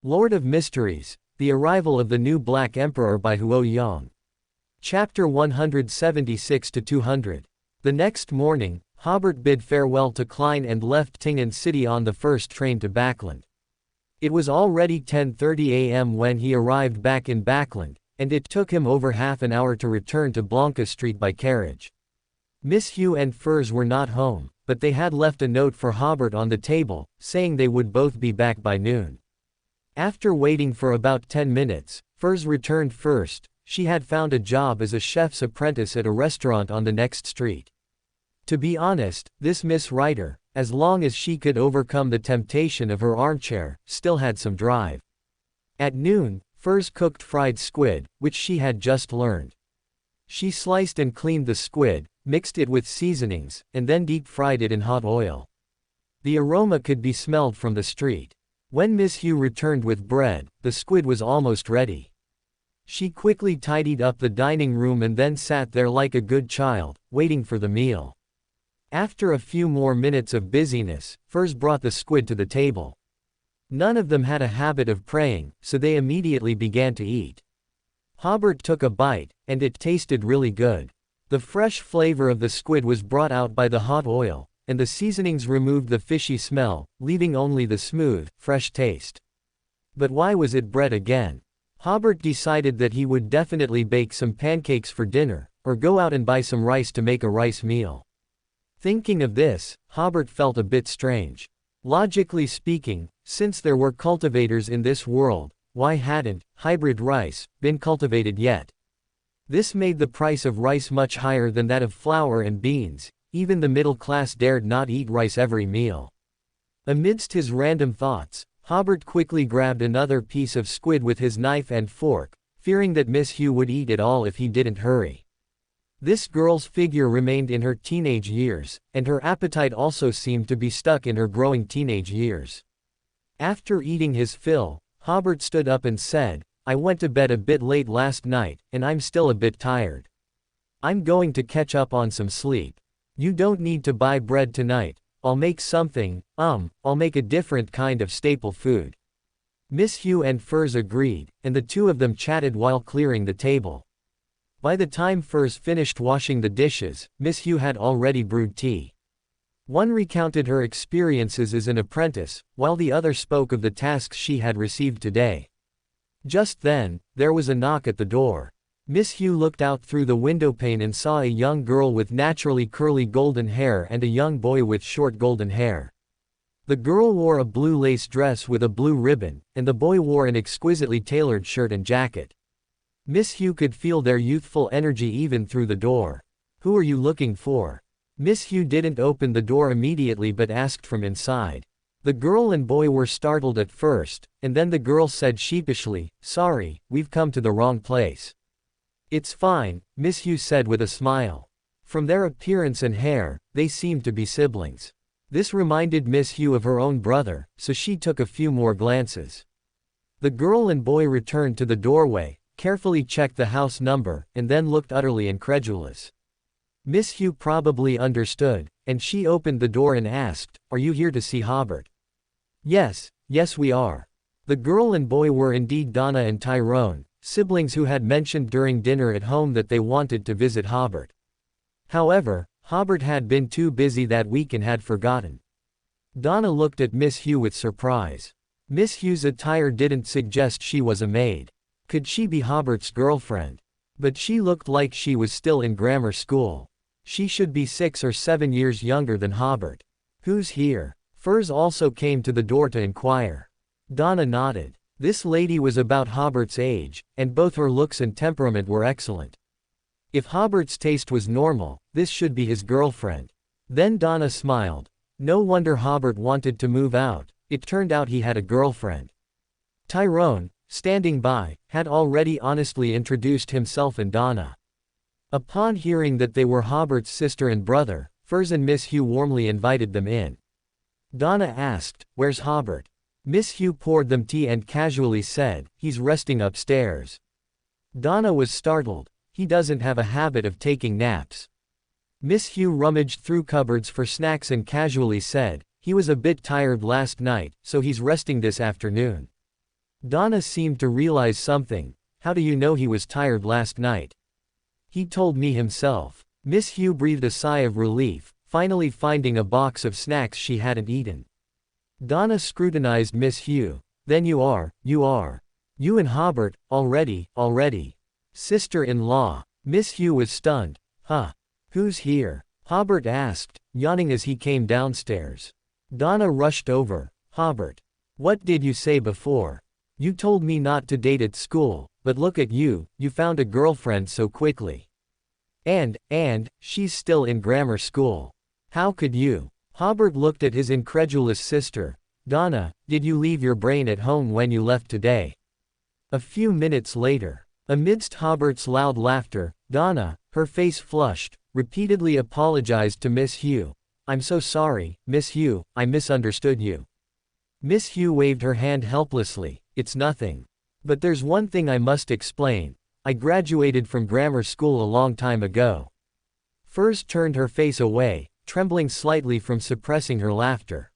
Lord of Mysteries, The Arrival of the New Black Emperor by Huo Yang. Chapter 176-200. The next morning, Hobert bid farewell to Klein and left Tingen City on the first train to Backland. It was already 10:30 a.m. when he arrived back in Backland, and it took him over half an hour to return to Blanca Street by carriage. Miss Hugh and Furs were not home, but they had left a note for Hobert on the table, saying they would both be back by noon. After waiting for about 10 minutes, Furs returned first. She had found a job as a chef's apprentice at a restaurant on the next street. To be honest, this Miss Ryder, as long as she could overcome the temptation of her armchair, still had some drive. At noon, Furs cooked fried squid, which she had just learned. She sliced and cleaned the squid, mixed it with seasonings, and then deep-fried it in hot oil. The aroma could be smelled from the street. When Miss Hugh returned with bread, the squid was almost ready. She quickly tidied up the dining room and then sat there like a good child, waiting for the meal. After a few more minutes of busyness, Furs brought the squid to the table. None of them had a habit of praying, so they immediately began to eat. Hobert took a bite, and it tasted really good. The fresh flavor of the squid was brought out by the hot oil, and the seasonings removed the fishy smell, leaving only the smooth, fresh taste. But why was it bread again? Hobert decided that he would definitely bake some pancakes for dinner, or go out and buy some rice to make a rice meal. Thinking of this, Hobert felt a bit strange. Logically speaking, since there were cultivators in this world, why hadn't hybrid rice been cultivated yet? This made the price of rice much higher than that of flour and beans. Even the middle class dared not eat rice every meal. Amidst his random thoughts, Hobert quickly grabbed another piece of squid with his knife and fork, fearing that Miss Hugh would eat it all if he didn't hurry. This girl's figure remained in her teenage years, and her appetite also seemed to be stuck in her growing teenage years. After eating his fill, Hobert stood up and said, "I went to bed a bit late last night, and I'm still a bit tired. I'm going to catch up on some sleep. You don't need to buy bread tonight. I'll make something, I'll make a different kind of staple food." Miss Hugh and Furs agreed, and the two of them chatted while clearing the table. By the time Furs finished washing the dishes, Miss Hugh had already brewed tea. One recounted her experiences as an apprentice, while the other spoke of the tasks she had received today. Just then, there was a knock at the door. Miss Hugh looked out through the windowpane and saw a young girl with naturally curly golden hair and a young boy with short golden hair. The girl wore a blue lace dress with a blue ribbon, and the boy wore an exquisitely tailored shirt and jacket. Miss Hugh could feel their youthful energy even through the door. "Who are you looking for?" Miss Hugh didn't open the door immediately but asked from inside. The girl and boy were startled at first, and then the girl said sheepishly, "Sorry, we've come to the wrong place." "It's fine," Miss Hugh said with a smile. From their appearance and hair, they seemed to be siblings. This reminded Miss Hugh of her own brother, so she took a few more glances. The girl and boy returned to the doorway, carefully checked the house number, and then looked utterly incredulous. Miss Hugh probably understood, and she opened the door and asked, "Are you here to see Hobert?" Yes we are." The girl and boy were indeed Donna and Tyrone, siblings who had mentioned during dinner at home that they wanted to visit Hobert. However, Hobert had been too busy that week and had forgotten. Donna looked at Miss Hugh with surprise. Miss Hugh's attire didn't suggest she was a maid. Could she be Hobert's girlfriend? But she looked like she was still in grammar school. She should be 6 or 7 years younger than Hobert. "Who's here?" Furs also came to the door to inquire. Donna nodded. This lady was about Hobert's age, and both her looks and temperament were excellent. If Hobert's taste was normal, this should be his girlfriend. Then Donna smiled. No wonder Hobert wanted to move out. It turned out he had a girlfriend. Tyrone, standing by, had already honestly introduced himself and Donna. Upon hearing that they were Hobert's sister and brother, Furs and Miss Hugh warmly invited them in. Donna asked, "Where's Hobert?" Miss Hugh poured them tea and casually said, "He's resting upstairs." Donna was startled. "He doesn't have a habit of taking naps." Miss Hugh rummaged through cupboards for snacks and casually said, "He was a bit tired last night, so he's resting this afternoon." Donna seemed to realize something. How do you know he was tired last night? He told me himself. Miss Hugh breathed a sigh of relief, finally finding a box of snacks she hadn't eaten. Donna scrutinized Miss Hugh. Then you and Hobert, already. Sister-in-law. Miss Hugh was stunned. Huh. Who's here? Hobert asked, yawning as he came downstairs. Donna rushed over. Hobert. What did you say before? You told me not to date at school, but look at you, you found a girlfriend so quickly. And, she's still in grammar school. How could you? Hobert looked at his incredulous sister. Donna, did you leave your brain at home when you left today? A few minutes later, amidst Hobert's loud laughter, Donna, her face flushed, repeatedly apologized to Miss Hugh. I'm so sorry, Miss Hugh, I misunderstood you. Miss Hugh waved her hand helplessly. It's nothing. But there's one thing I must explain. I graduated from grammar school a long time ago. Furs turned her face away, trembling slightly from suppressing her laughter.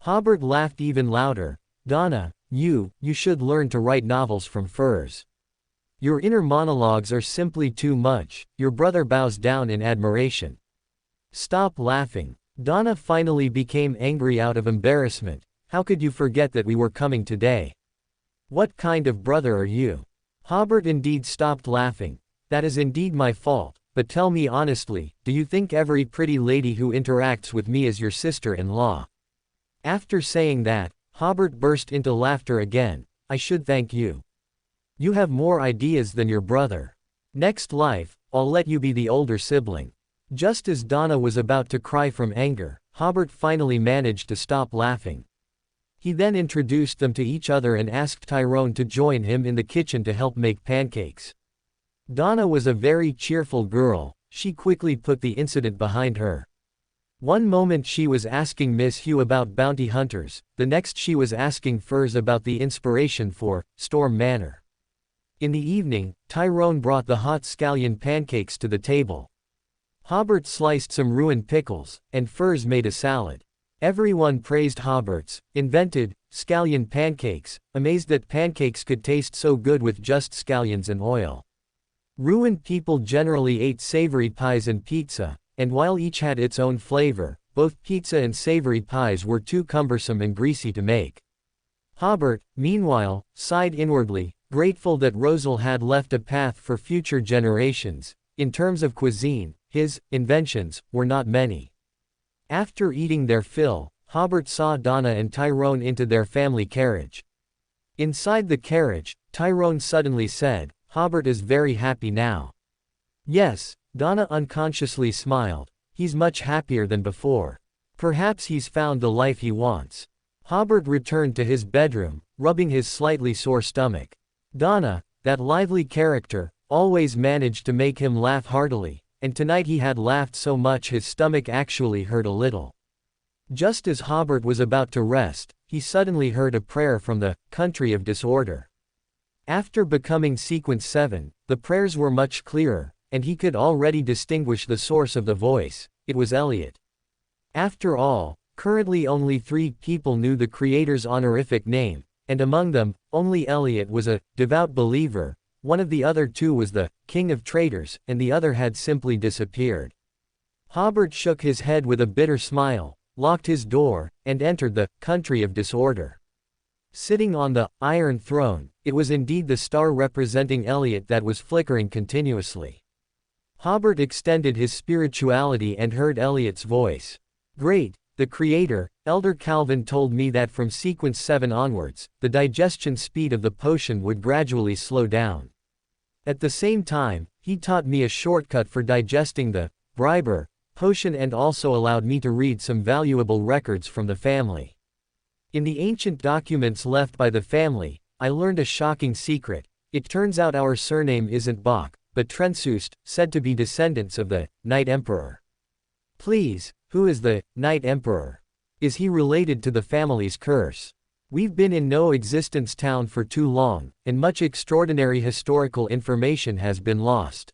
Hobert laughed even louder. Donna, you should learn to write novels from Furs. Your inner monologues are simply too much. Your brother bows down in admiration. Stop laughing. Donna finally became angry out of embarrassment. How could you forget that we were coming today? What kind of brother are you? Hobert indeed stopped laughing. That is indeed my fault, but tell me honestly, do you think every pretty lady who interacts with me is your sister-in-law? After saying that, Hobert burst into laughter again. I should thank you. You have more ideas than your brother. Next life, I'll let you be the older sibling. Just as Donna was about to cry from anger, Hobert finally managed to stop laughing. He then introduced them to each other and asked Tyrone to join him in the kitchen to help make pancakes. Donna was a very cheerful girl. She quickly put the incident behind her. One moment she was asking Miss Hugh about bounty hunters, the next she was asking Furs about the inspiration for Storm Manor. In the evening, Tyrone brought the hot scallion pancakes to the table. Hobert sliced some ruined pickles, and Furs made a salad. Everyone praised Hobert's invented scallion pancakes, amazed that pancakes could taste so good with just scallions and oil. Ruined people generally ate savory pies and pizza, and while each had its own flavor, both pizza and savory pies were too cumbersome and greasy to make. Hobert, meanwhile, sighed inwardly, grateful that Rosal had left a path for future generations. In terms of cuisine, his inventions were not many. After eating their fill, Hobert saw Donna and Tyrone into their family carriage. Inside the carriage, Tyrone suddenly said, Hobert is very happy now. Yes, Donna unconsciously smiled. He's much happier than before. Perhaps he's found the life he wants. Hobert returned to his bedroom, rubbing his slightly sore stomach. Donna, that lively character, always managed to make him laugh heartily, and tonight he had laughed so much his stomach actually hurt a little. Just as Hobert was about to rest, he suddenly heard a prayer from the country of disorder. After becoming Sequence 7, the prayers were much clearer, and he could already distinguish the source of the voice. It was Elliot. After all, currently only 3 people knew the creator's honorific name, and among them, only Elliot was a devout believer. One of the other 2 was the king of traitors, and the other had simply disappeared. Hobert shook his head with a bitter smile, locked his door, and entered the country of disorder. Sitting on the Iron Throne, it was indeed the star representing Elliot that was flickering continuously. Hobert extended his spirituality and heard Elliot's voice. Great, the creator, Elder Calvin told me that from Sequence 7 onwards, the digestion speed of the potion would gradually slow down. At the same time, he taught me a shortcut for digesting the briber potion and also allowed me to read some valuable records from the family. In the ancient documents left by the family, I learned a shocking secret. It turns out our surname isn't Bach, but Trentsust, said to be descendants of the Night Emperor. Please, who is the Night Emperor? Is he related to the family's curse? We've been in no existence town for too long, and much extraordinary historical information has been lost.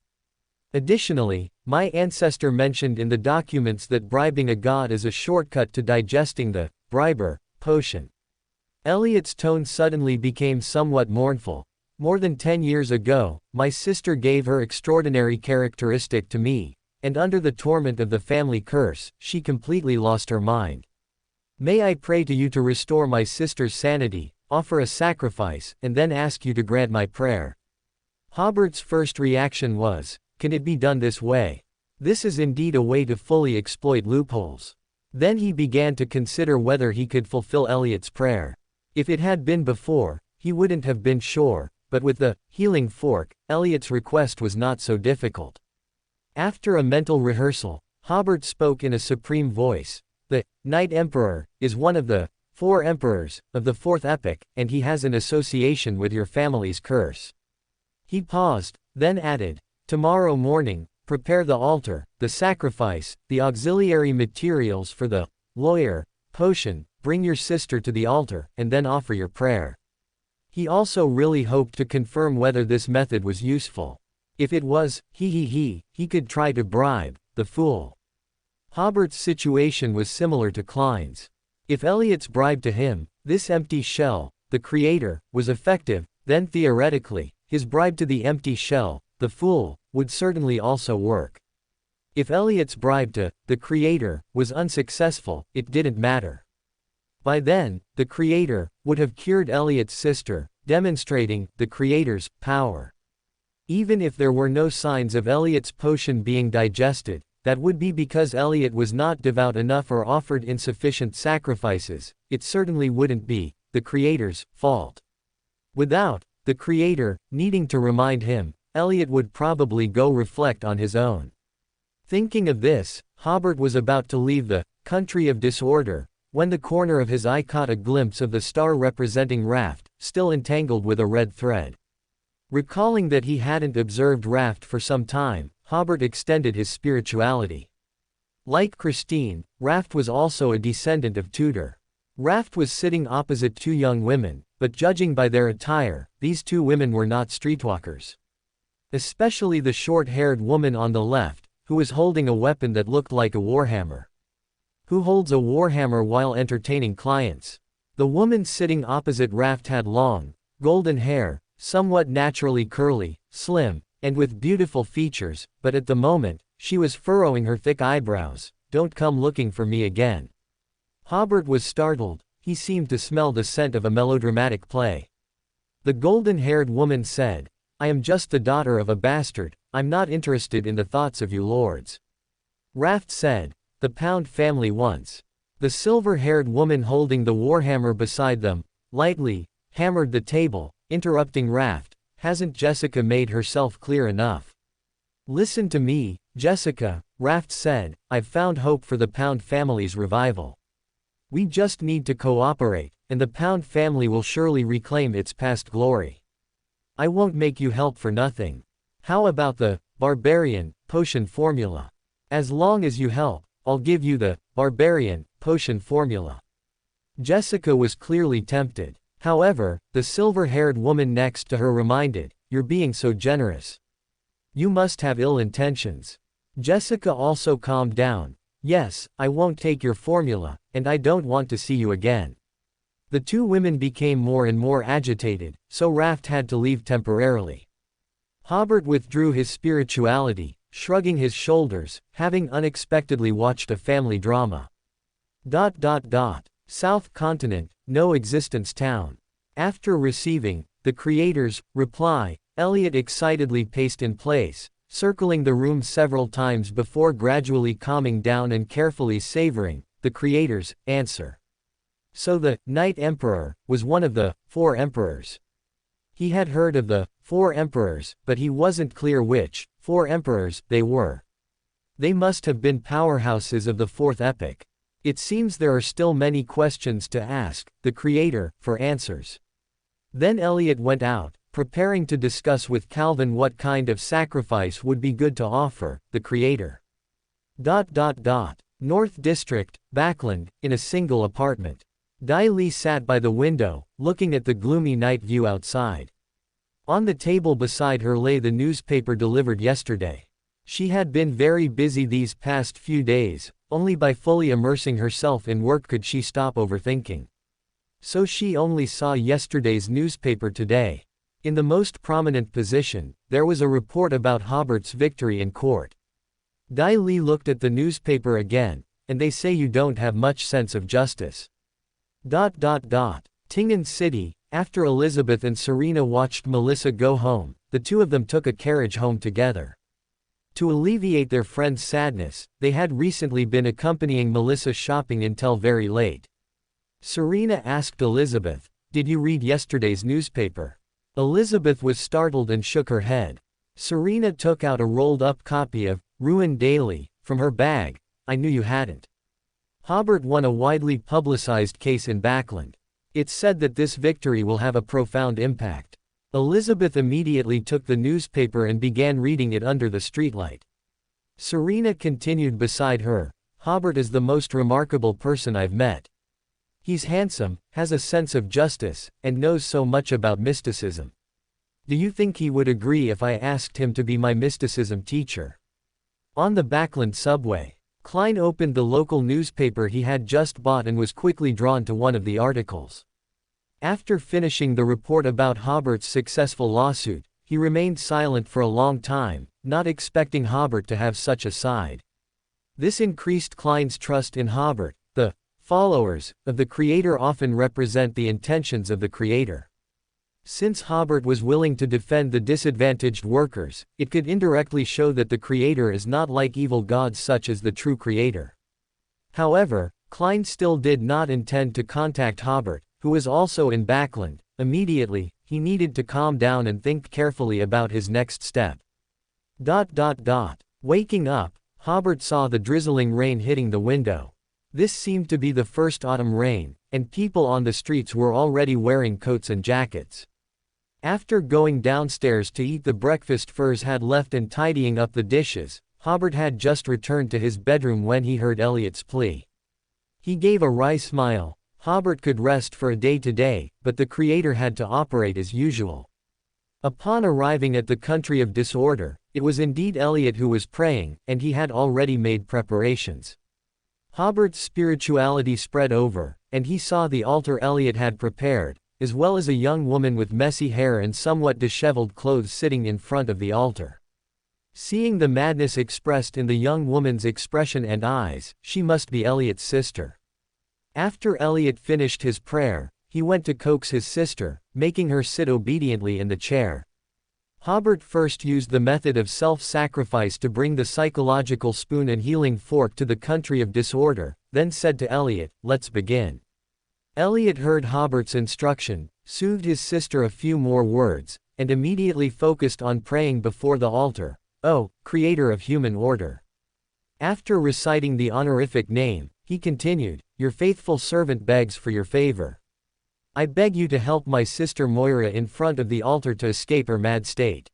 Additionally, my ancestor mentioned in the documents that bribing a god is a shortcut to digesting the briber potion. Elliot's tone suddenly became somewhat mournful. More than 10 years ago, my sister gave her extraordinary characteristic to me, and under the torment of the family curse, she completely lost her mind. May I pray to you to restore my sister's sanity, offer a sacrifice, and then ask you to grant my prayer. Hobert's first reaction was, can it be done this way? This is indeed a way to fully exploit loopholes. Then he began to consider whether he could fulfill Elliot's prayer. If it had been before, he wouldn't have been sure, but with the healing fork, Elliot's request was not so difficult. After a mental rehearsal, Hobert spoke in a supreme voice. The Night Emperor is one of the 4 emperors of the 4th epoch, and he has an association with your family's curse. He paused, then added, tomorrow morning, prepare the altar, the sacrifice, the auxiliary materials for the lawyer, potion, bring your sister to the altar, and then offer your prayer. He also really hoped to confirm whether this method was useful. If it was, he could try to bribe the fool. Hobert's situation was similar to Klein's. If Elliot's bribe to him, this empty shell, the creator, was effective, then theoretically, his bribe to the empty shell, the fool, would certainly also work. If Elliot's bribe to the creator was unsuccessful, it didn't matter. By then, the creator would have cured Elliot's sister, demonstrating the creator's power. Even if there were no signs of Elliot's potion being digested, that would be because Elliot was not devout enough or offered insufficient sacrifices. It certainly wouldn't be the creator's fault. Without the creator needing to remind him, Elliot would probably go reflect on his own. Thinking of this, Hobert was about to leave the country of disorder, when the corner of his eye caught a glimpse of the star representing Raft, still entangled with a red thread. Recalling that he hadn't observed Raft for some time, Hobert extended his spirituality. Like Christine, Raft was also a descendant of Tudor. Raft was sitting opposite 2 young women, but judging by their attire, these 2 women were not streetwalkers. Especially the short-haired woman on the left, who was holding a weapon that looked like a warhammer. Who holds a warhammer while entertaining clients? The woman sitting opposite Raft had long, golden hair, somewhat naturally curly, slim, and with beautiful features, but at the moment, she was furrowing her thick eyebrows. Don't come looking for me again. Hobert was startled. He seemed to smell the scent of a melodramatic play. The golden-haired woman said, I am just the daughter of a bastard, I'm not interested in the thoughts of you lords. Raft said, the Pound family once. The silver-haired woman holding the warhammer beside them, lightly, hammered the table, interrupting Raft, hasn't Jessica made herself clear enough? Listen to me, Jessica, Raft said, I've found hope for the Pound family's revival. We just need to cooperate, and the Pound family will surely reclaim its past glory. I won't make you help for nothing. How about the barbarian potion formula? As long as you help, I'll give you the barbarian potion formula. Jessica was clearly tempted. However, the silver-haired woman next to her reminded, you're being so generous. You must have ill intentions. Jessica also calmed down. Yes, I won't take your formula, and I don't want to see you again. The 2 women became more and more agitated, so Raft had to leave temporarily. Hobert withdrew his spirituality, shrugging his shoulders, having unexpectedly watched a family drama. South Continent, no existence town. After receiving the creator's reply, Elliot excitedly paced in place, circling the room several times before gradually calming down and carefully savoring the creator's answer. So the Night Emperor was one of the 4 emperors. He had heard of the 4 emperors, but he wasn't clear which 4 emperors they were. They must have been powerhouses of the 4th epoch. It seems there are still many questions to ask the creator for answers. Then Elliot went out, preparing to discuss with Calvin what kind of sacrifice would be good to offer the creator. North District, Backland, in a single apartment. Dai Li sat by the window, looking at the gloomy night view outside. On the table beside her lay the newspaper delivered yesterday. She had been very busy these past few days, only by fully immersing herself in work could she stop overthinking. So she only saw yesterday's newspaper today. In the most prominent position, there was a report about Hobert's victory in court. Dai Li looked at the newspaper again, and they say you don't have much sense of justice. Tingen City, after Elizabeth and Serena watched Melissa go home, the two of them took a carriage home together. To alleviate their friend's sadness, they had recently been accompanying Melissa shopping until very late. Serena asked Elizabeth, "Did you read yesterday's newspaper?" Elizabeth was startled and shook her head. Serena took out a rolled-up copy of Ruin Daily from her bag. "I knew you hadn't." Hobert won a widely publicized case in Backland. It's said that this victory will have a profound impact. Elizabeth immediately took the newspaper and began reading it under the streetlight. Serena continued beside her, "Hobert is the most remarkable person I've met. He's handsome, has a sense of justice, and knows so much about mysticism. Do you think he would agree if I asked him to be my mysticism teacher?" On the Backland subway, Klein opened the local newspaper he had just bought and was quickly drawn to one of the articles. After finishing the report about Hobert's successful lawsuit, he remained silent for a long time, not expecting Hobert to have such a side. This increased Klein's trust in Hobert. The followers of the creator often represent the intentions of the creator. Since Hobert was willing to defend the disadvantaged workers, it could indirectly show that the creator is not like evil gods such as the true creator. However, Klein still did not intend to contact Hobert, who was also in Backland. Immediately, he needed to calm down and think carefully about his next step. Waking up, Hobert saw the drizzling rain hitting the window. This seemed to be the first autumn rain, and people on the streets were already wearing coats and jackets. After going downstairs to eat the breakfast Furs had left and tidying up the dishes, Hobert had just returned to his bedroom when he heard Elliot's plea. He gave a wry smile. Hobert could rest for a day today, but the creator had to operate as usual. Upon arriving at the country of disorder, it was indeed Elliot who was praying, and he had already made preparations. Hobert's spirituality spread over, and he saw the altar Elliot had prepared, as well as a young woman with messy hair and somewhat disheveled clothes sitting in front of the altar. Seeing the madness expressed in the young woman's expression and eyes, she must be Elliot's sister. After Elliot finished his prayer, he went to coax his sister, making her sit obediently in the chair. Hobert first used the method of self-sacrifice to bring the psychological spoon and healing fork to the country of disorder, then said to Elliot, "Let's begin." Elliot heard Hobert's instruction, soothed his sister a few more words, and immediately focused on praying before the altar. "Oh, creator of human order." After reciting the honorific name, he continued, "Your faithful servant begs for your favor. I beg you to help my sister Moira in front of the altar to escape her mad state."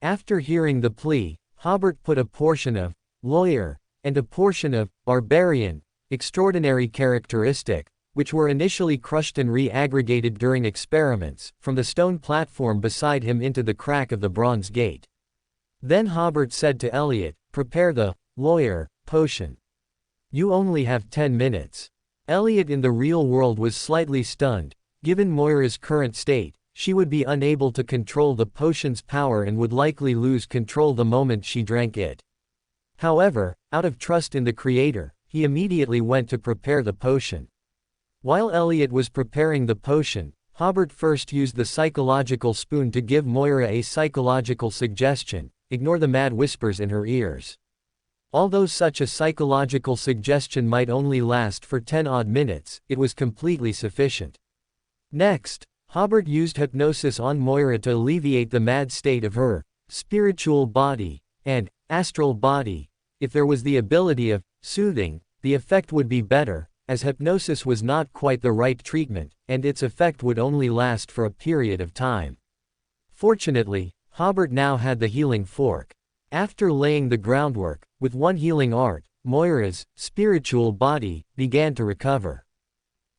After hearing the plea, Hobert put a portion of lawyer and a portion of barbarian, extraordinary characteristic, which were initially crushed and re-aggregated during experiments, from the stone platform beside him into the crack of the bronze gate. Then Hobert said to Elliot, "Prepare the lawyer potion. You only have 10 minutes." Elliot in the real world was slightly stunned. Given Moira's current state, she would be unable to control the potion's power and would likely lose control the moment she drank it. However, out of trust in the creator, he immediately went to prepare the potion. While Elliot was preparing the potion, Hobert first used the psychological spoon to give Moira a psychological suggestion: ignore the mad whispers in her ears. Although such a psychological suggestion might only last for 10-odd minutes, it was completely sufficient. Next, Hobert used hypnosis on Moira to alleviate the mad state of her spiritual body and astral body. If there was the ability of soothing, the effect would be better, as hypnosis was not quite the right treatment, and its effect would only last for a period of time. Fortunately, Hobert now had the healing fork. After laying the groundwork, with one healing art, Moira's spiritual body began to recover.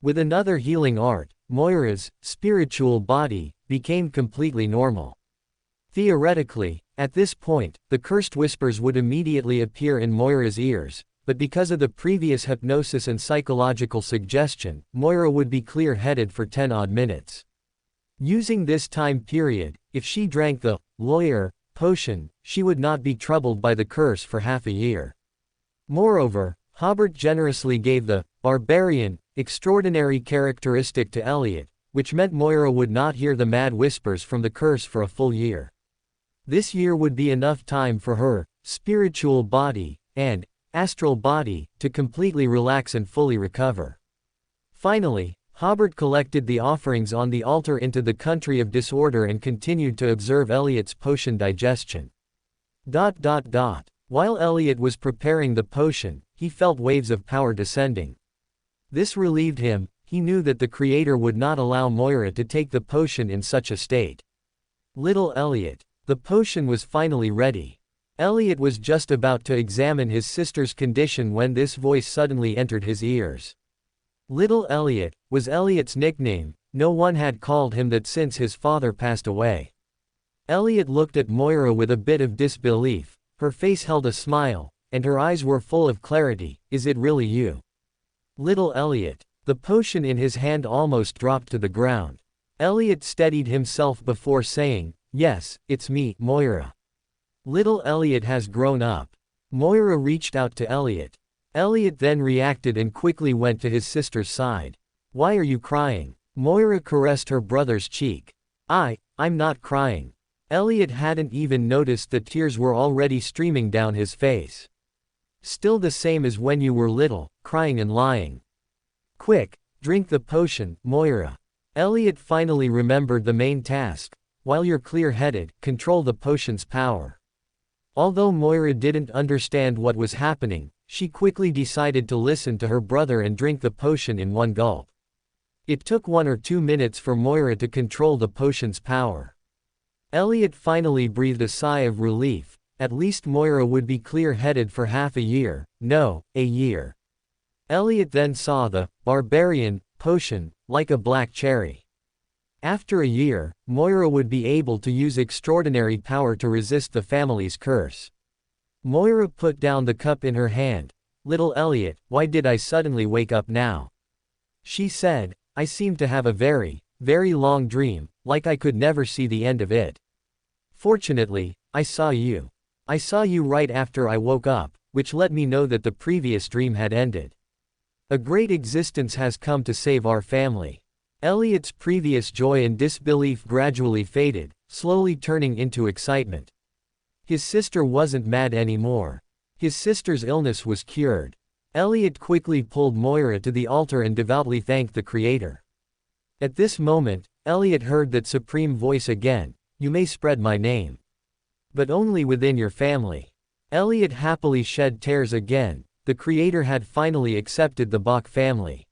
With another healing art, Moira's spiritual body became completely normal. Theoretically, at this point, the cursed whispers would immediately appear in Moira's ears, but because of the previous hypnosis and psychological suggestion, Moira would be clear-headed for 10 odd minutes. Using this time period, if she drank the lawyer potion, she would not be troubled by the curse for half a year. Moreover, Hobert generously gave the barbarian extraordinary characteristic to Elliot, which meant Moira would not hear the mad whispers from the curse for a full year. This year would be enough time for her spiritual body and astral body to completely relax and fully recover. Finally, Hobert collected the offerings on the altar into the country of disorder and continued to observe Elliot's potion digestion. While Elliot was preparing the potion, he felt waves of power descending. This relieved him. He knew that the Creator would not allow Moira to take the potion in such a state. Little Elliot. The potion was finally ready. Elliot was just about to examine his sister's condition when this voice suddenly entered his ears. Little Elliot was Elliot's nickname. No one had called him that since his father passed away. Elliot looked at Moira with a bit of disbelief. Her face held a smile, and her eyes were full of clarity. Is it really you? Little Elliot. The potion in his hand almost dropped to the ground. Elliot steadied himself before saying, yes, it's me, Moira. Little Elliot has grown up. Moira reached out to Elliot. Elliot then reacted and quickly went to his sister's side. Why are you crying? Moira caressed her brother's cheek. I'm not crying. Elliot hadn't even noticed that tears were already streaming down his face. Still the same as when you were little, crying and lying. Quick, drink the potion, Moira. Elliot finally remembered the main task. While you're clear-headed, control the potion's power. Although Moira didn't understand what was happening, she quickly decided to listen to her brother and drink the potion in one gulp. It took 1 or 2 minutes for Moira to control the potion's power. Elliot finally breathed a sigh of relief. At least Moira would be clear-headed for half a year. No, a year. Elliot then saw the barbarian potion like a black cherry. After a year, Moira would be able to use extraordinary power to resist the family's curse. Moira put down the cup in her hand. Little Elliot, why did I suddenly wake up now? She said, I seem to have a very, very long dream, like I could never see the end of it. Fortunately, I saw you. I saw you right after I woke up, which let me know that the previous dream had ended. A great existence has come to save our family. Elliot's previous joy and disbelief gradually faded, slowly turning into excitement. His sister wasn't mad anymore. His sister's illness was cured. Elliot quickly pulled Moira to the altar and devoutly thanked the Creator. At this moment, Elliot heard that supreme voice again, you may spread my name. But only within your family. Elliot happily shed tears again. The Creator had finally accepted the Bach family.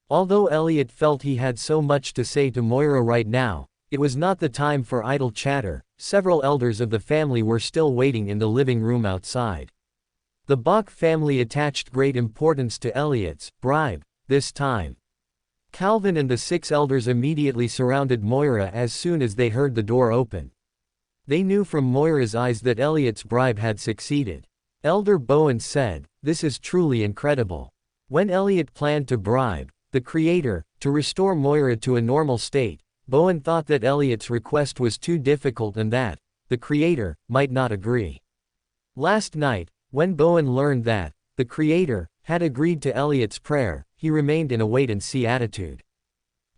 Although Elliot felt he had so much to say to Moira right now, it was not the time for idle chatter. Several elders of the family were still waiting in the living room outside. The Bach family attached great importance to Elliot's bribe this time. Calvin and the 6 elders immediately surrounded Moira as soon as they heard the door open. They knew from Moira's eyes that Elliot's bribe had succeeded. Elder Bowen said, this is truly incredible. When Elliot planned to bribe the Creator to restore Moira to a normal state, Bowen thought that Elliot's request was too difficult and that the Creator might not agree. Last night, when Bowen learned that the Creator had agreed to Elliot's prayer, he remained in a wait-and-see attitude.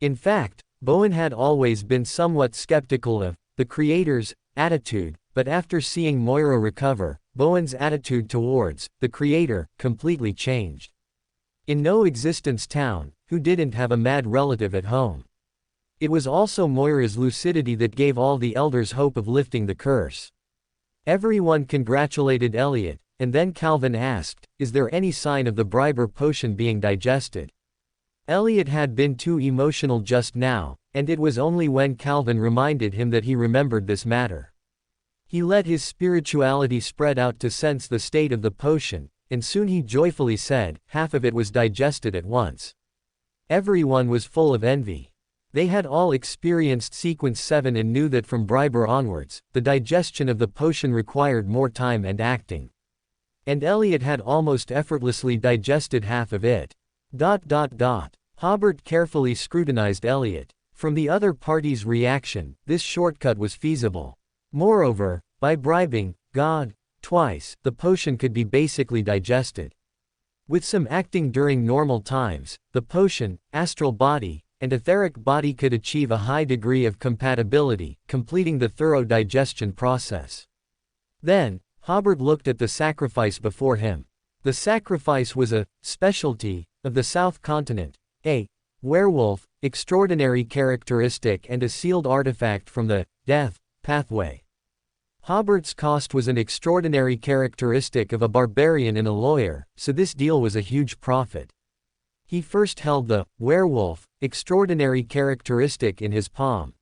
In fact, Bowen had always been somewhat skeptical of the Creator's attitude, but after seeing Moira recover, Bowen's attitude towards the Creator completely changed. In No Existence Town, who didn't have a mad relative at home? It was also Moira's lucidity that gave all the elders hope of lifting the curse. Everyone congratulated Elliot, and then Calvin asked, is there any sign of the briber potion being digested? Elliot had been too emotional just now, and it was only when Calvin reminded him that he remembered this matter. He let his spirituality spread out to sense the state of the potion, and soon he joyfully said, half of it was digested at once. Everyone was full of envy. They had all experienced sequence 7 and knew that from briber onwards, the digestion of the potion required more time and acting. And Elliot had almost effortlessly digested half of it. Hobert carefully scrutinized Elliot. From the other party's reaction, this shortcut was feasible. Moreover, by bribing God twice, the potion could be basically digested. With some acting during normal times, the potion, astral body, and etheric body could achieve a high degree of compatibility, completing the thorough digestion process. Then, Hobert looked at the sacrifice before him. The sacrifice was a specialty of the South Continent, a werewolf, extraordinary characteristic and a sealed artifact from the death pathway. Hobert's cost was an extraordinary characteristic of a barbarian and a lawyer, so this deal was a huge profit. He first held the werewolf, extraordinary characteristic in his palm.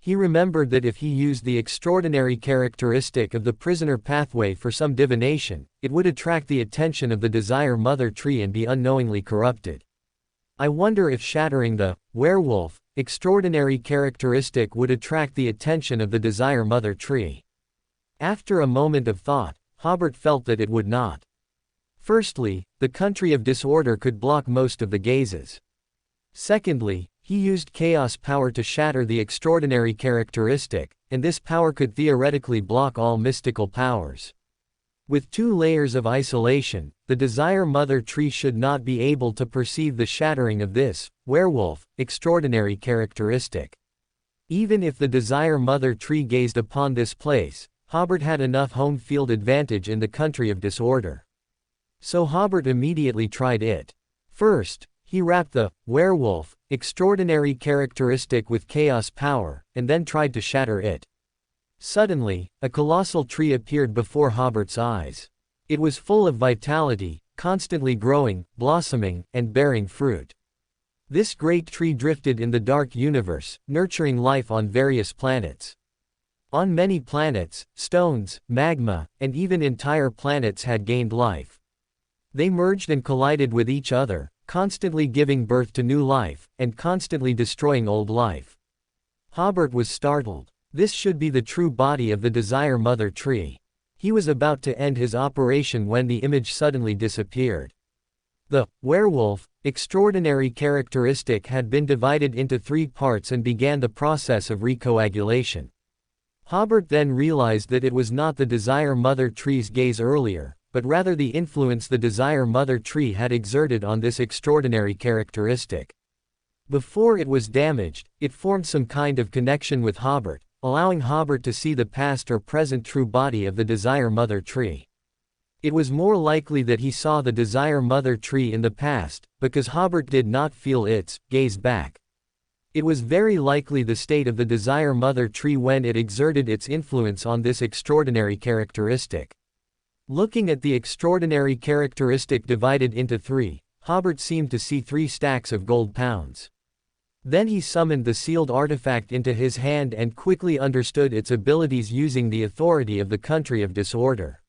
He remembered that if he used the extraordinary characteristic of the prisoner pathway for some divination, it would attract the attention of the Desire Mother Tree and be unknowingly corrupted. I wonder if shattering the werewolf, extraordinary characteristic would attract the attention of the Desire Mother Tree. After a moment of thought, Hobert felt that it would not. Firstly, the country of disorder could block most of the gazes. Secondly, he used chaos power to shatter the extraordinary characteristic, and this power could theoretically block all mystical powers. With 2 layers of isolation, the Desire Mother Tree should not be able to perceive the shattering of this werewolf, extraordinary characteristic. Even if the Desire Mother Tree gazed upon this place, Hobert had enough home field advantage in the country of disorder. So Hobert immediately tried it. First, he wrapped the werewolf, extraordinary characteristic with chaos power, and then tried to shatter it. Suddenly, a colossal tree appeared before Hobert's eyes. It was full of vitality, constantly growing, blossoming, and bearing fruit. This great tree drifted in the dark universe, nurturing life on various planets. On many planets, stones, magma, and even entire planets had gained life. They merged and collided with each other, constantly giving birth to new life, and constantly destroying old life. Hobert was startled. This should be the true body of the Desire Mother Tree. He was about to end his operation when the image suddenly disappeared. The werewolf, extraordinary characteristic had been divided into 3 parts and began the process of recoagulation. Hobert then realized that it was not the Desire Mother Tree's gaze earlier, but rather the influence the Desire Mother Tree had exerted on this extraordinary characteristic. Before it was damaged, it formed some kind of connection with Hobert, allowing Hobert to see the past or present true body of the Desire Mother Tree. It was more likely that he saw the Desire Mother Tree in the past, because Hobert did not feel its gaze back. It was very likely the state of the Desire Mother Tree when it exerted its influence on this extraordinary characteristic. Looking at the extraordinary characteristic divided into 3, Hobert seemed to see 3 stacks of gold pounds. Then he summoned the sealed artifact into his hand and quickly understood its abilities using the authority of the country of disorder.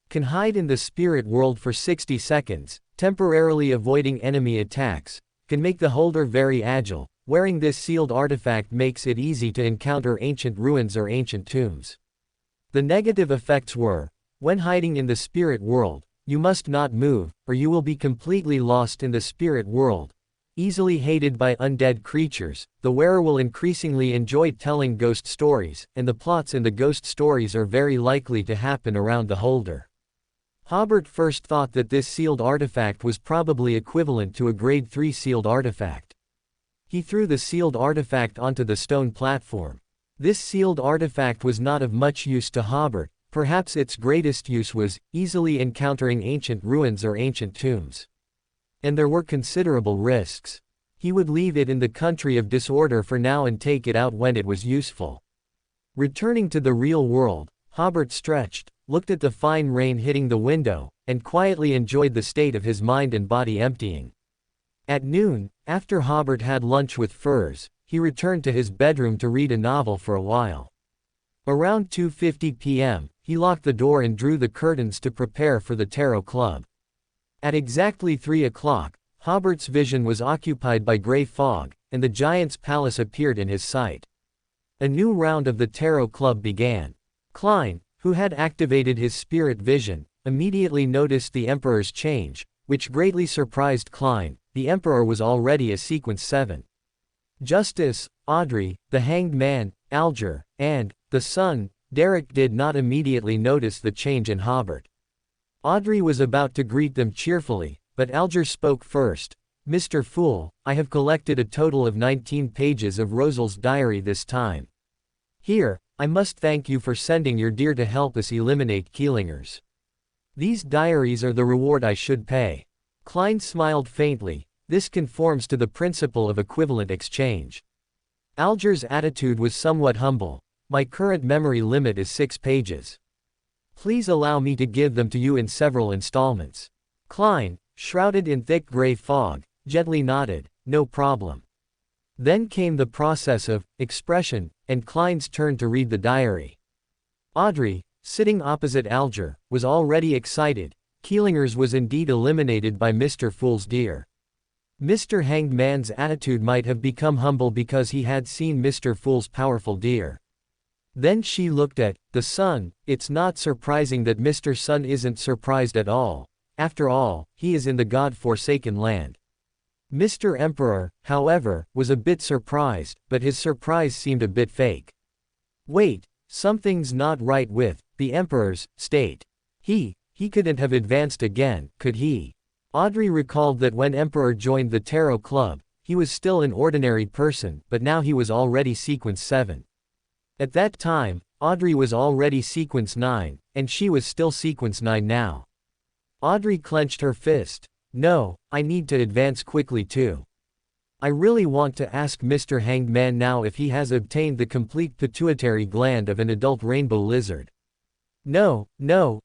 Can hide in the spirit world for 60 seconds, temporarily avoiding enemy attacks, can make the holder very agile. Wearing this sealed artifact makes it easy to encounter ancient ruins or ancient tombs. The negative effects were, when hiding in the spirit world, you must not move, or you will be completely lost in the spirit world. Easily hated by undead creatures, the wearer will increasingly enjoy telling ghost stories, and the plots in the ghost stories are very likely to happen around the holder. Hobert first thought that this sealed artifact was probably equivalent to a grade 3 sealed artifact. He threw the sealed artifact onto the stone platform. This sealed artifact was not of much use to Hobert, perhaps its greatest use was easily encountering ancient ruins or ancient tombs. And there were considerable risks. He would leave it in the country of disorder for now and take it out when it was useful. Returning to the real world, Hobert stretched, looked at the fine rain hitting the window, and quietly enjoyed the state of his mind and body emptying. At noon, after Hobert had lunch with Furs, he returned to his bedroom to read a novel for a while. Around 2:50 p.m., he locked the door and drew the curtains to prepare for the tarot club. At exactly 3 o'clock, Hobert's vision was occupied by gray fog, and the giant's palace appeared in his sight. A new round of the tarot club began. Klein, who had activated his spirit vision, immediately noticed the Emperor's change, which greatly surprised Klein. The Emperor was already a sequence 7. Justice, Audrey, the Hanged Man, Alger, and the Sun, Derek did not immediately notice the change in Hobert. Audrey was about to greet them cheerfully, but Alger spoke first. Mr. Fool, I have collected a total of 19 pages of Rosal's diary this time. Here, I must thank you for sending your dear to help us eliminate Keelingers. These diaries are the reward I should pay. Klein smiled faintly. This conforms to the principle of equivalent exchange. Alger's attitude was somewhat humble. My current memory limit is 6 pages. Please allow me to give them to you in several installments. Klein, shrouded in thick gray fog, gently nodded, no problem. Then came the process of expression, and Klein's turn to read the diary. Audrey, sitting opposite Alger, was already excited. Keelingers was indeed eliminated by Mr. Fool's deer. Mr. Hanged Man's attitude might have become humble because he had seen Mr. Fool's powerful deer. Then she looked at the Sun. It's not surprising that Mr. Sun isn't surprised at all. After all, he is in the God-forsaken land. Mr. Emperor, however, was a bit surprised, but his surprise seemed a bit fake. Wait, something's not right with the Emperor's state. He couldn't have advanced again, could he? Audrey recalled that when Emperor joined the Tarot Club, he was still an ordinary person, but now he was already sequence 7. At that time, Audrey was already sequence 9, and she was still sequence 9 now. Audrey clenched her fist. No, I need to advance quickly too. I really want to ask Mr. Hanged Man now if he has obtained the complete pituitary gland of an adult rainbow lizard. No,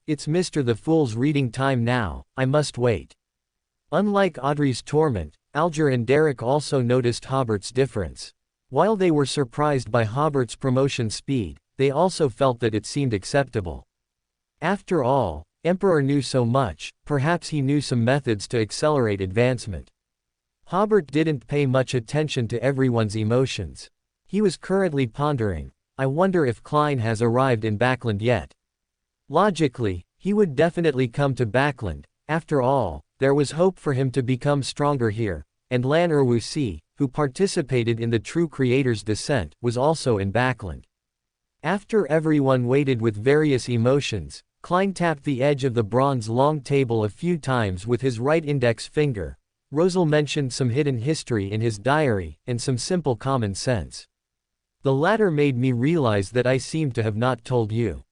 it's Mr. the Fool's reading time now, I must wait. Unlike Audrey's torment, Alger and Derek also noticed Hobert's difference. While they were surprised by Hobert's promotion speed, they also felt that it seemed acceptable. After all, Emperor knew so much, perhaps he knew some methods to accelerate advancement. Hobert didn't pay much attention to everyone's emotions. He was currently pondering, I wonder if Klein has arrived in Backland yet. Logically, he would definitely come to Backland. After all, there was hope for him to become stronger here, and Lan Erwusi, who participated in the True Creator's descent, was also in Backland. After everyone waited with various emotions, Klein tapped the edge of the bronze long table a few times with his right index finger. Rosal mentioned some hidden history in his diary, and some simple common sense. The latter made me realize that I seem to have not told you.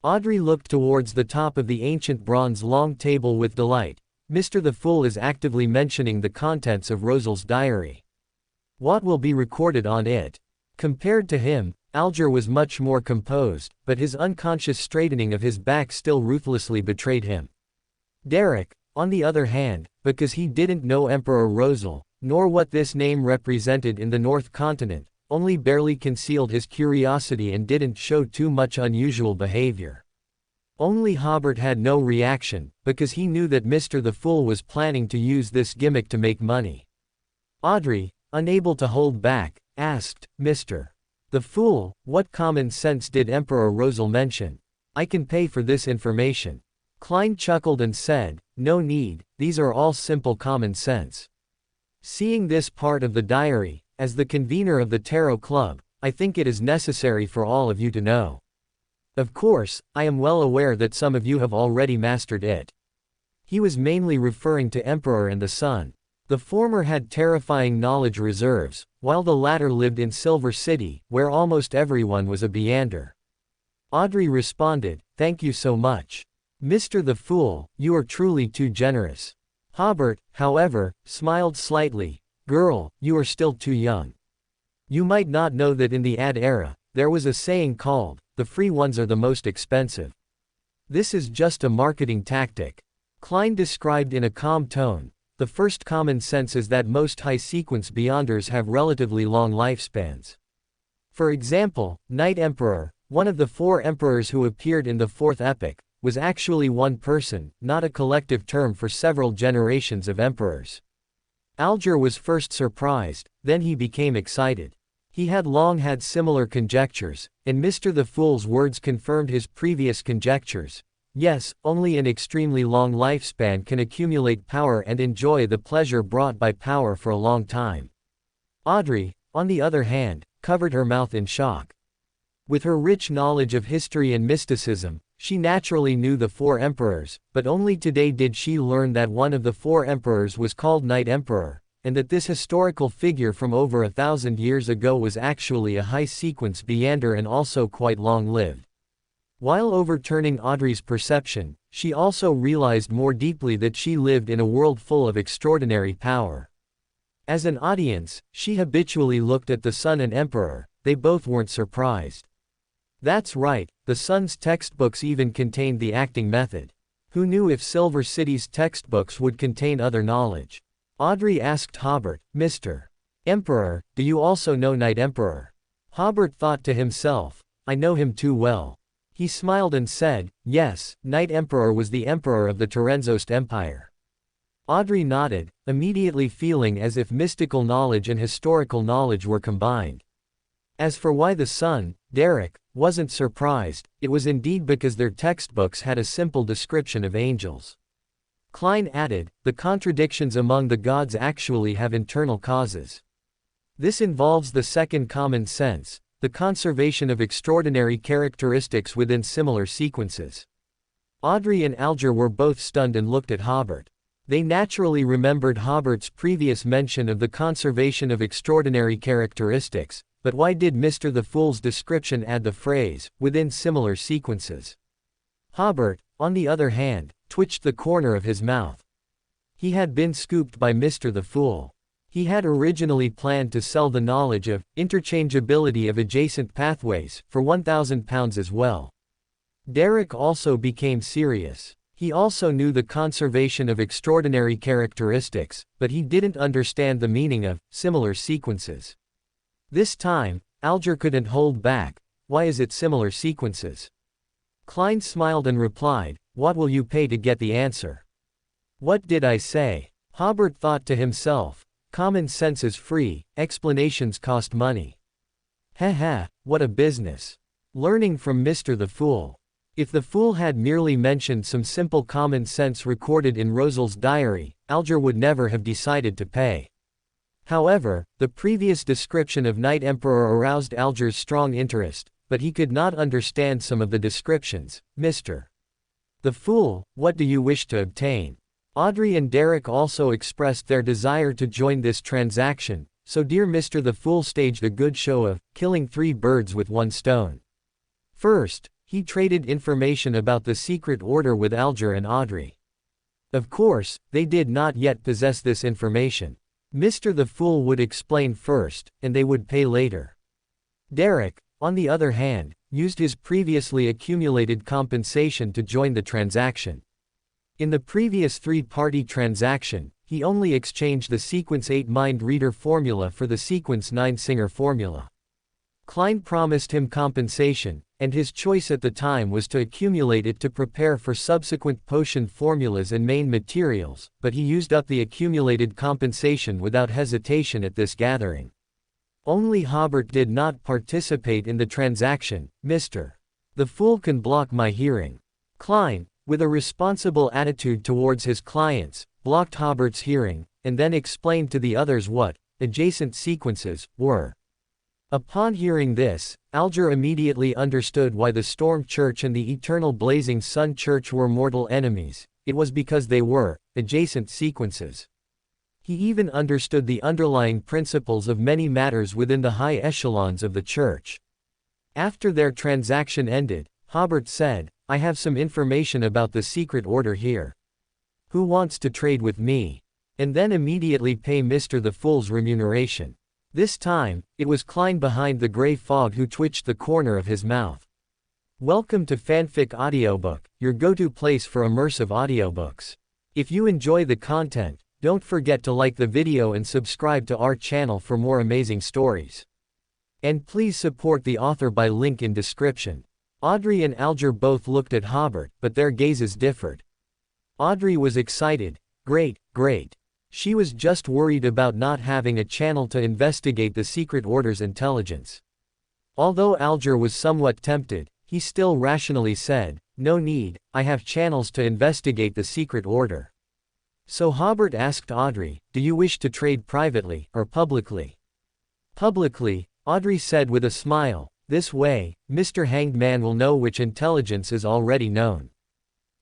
Audrey looked towards the top of the ancient bronze long table with delight. Mr. the Fool is actively mentioning the contents of Rosal's diary. What will be recorded on it? Compared to him, Alger was much more composed, but his unconscious straightening of his back still ruthlessly betrayed him. Derek, on the other hand, because he didn't know Emperor Rosal, nor what this name represented in the North Continent, only barely concealed his curiosity and didn't show too much unusual behavior. Only Hobert had no reaction, because he knew that Mr. the Fool was planning to use this gimmick to make money. Audrey, unable to hold back, asked, Mr. the Fool, what common sense did Emperor Rosal mention? I can pay for this information. Klein chuckled and said, no need, these are all simple common sense. Seeing this part of the diary, as the convener of the Tarot Club, I think it is necessary for all of you to know. Of course, I am well aware that some of you have already mastered it. He was mainly referring to Emperor and the Sun. The former had terrifying knowledge reserves, while the latter lived in Silver City, where almost everyone was a Beander. Audrey responded, thank you so much. Mr. the Fool, you are truly too generous. Hobert, however, smiled slightly. Girl, you are still too young. You might not know that in the ad era, there was a saying called, the free ones are the most expensive. This is just a marketing tactic. Klein described in a calm tone. The first common sense is that most high-sequence Beyonders have relatively long lifespans. For example, Night Emperor, one of the 4 emperors who appeared in the 4th epic, was actually one person, not a collective term for several generations of emperors. Alger was first surprised, then he became excited. He had long had similar conjectures, and Mr. the Fool's words confirmed his previous conjectures. Yes, only an extremely long lifespan can accumulate power and enjoy the pleasure brought by power for a long time. Audrey, on the other hand, covered her mouth in shock. With her rich knowledge of history and mysticism, she naturally knew the four emperors, but only today did she learn that one of the four emperors was called Night Emperor, and that this historical figure from over 1,000 years ago was actually a high-sequence Beander and also quite long-lived. While overturning Audrey's perception, she also realized more deeply that she lived in a world full of extraordinary power. As an audience, she habitually looked at the Sun and Emperor. They both weren't surprised. That's right, the Sun's textbooks even contained the acting method. Who knew if Silver City's textbooks would contain other knowledge? Audrey asked Hobert, Mr. Emperor, do you also know Night Emperor? Hobert thought to himself, I know him too well. He smiled and said, yes, Night Emperor was the emperor of the Terenzost Empire. Audrey nodded, immediately feeling as if mystical knowledge and historical knowledge were combined. As for why the Sun, Derek, wasn't surprised, it was indeed because their textbooks had a simple description of angels. Klein added, the contradictions among the gods actually have internal causes. This involves the second common sense, the conservation of extraordinary characteristics within similar sequences. Audrey and Alger were both stunned and looked at Hobert. They naturally remembered Hobert's previous mention of the conservation of extraordinary characteristics, but why did Mr. the Fool's description add the phrase, within similar sequences? Hobert, on the other hand, twitched the corner of his mouth. He had been scooped by Mr. the Fool. He had originally planned to sell the knowledge of interchangeability of adjacent pathways for £1,000 as well. Derek also became serious. He also knew the conservation of extraordinary characteristics, but he didn't understand the meaning of similar sequences. This time, Alger couldn't hold back. Why is it similar sequences? Klein smiled and replied, what will you pay to get the answer? What did I say? Hobert thought to himself. Common sense is free, explanations cost money. Haha, what a business. Learning from Mr. the Fool. If the Fool had merely mentioned some simple common sense recorded in Rosal's diary, Alger would never have decided to pay. However, the previous description of Night Emperor aroused Alger's strong interest, but he could not understand some of the descriptions. Mr. the Fool, what do you wish to obtain? Audrey and Derek also expressed their desire to join this transaction, so dear Mr. the Fool staged a good show of killing 3 birds with 1 stone. First, he traded information about the secret order with Alger and Audrey. Of course, they did not yet possess this information. Mr. the Fool would explain first, and they would pay later. Derek, on the other hand, used his previously accumulated compensation to join the transaction. In the previous 3-party transaction, he only exchanged the Sequence 8 Mind Reader formula for the Sequence 9 Singer formula. Klein promised him compensation, and his choice at the time was to accumulate it to prepare for subsequent potion formulas and main materials, but he used up the accumulated compensation without hesitation at this gathering. Only Hobert did not participate in the transaction. Mr. the Fool can block my hearing. Klein, with a responsible attitude towards his clients, blocked Hobert's hearing, and then explained to the others what adjacent sequences were. Upon hearing this, Alger immediately understood why the Storm Church and the Eternal Blazing Sun Church were mortal enemies. It was because they were adjacent sequences. He even understood the underlying principles of many matters within the high echelons of the church. After their transaction ended, Hobert said, I have some information about the secret order here. Who wants to trade with me? And then immediately pay Mr. the Fool's remuneration. This time, it was Klein behind the gray fog who twitched the corner of his mouth. Welcome to Fanfic Audiobook, your go-to place for immersive audiobooks. If you enjoy the content, don't forget to like the video and subscribe to our channel for more amazing stories. And please support the author by link in description. Audrey and Alger both looked at Hobert, but their gazes differed. Audrey was excited. Great, great. She was just worried about not having a channel to investigate the secret order's intelligence. Although Alger was somewhat tempted, he still rationally said, no need, I have channels to investigate the secret order. So Hobert asked Audrey, do you wish to trade privately, or publicly? Publicly, Audrey said with a smile, this way, Mr. Hanged Man will know which intelligence is already known.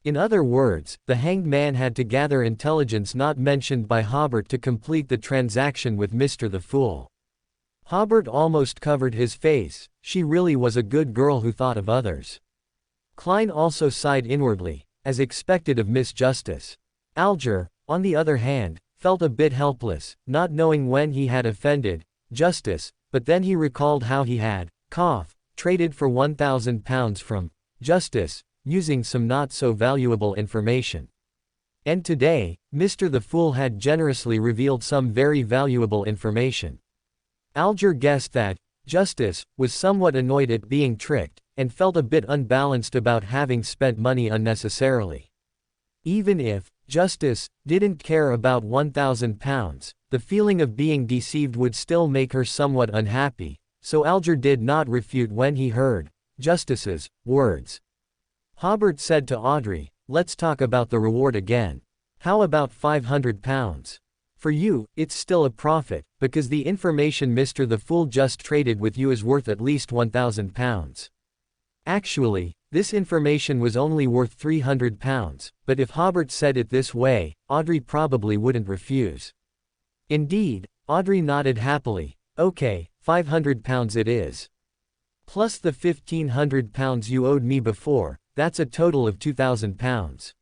In other words, the Hanged Man had to gather intelligence not mentioned by Hobert to complete the transaction with Mr. the Fool. Hobert almost covered his face, she really was a good girl who thought of others. Klein also sighed inwardly, as expected of Miss Justice. Alger, on the other hand, felt a bit helpless, not knowing when he had offended Justice, but then he recalled how he had, traded for £1,000 from Justice, using some not so valuable information. And today, Mr. the Fool had generously revealed some very valuable information. Alger guessed that Justice was somewhat annoyed at being tricked, and felt a bit unbalanced about having spent money unnecessarily. Even if Justice didn't care about £1,000, the feeling of being deceived would still make her somewhat unhappy, so Alger did not refute when he heard Justice's words. Hobert said to Audrey, let's talk about the reward again. How about £500? For you, it's still a profit, because the information Mr. the Fool just traded with you is worth at least £1,000. Actually, this information was only worth £300, but if Hobert said it this way, Audrey probably wouldn't refuse. Indeed, Audrey nodded happily, okay, £500 it is. Plus the £1,500 you owed me before, that's a total of £2,000.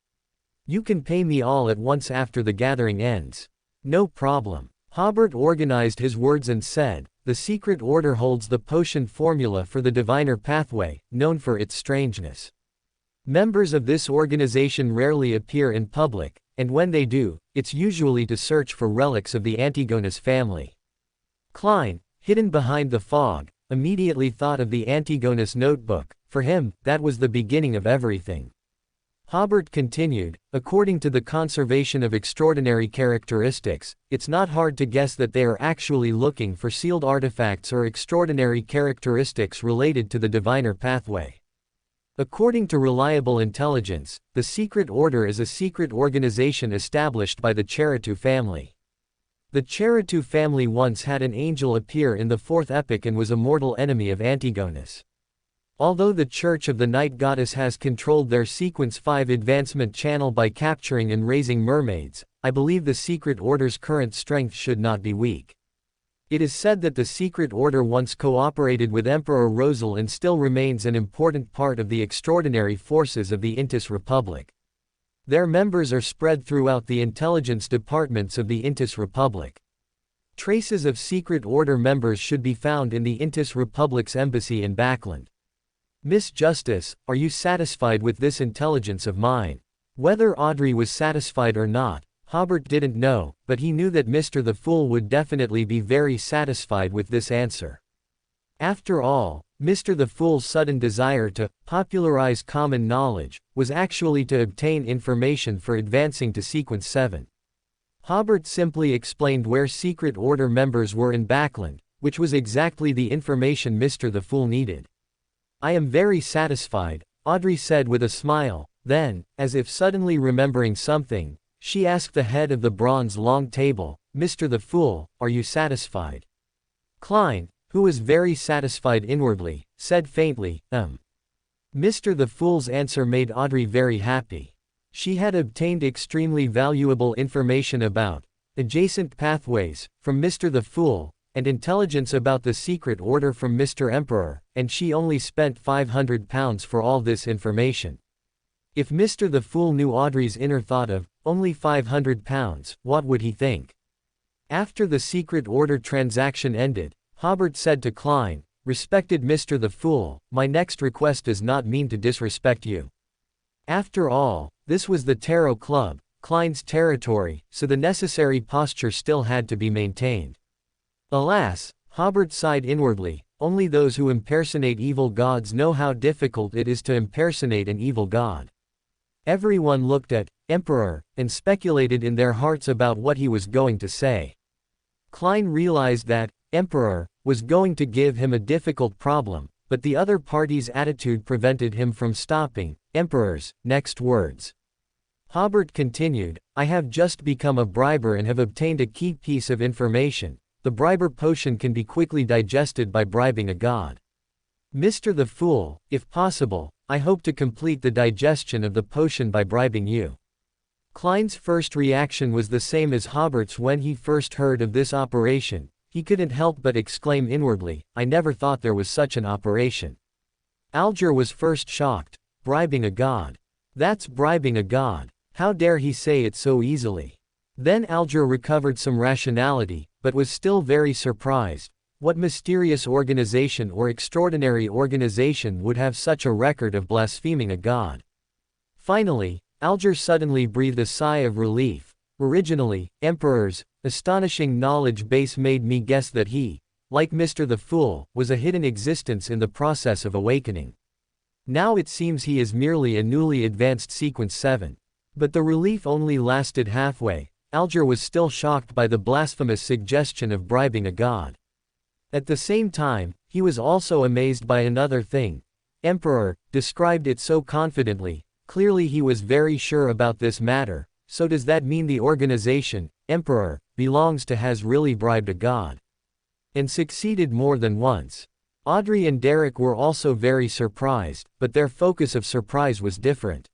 You can pay me all at once after the gathering ends. No problem. Hobert organized his words and said, the secret order holds the potion formula for the diviner pathway, known for its strangeness. Members of this organization rarely appear in public, and when they do, it's usually to search for relics of the Antigonus family. Klein, hidden behind the fog, immediately thought of the Antigonus notebook. For him, that was the beginning of everything. Hobert continued, according to the conservation of extraordinary characteristics, it's not hard to guess that they are actually looking for sealed artifacts or extraordinary characteristics related to the diviner pathway. According to reliable intelligence, the secret order is a secret organization established by the Cheritu family. The Cheritu family once had an angel appear in the fourth epoch and was a mortal enemy of Antigonus. Although the Church of the Night Goddess has controlled their Sequence 5 advancement channel by capturing and raising mermaids, I believe the Secret Order's current strength should not be weak. It is said that the Secret Order once cooperated with Emperor Rosal and still remains an important part of the extraordinary forces of the Intis Republic. Their members are spread throughout the intelligence departments of the Intis Republic. Traces of Secret Order members should be found in the Intis Republic's embassy in Backland. Miss Justice, are you satisfied with this intelligence of mine? Whether Audrey was satisfied or not, Hobert didn't know, but he knew that Mr. the Fool would definitely be very satisfied with this answer. After all, Mr. the Fool's sudden desire to popularize common knowledge was actually to obtain information for advancing to Sequence 7. Hobert simply explained where Secret Order members were in Backland, which was exactly the information Mr. the Fool needed. I am very satisfied, Audrey said with a smile, then, as if suddenly remembering something, she asked the head of the bronze long table, Mr. the Fool, are you satisfied? Klein, who was very satisfied inwardly, said faintly, Mr. the Fool's answer made Audrey very happy. She had obtained extremely valuable information about adjacent pathways from Mr. the Fool, and intelligence about the Secret Order from Mr. Emperor, and she only spent £500 for all this information. If Mr. the Fool knew Audrey's inner thought of only £500, what would he think? After the Secret Order transaction ended, Hobert said to Klein, respected Mr. the Fool, my next request does not mean to disrespect you. After all, this was the Tarot Club, Klein's territory, so the necessary posture still had to be maintained. Alas, Hobert sighed inwardly, only those who impersonate evil gods know how difficult it is to impersonate an evil god. Everyone looked at Emperor and speculated in their hearts about what he was going to say. Klein realized that Emperor was going to give him a difficult problem, but the other party's attitude prevented him from stopping. Emperor's next words. Hobert continued, I have just become a briber and have obtained a key piece of information. The briber potion can be quickly digested by bribing a god. Mr. the Fool, if possible, I hope to complete the digestion of the potion by bribing you. Klein's first reaction was the same as Hobert's when he first heard of this operation. He couldn't help but exclaim inwardly, I never thought there was such an operation. Alger was first shocked. Bribing a god. That's bribing a god. How dare he say it so easily? Then Alger recovered some rationality, but was still very surprised. What mysterious organization or extraordinary organization would have such a record of blaspheming a god? Finally, Alger suddenly breathed a sigh of relief. Originally, Emperor's astonishing knowledge base made me guess that he, like Mr. the Fool, was a hidden existence in the process of awakening. Now it seems he is merely a newly advanced Sequence 7. But the relief only lasted halfway. Alger was still shocked by the blasphemous suggestion of bribing a god. At the same time, he was also amazed by another thing. Emperor described it so confidently. Clearly he was very sure about this matter. So does that mean the organization, Emperor, belongs to has really bribed a god? And succeeded more than once. Audrey and Derek were also very surprised, but their focus of surprise was different.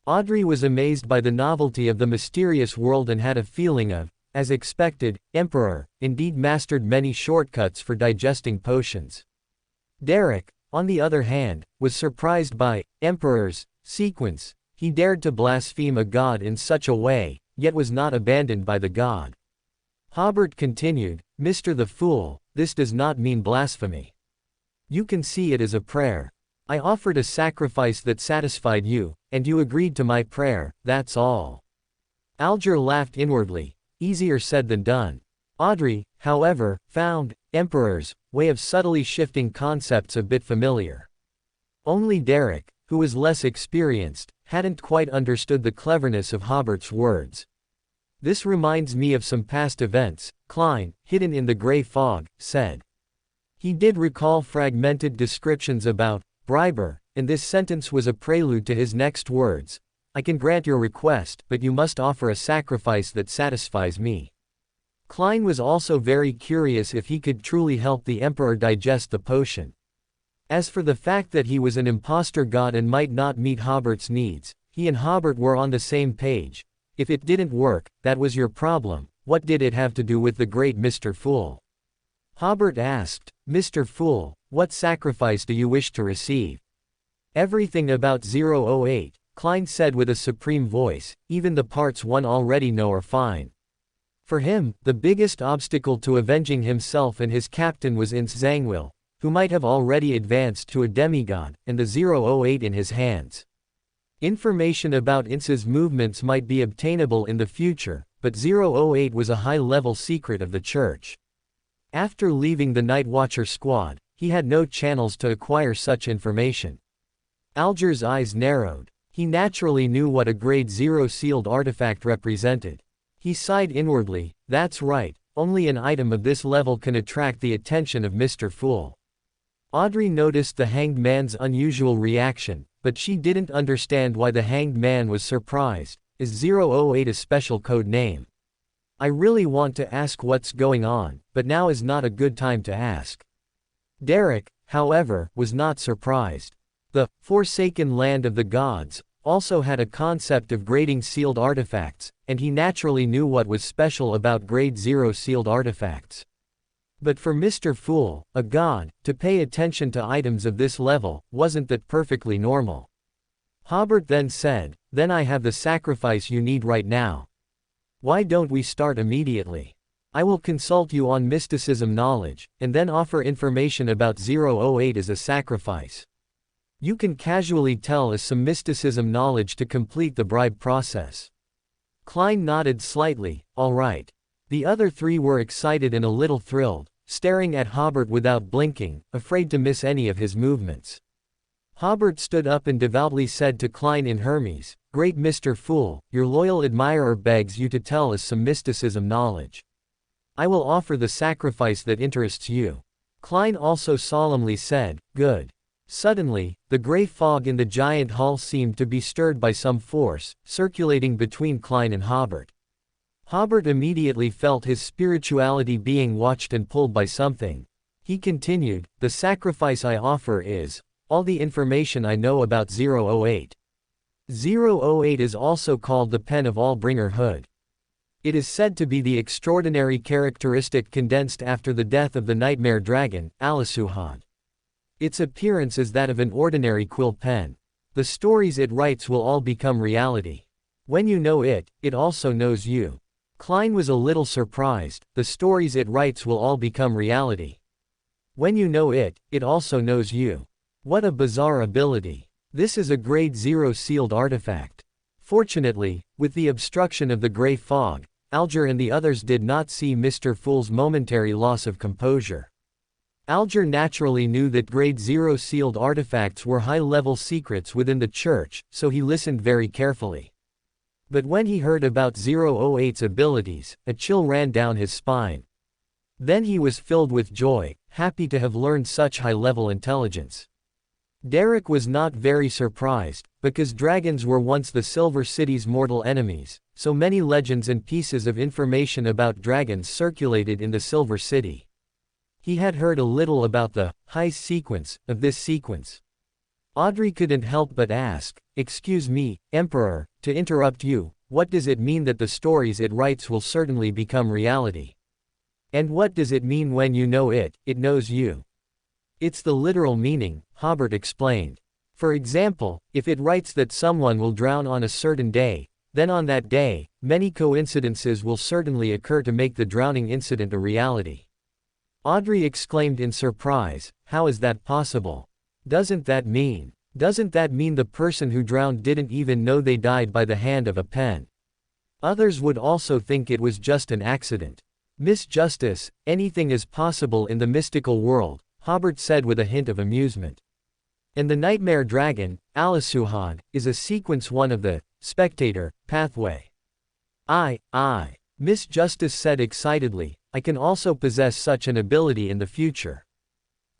Audrey was amazed by the novelty of the mysterious world and had a feeling of, as expected, Emperor, indeed mastered many shortcuts for digesting potions. Derek, on the other hand, was surprised by Emperor's sequence. He dared to blaspheme a god in such a way, yet was not abandoned by the god. Hobert continued, Mr. the Fool, this does not mean blasphemy. You can see it as a prayer. I offered a sacrifice that satisfied you, and you agreed to my prayer, that's all. Alger laughed inwardly. Easier said than done. Audrey, however, found Emperor's way of subtly shifting concepts a bit familiar. Only Derek, who was less experienced, hadn't quite understood the cleverness of Hobert's words. This reminds me of some past events, Klein, hidden in the gray fog, said. He did recall fragmented descriptions about briber, and this sentence was a prelude to his next words. I can grant your request, but you must offer a sacrifice that satisfies me. Klein was also very curious if he could truly help the Emperor digest the potion. As for the fact that he was an imposter god and might not meet Hobert's needs, he and Hobert were on the same page. If it didn't work, that was your problem. What did it have to do with the great Mr. Fool? Hobert asked, Mr. Fool, what sacrifice do you wish to receive? Everything about 008, Klein said with a supreme voice, even the parts one already know are fine. For him, the biggest obstacle to avenging himself and his captain was Ince Zangwill, who might have already advanced to a demigod, and the 008 in his hands. Information about Ince's movements might be obtainable in the future, but 008 was a high-level secret of the Church. After leaving the Night Watcher squad, he had no channels to acquire such information. Alger's eyes narrowed. He naturally knew what a Grade 0 sealed artifact represented. He sighed inwardly, that's right, only an item of this level can attract the attention of Mr. Fool. Audrey noticed the Hanged Man's unusual reaction, but she didn't understand why the Hanged Man was surprised. Is 008 a special code name? I really want to ask what's going on, but now is not a good time to ask. Derek, however, was not surprised. The Forsaken Land of the Gods also had a concept of grading sealed artifacts, and he naturally knew what was special about Grade 0 sealed artifacts. But for Mr. Fool, a god, to pay attention to items of this level, wasn't that perfectly normal? Hobert then said, then I have the sacrifice you need right now. Why don't we start immediately? I will consult you on mysticism knowledge, and then offer information about 008 as a sacrifice. You can casually tell us some mysticism knowledge to complete the bribe process. Klein nodded slightly, all right. The other three were excited and a little thrilled, staring at Hobert without blinking, afraid to miss any of his movements. Hobert stood up and devoutly said to Klein in Hermes, Great Mr. Fool, your loyal admirer begs you to tell us some mysticism knowledge. I will offer the sacrifice that interests you. Klein also solemnly said, "Good." Suddenly, the gray fog in the giant hall seemed to be stirred by some force, circulating between Klein and Hobert. Hobert immediately felt his spirituality being watched and pulled by something. He continued, "The sacrifice I offer is all the information I know about 008. 008 is also called the pen of all-bringerhood. It is said to be the extraordinary characteristic condensed after the death of the nightmare dragon, Alisuhad. Its appearance is that of an ordinary quill pen. The stories it writes will all become reality. When you know it, it also knows you." Klein was a little surprised. The stories it writes will all become reality. When you know it, it also knows you. What a bizarre ability. This is a grade 0 sealed artifact. Fortunately, with the obstruction of the gray fog, Alger and the others did not see Mr. Fool's momentary loss of composure. Alger naturally knew that grade 0 sealed artifacts were high-level secrets within the church, so he listened very carefully. But when he heard about 008's abilities, a chill ran down his spine. Then he was filled with joy, happy to have learned such high-level intelligence. Derek was not very surprised, because dragons were once the Silver City's mortal enemies, so many legends and pieces of information about dragons circulated in the Silver City. He had heard a little about the heist sequence of this sequence. Audrey couldn't help but ask, "Excuse me, Emperor, to interrupt you, what does it mean that the stories it writes will certainly become reality? And what does it mean when you know it, it knows you?" "It's the literal meaning," Hobert explained. "For example, if it writes that someone will drown on a certain day, then on that day, many coincidences will certainly occur to make the drowning incident a reality." Audrey exclaimed in surprise, "How is that possible? Doesn't that mean the person who drowned didn't even know they died by the hand of a pen? Others would also think it was just an accident." "Miss Justice, anything is possible in the mystical world," Hobert said with a hint of amusement. "And the nightmare dragon, Alisuhad, is a sequence one of the spectator pathway." I, Miss Justice said excitedly, "I can also possess such an ability in the future."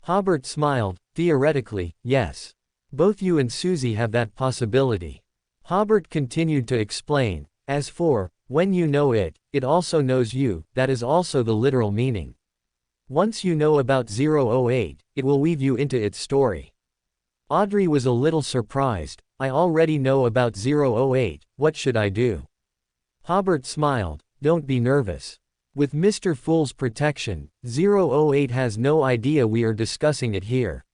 Hobert smiled, "Theoretically, yes. Both you and Susie have that possibility." Hobert continued to explain, "As for, when you know it, it also knows you, that is also the literal meaning. Once you know about 008, it will weave you into its story." Audrey was a little surprised. "I already know about 008, what should I do?" Hobert smiled, "Don't be nervous. With Mr. Fool's protection, 008 has no idea we are discussing it here.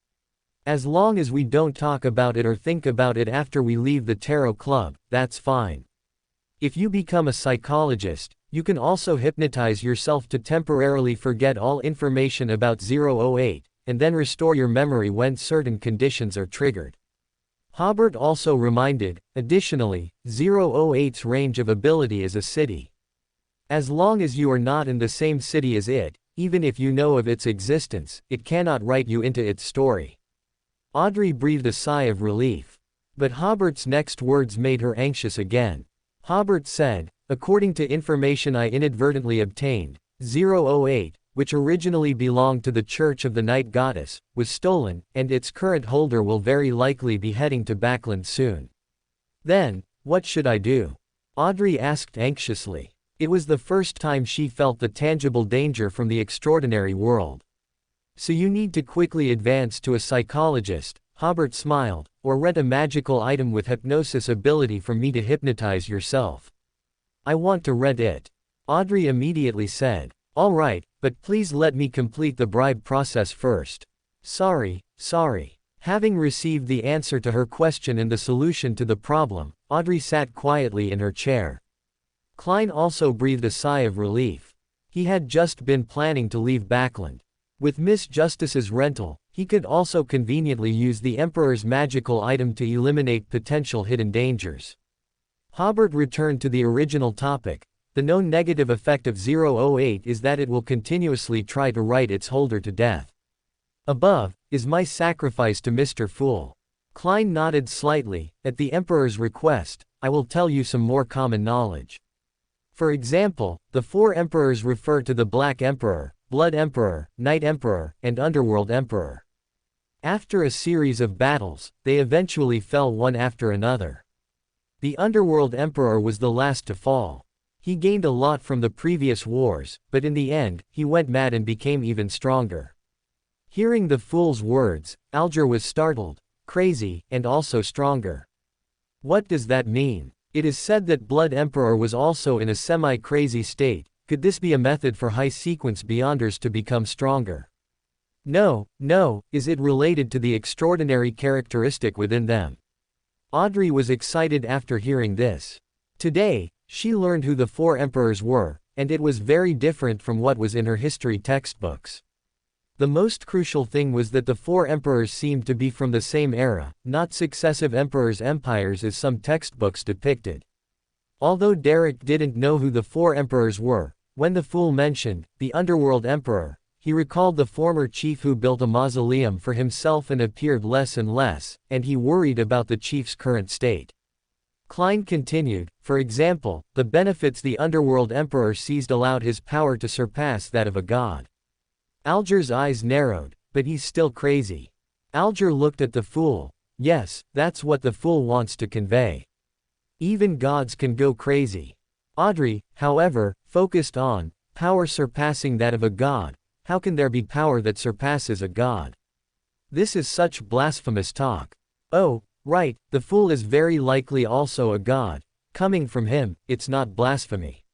As long as we don't talk about it or think about it after we leave the Tarot Club, that's fine. If you become a psychologist, you can also hypnotize yourself to temporarily forget all information about 008, and then restore your memory when certain conditions are triggered." Hobert also reminded, "Additionally, 008's range of ability is a city. As long as you are not in the same city as it, even if you know of its existence, it cannot write you into its story." Audrey breathed a sigh of relief. But Hobert's next words made her anxious again. Hobert said, "According to information I inadvertently obtained, 008, which originally belonged to the Church of the Night Goddess, was stolen, and its current holder will very likely be heading to Backland soon. Then, what should I do?" Audrey asked anxiously. It was the first time she felt the tangible danger from the extraordinary world. "So you need to quickly advance to a psychologist," Hobert smiled, "or rent a magical item with hypnosis ability for me to hypnotize yourself." "I want to rent it," Audrey immediately said. "All right, but please let me complete the bribe process first." Sorry. Having received the answer to her question and the solution to the problem, Audrey sat quietly in her chair. Klein also breathed a sigh of relief. He had just been planning to leave Backland. With Miss Justice's rental, he could also conveniently use the Emperor's magical item to eliminate potential hidden dangers. Hobert returned to the original topic. The known negative effect of 008 is that it will continuously try to write its holder to death. Above is my sacrifice to Mr. Fool. Klein nodded slightly. At the Emperor's request, I will tell you some more common knowledge. For example, the 4 emperors refer to the Black Emperor, Blood Emperor, Night Emperor, and Underworld Emperor. After a series of battles, they eventually fell one after another. The Underworld Emperor was the last to fall. He gained a lot from the previous wars, but in the end, he went mad and became even stronger. Hearing the fool's words, Alger was startled, crazy, and also stronger. What does that mean? It is said that Blood Emperor was also in a semi-crazy state. Could this be a method for high-sequence Beyonders to become stronger? No, is it related to the extraordinary characteristic within them? Audrey was excited after hearing this. Today, she learned who the 4 emperors were, and it was very different from what was in her history textbooks. The most crucial thing was that the 4 emperors seemed to be from the same era, not successive emperors' empires as some textbooks depicted. Although Derek didn't know who the 4 emperors were, when the fool mentioned the Underworld Emperor, he recalled the former chief who built a mausoleum for himself and appeared less and less, and he worried about the chief's current state. Klein continued, for example, the benefits the Underworld Emperor seized allowed his power to surpass that of a god. Alger's eyes narrowed, but he's still crazy. Alger looked at the fool. Yes, that's what the fool wants to convey. Even gods can go crazy. Audrey, however, focused on power surpassing that of a god. How can there be power that surpasses a god? This is such blasphemous talk. Oh, right, the fool is very likely also a god. Coming from him, it's not blasphemy.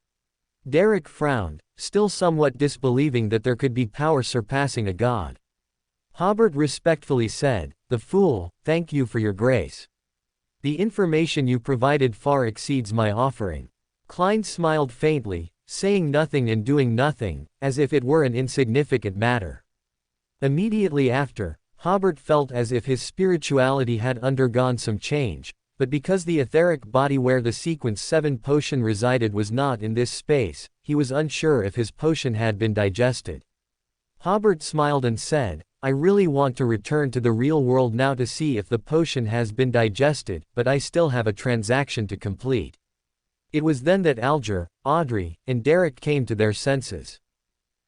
Derek frowned, still somewhat disbelieving that there could be power surpassing a god. Hobert respectfully said, "The fool, thank you for your grace. The information you provided far exceeds my offering." Klein smiled faintly, saying nothing and doing nothing, as if it were an insignificant matter. Immediately after, Hobert felt as if his spirituality had undergone some change, but because the etheric body where the sequence 7 potion resided was not in this space, he was unsure if his potion had been digested. Hobert smiled and said, "I really want to return to the real world now to see if the potion has been digested, but I still have a transaction to complete." It was then that Alger, Audrey, and Derek came to their senses.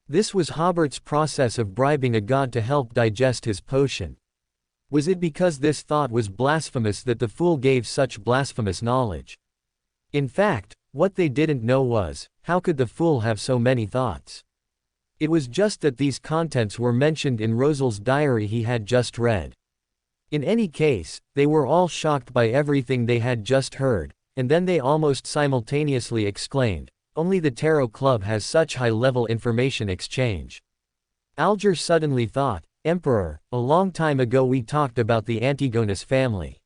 This was Hobert's process of bribing a god to help digest his potion. Was it because this thought was blasphemous that the fool gave such blasphemous knowledge? In fact, what they didn't know was, how could the fool have so many thoughts? It was just that these contents were mentioned in Rosel's diary he had just read. In any case, they were all shocked by everything they had just heard, and then they almost simultaneously exclaimed, "Only the Tarot Club has such high-level information exchange." Alger suddenly thought, "Emperor, a long time ago we talked about the Antigonus family.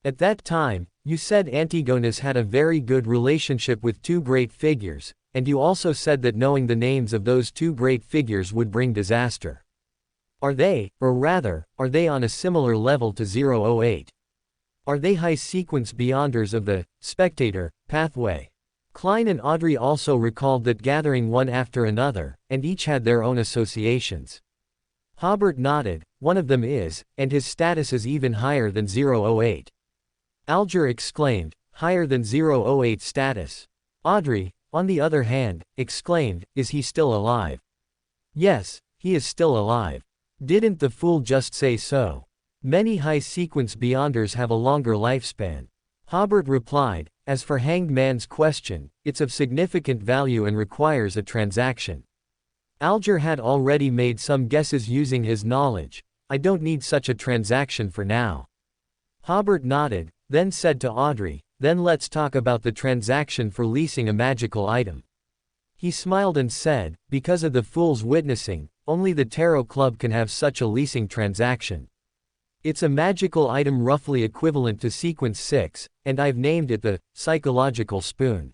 At that time, you said Antigonus had a very good relationship with 2 great figures, and you also said that knowing the names of those 2 great figures would bring disaster. Are they, or rather, are they on a similar level to 008? Are they high-sequence Beyonders of the spectator pathway?" Klein and Audrey also recalled that gathering one after another, and each had their own associations. Hobert nodded, "One of them is, and his status is even higher than 008. Alger exclaimed, "Higher than 008 status?" Audrey, on the other hand, exclaimed, "Is he still alive?" "Yes, he is still alive. Didn't the fool just say so? Many high-sequence Beyonders have a longer lifespan." Hobert replied, "As for Hanged Man's question, it's of significant value and requires a transaction." Alger had already made some guesses using his knowledge. "I don't need such a transaction for now." Hobert nodded, then said to Audrey, "Then let's talk about the transaction for leasing a magical item." He smiled and said, "Because of the fool's witnessing, only the Tarot Club can have such a leasing transaction. It's a magical item roughly equivalent to Sequence 6, and I've named it the Psychological Spoon.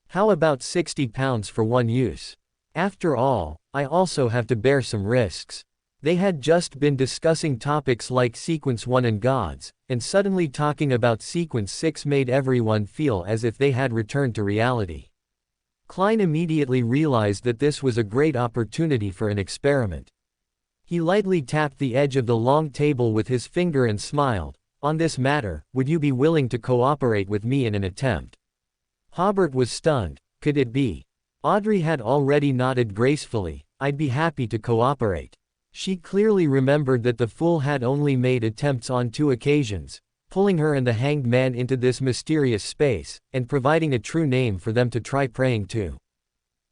How about £60 for one use? After all, I also have to bear some risks." They had just been discussing topics like Sequence 1 and gods, and suddenly talking about Sequence 6 made everyone feel as if they had returned to reality. Klein immediately realized that this was a great opportunity for an experiment. He lightly tapped the edge of the long table with his finger and smiled, "On this matter, would you be willing to cooperate with me in an attempt?" Hobert was stunned. Could it be? Audrey had already nodded gracefully, I'd be happy to cooperate. She clearly remembered that the fool had only made attempts on 2 occasions, pulling her and the hanged man into this mysterious space, and providing a true name for them to try praying to.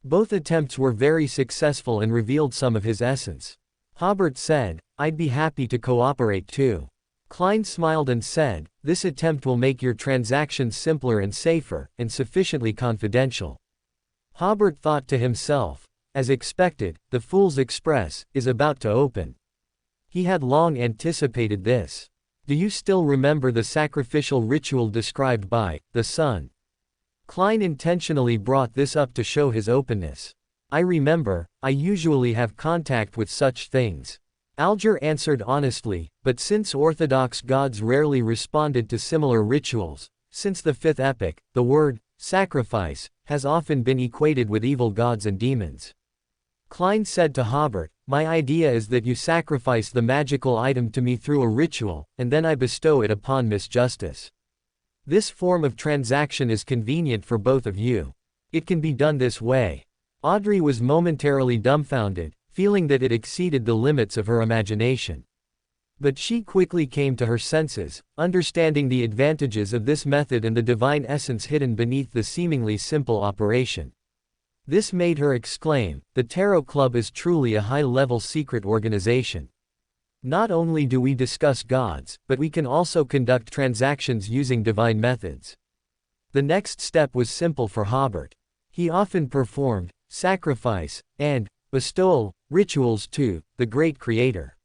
Both attempts were very successful and revealed some of his essence. Hobert said, I'd be happy to cooperate too. Klein smiled and said, this attempt will make your transactions simpler and safer, and sufficiently confidential. Hobert thought to himself, as expected, the Fool's Express is about to open. He had long anticipated this. Do you still remember the sacrificial ritual described by the Sun? Klein intentionally brought this up to show his openness. I remember, I usually have contact with such things. Alger answered honestly, but since Orthodox gods rarely responded to similar rituals, since the 5th epoch, the word sacrifice has often been equated with evil gods and demons. Klein said to Hobert, my idea is that you sacrifice the magical item to me through a ritual, and then I bestow it upon Miss Justice. This form of transaction is convenient for both of you. It can be done this way. Audrey was momentarily dumbfounded, feeling that it exceeded the limits of her imagination. But she quickly came to her senses, understanding the advantages of this method and the divine essence hidden beneath the seemingly simple operation. This made her exclaim, the Tarot Club is truly a high-level secret organization. Not only do we discuss gods, but we can also conduct transactions using divine methods. The next step was simple for Hobert. He often performed sacrifice and bestowal rituals to the great creator.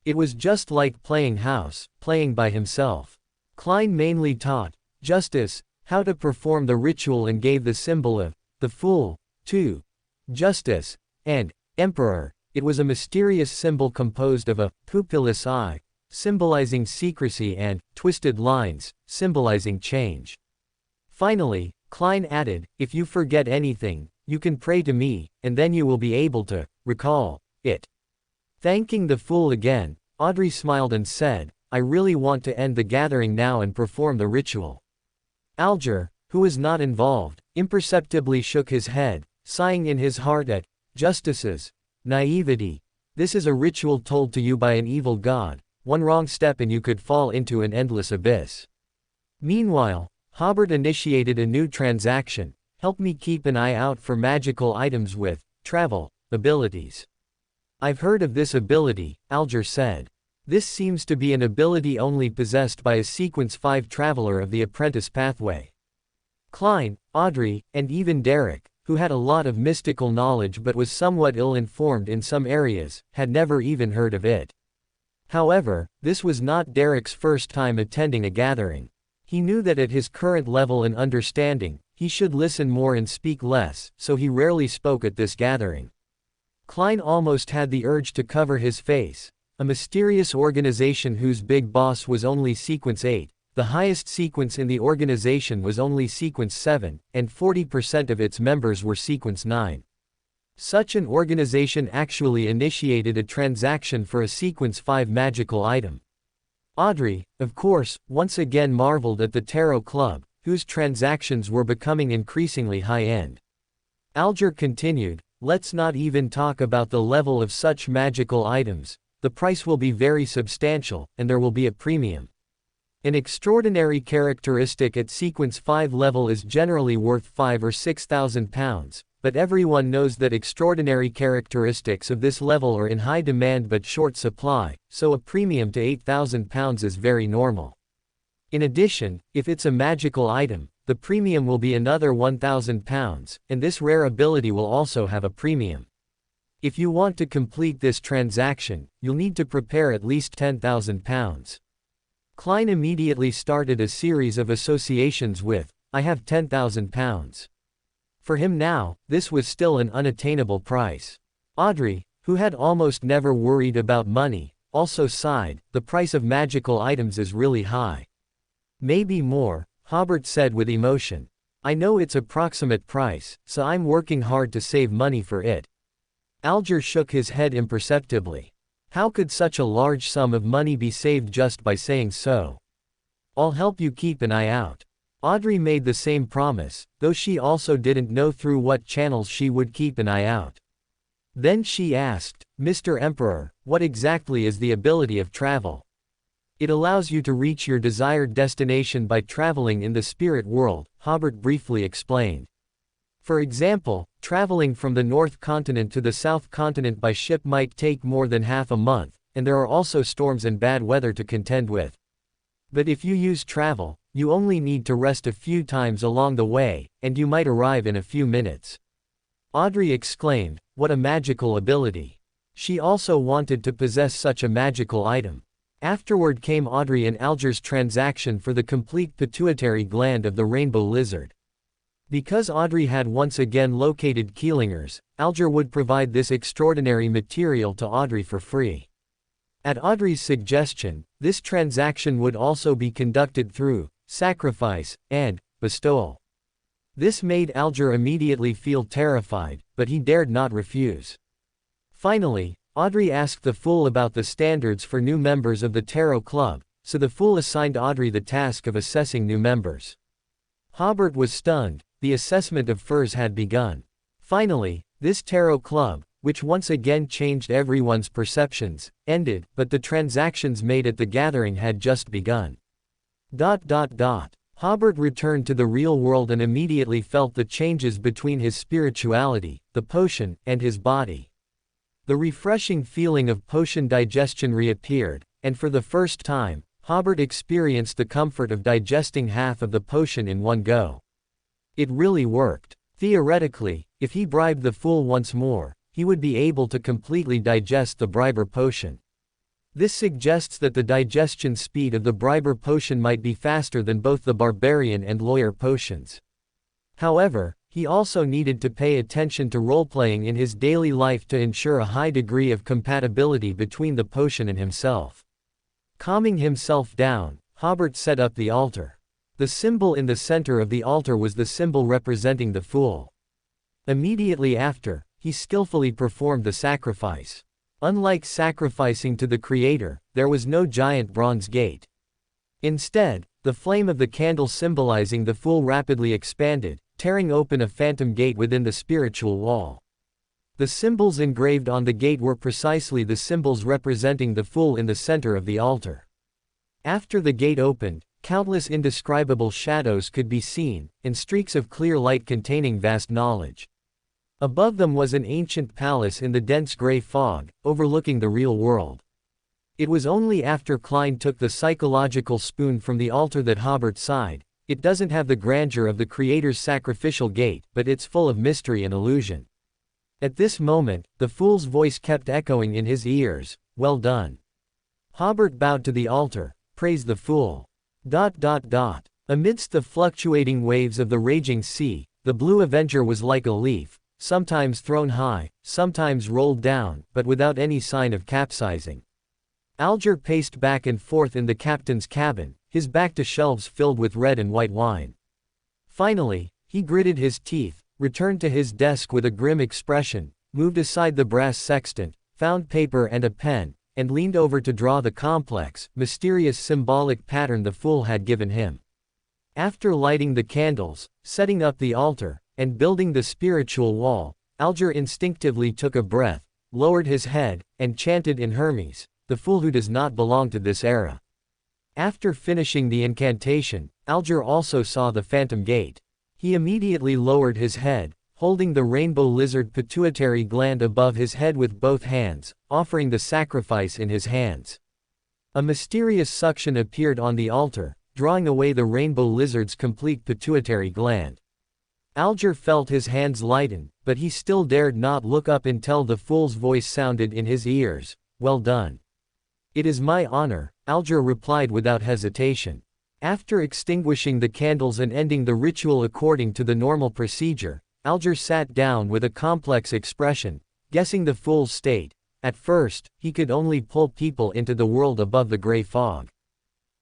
It was just like playing house, playing by himself. Klein mainly taught Justice how to perform the ritual and gave the symbol of the Fool to Justice and Emperor. It was a mysterious symbol composed of a pupilless eye, symbolizing secrecy, and twisted lines, symbolizing change. Finally, Klein added, if you forget anything, you can pray to me, and then you will be able to recall it. Thanking the Fool again, Audrey smiled and said, I really want to end the gathering now and perform the ritual. Alger, who was not involved, imperceptibly shook his head, sighing in his heart at Justice's naivety. This is a ritual told to you by an evil god. One wrong step and you could fall into an endless abyss. Meanwhile, Hobert initiated a new transaction. Help me keep an eye out for magical items with travel abilities. I've heard of this ability, Alger said. This seems to be an ability only possessed by a Sequence 5 traveler of the apprentice pathway. Klein, Audrey, and even Derek, who had a lot of mystical knowledge but was somewhat ill-informed in some areas, had never even heard of it. However, this was not Derek's first time attending a gathering. He knew that at his current level and understanding, he should listen more and speak less, so he rarely spoke at this gathering. Klein almost had the urge to cover his face. A mysterious organization whose big boss was only Sequence 8, the highest sequence in the organization was only Sequence 7, and 40% of its members were Sequence 9. Such an organization actually initiated a transaction for a Sequence 5 magical item. Audrey, of course, once again marveled at the Tarot Club, whose transactions were becoming increasingly high-end. Alger continued, let's not even talk about the level of such magical items. The price will be very substantial, and there will be a premium. An extraordinary characteristic at Sequence 5 level is generally worth 5 or 6,000 pounds, but everyone knows that extraordinary characteristics of this level are in high demand but short supply, so a premium to 8,000 pounds is very normal. In addition, if it's a magical item, the premium will be another 1,000 pounds, and this rare ability will also have a premium. If you want to complete this transaction, you'll need to prepare at least 10,000 pounds. Klein immediately started a series of associations with, I have 10,000 pounds. For him now, this was still an unattainable price. Audrey, who had almost never worried about money, also sighed, the price of magical items is really high. Maybe more, Hobert said with emotion. I know its approximate price, so I'm working hard to save money for it. Alger shook his head imperceptibly. How could such a large sum of money be saved just by saying so? I'll help you keep an eye out. Audrey made the same promise, though she also didn't know through what channels she would keep an eye out. Then she asked, "Mr. Emperor, what exactly is the ability of travel?" "It allows you to reach your desired destination by traveling in the spirit world," Hobert briefly explained. "For example, traveling from the North Continent to the South Continent by ship might take more than half a month, and there are also storms and bad weather to contend with. But if you use travel, you only need to rest a few times along the way, and you might arrive in a few minutes." Audrey exclaimed, "What a magical ability!" She also wanted to possess such a magical item. Afterward came Audrey and Alger's transaction for the complete pituitary gland of the rainbow lizard. Because Audrey had once again located Keelingers, Alger would provide this extraordinary material to Audrey for free. At Audrey's suggestion, this transaction would also be conducted through sacrifice and bestowal. This made Alger immediately feel terrified, but he dared not refuse. Finally, Audrey asked the Fool about the standards for new members of the Tarot Club, so the Fool assigned Audrey the task of assessing new members. Hobert was stunned. The assessment of furs had begun. Finally, this Tarot Club, which once again changed everyone's perceptions, ended, but the transactions made at the gathering had just begun. Hobert returned to the real world and immediately felt the changes between his spirituality, the potion, and his body. The refreshing feeling of potion digestion reappeared, and for the first time, Hobert experienced the comfort of digesting half of the potion in one go. It really worked. Theoretically, if he bribed the Fool once more, he would be able to completely digest the Briber potion. This suggests that the digestion speed of the Briber potion might be faster than both the Barbarian and Lawyer potions. However, he also needed to pay attention to roleplaying in his daily life to ensure a high degree of compatibility between the potion and himself. Calming himself down, Hobert set up the altar. The symbol in the center of the altar was the symbol representing the Fool. Immediately after, he skillfully performed the sacrifice. Unlike sacrificing to the Creator, there was no giant bronze gate. Instead, the flame of the candle symbolizing the Fool rapidly expanded, tearing open a phantom gate within the spiritual wall. The symbols engraved on the gate were precisely the symbols representing the Fool in the center of the altar. After the gate opened, countless indescribable shadows could be seen, and streaks of clear light containing vast knowledge. Above them was an ancient palace in the dense gray fog, overlooking the real world. It was only after Klein took the psychological spoon from the altar that Hobert sighed. "It doesn't have the grandeur of the Creator's sacrificial gate, but it's full of mystery and illusion." At this moment, the Fool's voice kept echoing in his ears, "Well done." Hobert bowed to the altar, "Praise the Fool." Amidst the fluctuating waves of the raging sea, the Blue Avenger was like a leaf, sometimes thrown high, sometimes rolled down, but without any sign of capsizing. Alger paced back and forth in the captain's cabin, his back to shelves filled with red and white wine. Finally, he gritted his teeth, returned to his desk with a grim expression, moved aside the brass sextant, found paper and a pen, and leaned over to draw the complex, mysterious symbolic pattern the Fool had given him. After lighting the candles, setting up the altar, and building the spiritual wall, Alger instinctively took a breath, lowered his head, and chanted in Hermes, "The Fool who does not belong to this era." After finishing the incantation, Alger also saw the phantom gate. He immediately lowered his head, holding the rainbow lizard pituitary gland above his head with both hands, offering the sacrifice in his hands. A mysterious suction appeared on the altar, drawing away the rainbow lizard's complete pituitary gland. Alger felt his hands lighten, but he still dared not look up until the Fool's voice sounded in his ears, "Well done." "It is my honor," Alger replied without hesitation. After extinguishing the candles and ending the ritual according to the normal procedure, Alger sat down with a complex expression, guessing the Fool's state. At first, he could only pull people into the world above the gray fog.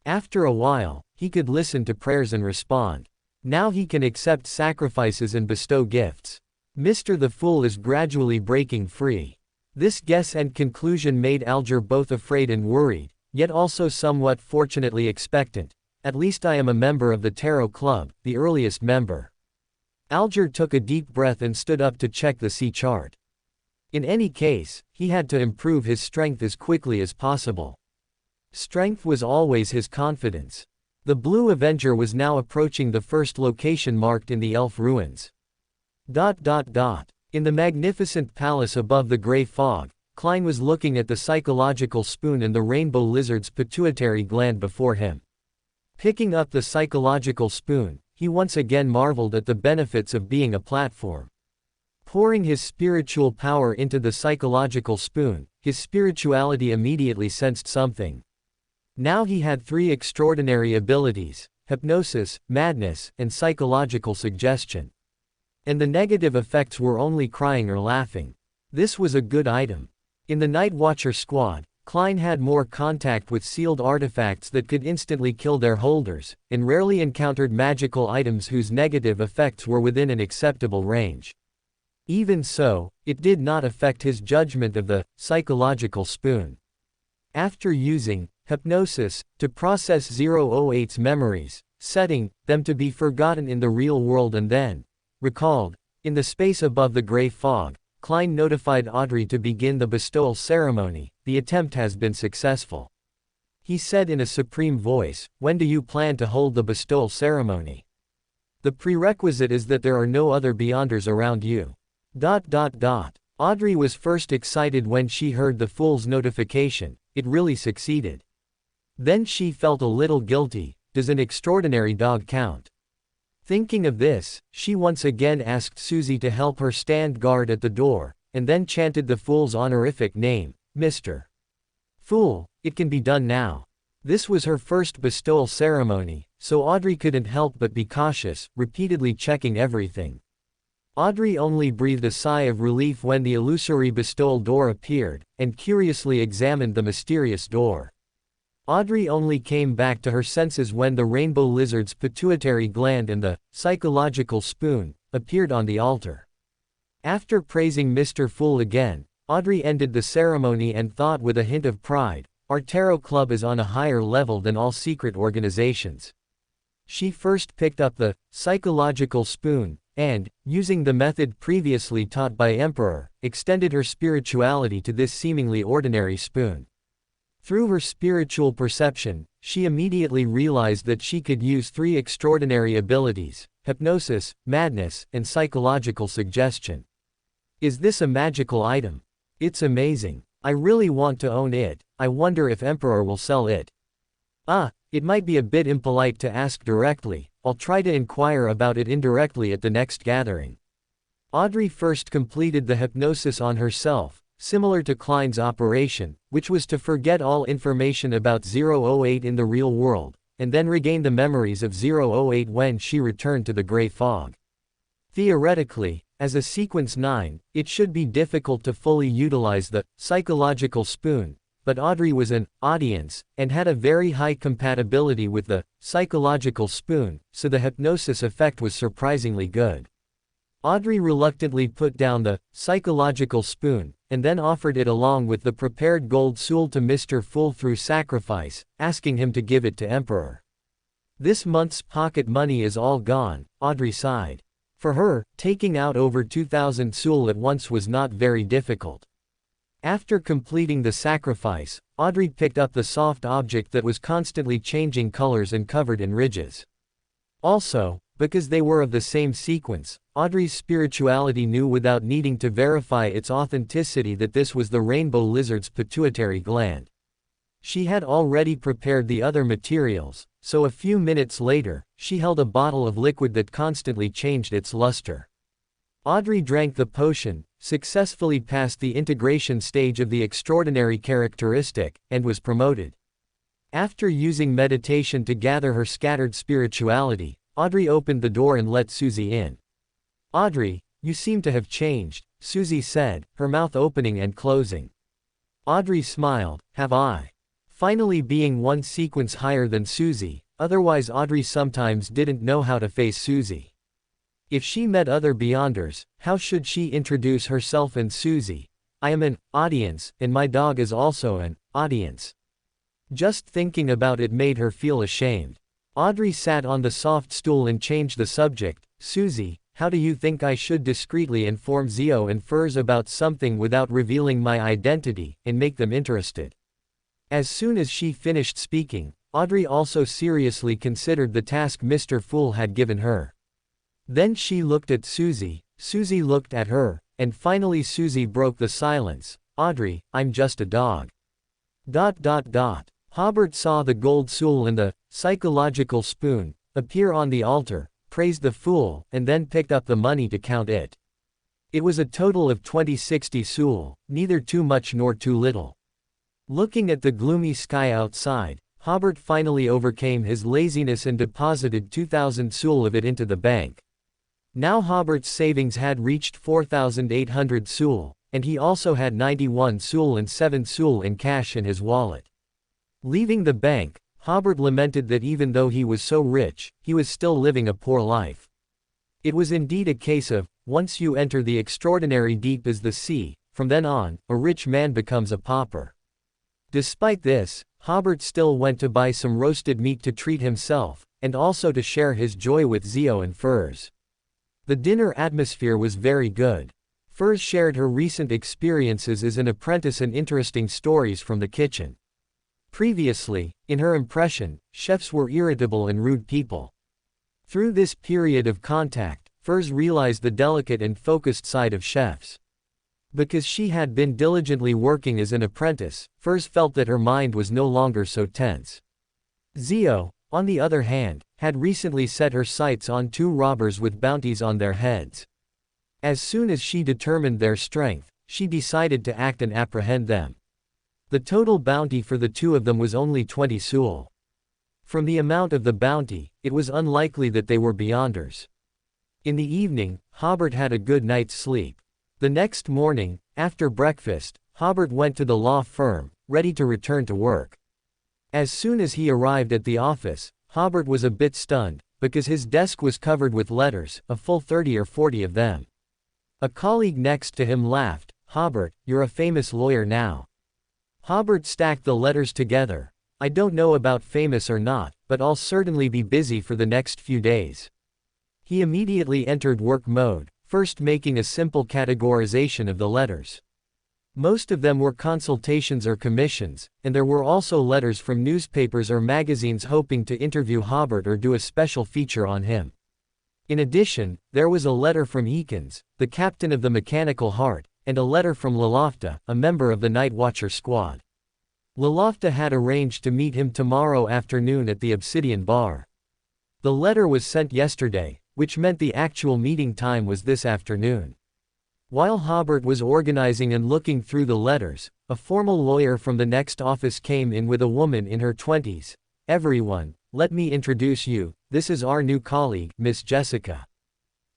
After a while, he could listen to prayers and respond. Now he can accept sacrifices and bestow gifts. Mr. the Fool is gradually breaking free. This guess and conclusion made Alger both afraid and worried, yet also somewhat fortunately expectant. "At least I am a member of the Tarot Club, the earliest member." Alger took a deep breath and stood up to check the sea chart. In any case, he had to improve his strength as quickly as possible. Strength was always his confidence. The Blue Avenger was now approaching the first location marked in the elf ruins. In the magnificent palace above the gray fog, Klein was looking at the psychological spoon and the rainbow lizard's pituitary gland before him. Picking up the psychological spoon, he once again marveled at the benefits of being a platform. Pouring his spiritual power into the psychological spoon, his spirituality immediately sensed something. Now he had 3 extraordinary abilities: hypnosis, madness, and psychological suggestion. And the negative effects were only crying or laughing. This was a good item. In the Night Watcher squad, Klein had more contact with sealed artifacts that could instantly kill their holders, and rarely encountered magical items whose negative effects were within an acceptable range. Even so, it did not affect his judgment of the psychological spoon. After using hypnosis to process 008's memories, setting them to be forgotten in the real world and then recalled in the space above the gray fog, Klein notified Audrey to begin the bestowal ceremony. The attempt has been successful. He said in a supreme voice, "When do you plan to hold the bestowal ceremony? The prerequisite is that there are no other Beyonders around you." Audrey was first excited when she heard the fool's notification. It really succeeded. Then she felt a little guilty. Does an extraordinary dog count? Thinking of this, she once again asked Susie to help her stand guard at the door, and then chanted the fool's honorific name, Mr. Fool. It can be done now. This was her first bestowal ceremony, so Audrey couldn't help but be cautious, repeatedly checking everything. Audrey only breathed a sigh of relief when the illusory bestowal door appeared, and curiously examined the mysterious door. Audrey only came back to her senses when the rainbow lizard's pituitary gland and the psychological spoon appeared on the altar. After praising Mr. Fool again, Audrey ended the ceremony and thought with a hint of pride, "Our tarot club is on a higher level than all secret organizations." She first picked up the psychological spoon, and, using the method previously taught by Emperor, extended her spirituality to this seemingly ordinary spoon. Through her spiritual perception, she immediately realized that she could use 3 extraordinary abilities: hypnosis, madness, and psychological suggestion. Is this a magical item? It's amazing. I really want to own it. I wonder if Emperor will sell it. It might be a bit impolite to ask directly. I'll try to inquire about it indirectly at the next gathering. Audrey first completed the hypnosis on herself, similar to Klein's operation, which was to forget all information about 008 in the real world, and then regain the memories of 008 when she returned to the gray fog. Theoretically, as a sequence 9, it should be difficult to fully utilize the psychological spoon, but Audrey was an audience, and had a very high compatibility with the psychological spoon, so the hypnosis effect was surprisingly good. Audrey reluctantly put down the psychological spoon, and then offered it along with the prepared gold soul to Mr. Fool through sacrifice, asking him to give it to Emperor. This month's pocket money is all gone, Audrey sighed. For her, taking out over 2,000 soul at once was not very difficult. After completing the sacrifice, Audrey picked up the soft object that was constantly changing colors and covered in ridges. Also, because they were of the same sequence, Audrey's spirituality knew without needing to verify its authenticity that this was the rainbow lizard's pituitary gland. She had already prepared the other materials, so a few minutes later, she held a bottle of liquid that constantly changed its luster. Audrey drank the potion, successfully passed the integration stage of the extraordinary characteristic, and was promoted. After using meditation to gather her scattered spirituality, Audrey opened the door and let Susie in. "Audrey, you seem to have changed," Susie said, her mouth opening and closing. Audrey smiled. "Have I?" Finally being one sequence higher than Susie, otherwise Audrey sometimes didn't know how to face Susie. If she met other Beyonders, how should she introduce herself and Susie? "I am an audience, and my dog is also an audience." Just thinking about it made her feel ashamed. Audrey sat on the soft stool and changed the subject. "Susie, how do you think I should discreetly inform Zio and Furs about something without revealing my identity, and make them interested? As soon as she finished speaking, Audrey also seriously considered the task Mr. Fool had given her. Then she looked at Susie, Susie looked at her, and finally Susie broke the silence. Audrey, I'm just a dog. Hobert saw the gold soul and the psychological spoon appear on the altar, praised the fool, and then picked up the money to count it. It was a total of 2060 soul, neither too much nor too little. Looking at the gloomy sky outside, Hobert finally overcame his laziness and deposited 2,000 soul of it into the bank. Now Hobert's savings had reached 4,800 soul, and he also had 91 soul and 7 soul in cash in his wallet. Leaving the bank, Hobert lamented that even though he was so rich, he was still living a poor life. It was indeed a case of, once you enter the extraordinary deep as the sea, from then on, a rich man becomes a pauper. Despite this, Hobert still went to buy some roasted meat to treat himself, and also to share his joy with Zio and Furs. The dinner atmosphere was very good. Furs shared her recent experiences as an apprentice and interesting stories from the kitchen. Previously, in her impression, chefs were irritable and rude people. Through this period of contact, Furs realized the delicate and focused side of chefs. Because she had been diligently working as an apprentice, Furs felt that her mind was no longer so tense. Zio, on the other hand, had recently set her sights on 2 robbers with bounties on their heads. As soon as she determined their strength, she decided to act and apprehend them. The total bounty for the 2 of them was only 20 soul. From the amount of the bounty, it was unlikely that they were beyonders. In the evening, Hobert had a good night's sleep. The next morning, after breakfast, Hobert went to the law firm, ready to return to work. As soon as he arrived at the office, Hobert was a bit stunned, because his desk was covered with letters, a full 30 or 40 of them. A colleague next to him laughed. Hobert, you're a famous lawyer now. Hobert stacked the letters together. I don't know about famous or not, but I'll certainly be busy for the next few days. He immediately entered work mode, first making a simple categorization of the letters. Most of them were consultations or commissions, and there were also letters from newspapers or magazines hoping to interview Hobert or do a special feature on him. In addition, there was a letter from Eakins, the captain of the Mechanical Heart, and a letter from Lalofta, a member of the Night Watcher squad. Lalofta had arranged to meet him tomorrow afternoon at the Obsidian Bar. The letter was sent yesterday, which meant the actual meeting time was this afternoon. While Hobert was organizing and looking through the letters, a formal lawyer from the next office came in with a woman in her 20s. Everyone, let me introduce you, this is our new colleague, Miss Jessica.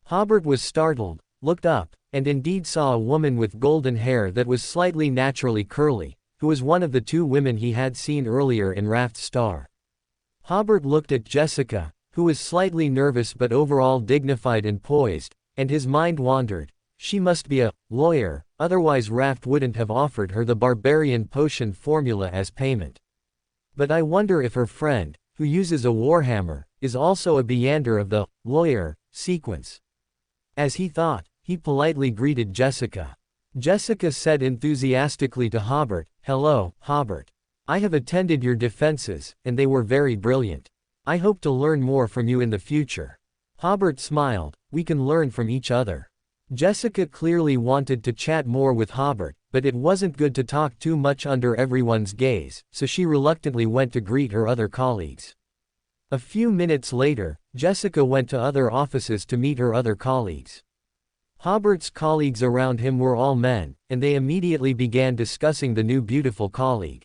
Hobert was startled, looked up, and indeed saw a woman with golden hair that was slightly naturally curly, who was one of the 2 women he had seen earlier in Raft's Star. Hobert looked at Jessica, who was slightly nervous but overall dignified and poised, and his mind wandered. She must be a lawyer, otherwise Raft wouldn't have offered her the barbarian potion formula as payment. But I wonder if her friend, who uses a warhammer, is also a beyander of the lawyer sequence. As he thought, he politely greeted Jessica. Jessica said enthusiastically to Hobert, "Hello, Hobert. I have attended your defenses, and they were very brilliant. I hope to learn more from you in the future." Hobert smiled. We can learn from each other. Jessica clearly wanted to chat more with Hobert, but it wasn't good to talk too much under everyone's gaze, so she reluctantly went to greet her other colleagues. A few minutes later, Jessica went to other offices to meet her other colleagues. Hobert's colleagues around him were all men, and they immediately began discussing the new beautiful colleague.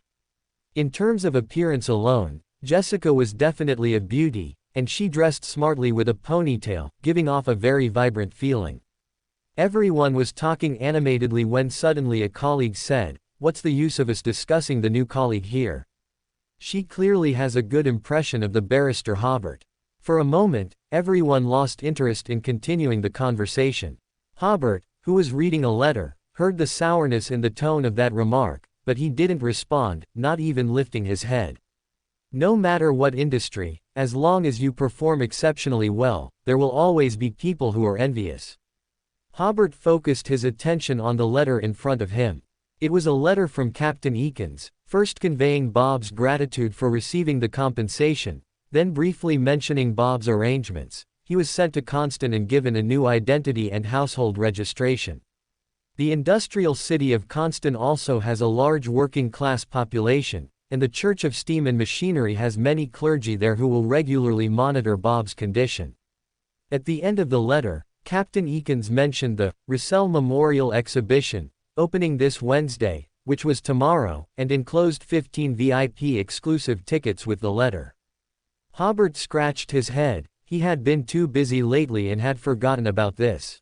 In terms of appearance alone, Jessica was definitely a beauty, and she dressed smartly with a ponytail, giving off a very vibrant feeling. Everyone was talking animatedly when suddenly a colleague said, "What's the use of us discussing the new colleague here? She clearly has a good impression of the barrister Hobert." For a moment, everyone lost interest in continuing the conversation. Hobert, who was reading a letter, heard the sourness in the tone of that remark, but he didn't respond, not even lifting his head. No matter what industry, as long as you perform exceptionally well, there will always be people who are envious. Hobert focused his attention on the letter in front of him. It was a letter from Captain Eakins, first conveying Bob's gratitude for receiving the compensation, then briefly mentioning Bob's arrangements. He was sent to Constant and given a new identity and household registration. The industrial city of Constant also has a large working-class population, and the Church of Steam and Machinery has many clergy there who will regularly monitor Bob's condition. At the end of the letter, Captain Eakins mentioned the Russell Memorial Exhibition, opening this Wednesday, which was tomorrow, and enclosed 15 VIP exclusive tickets with the letter. Hobert scratched his head. He had been too busy lately and had forgotten about this.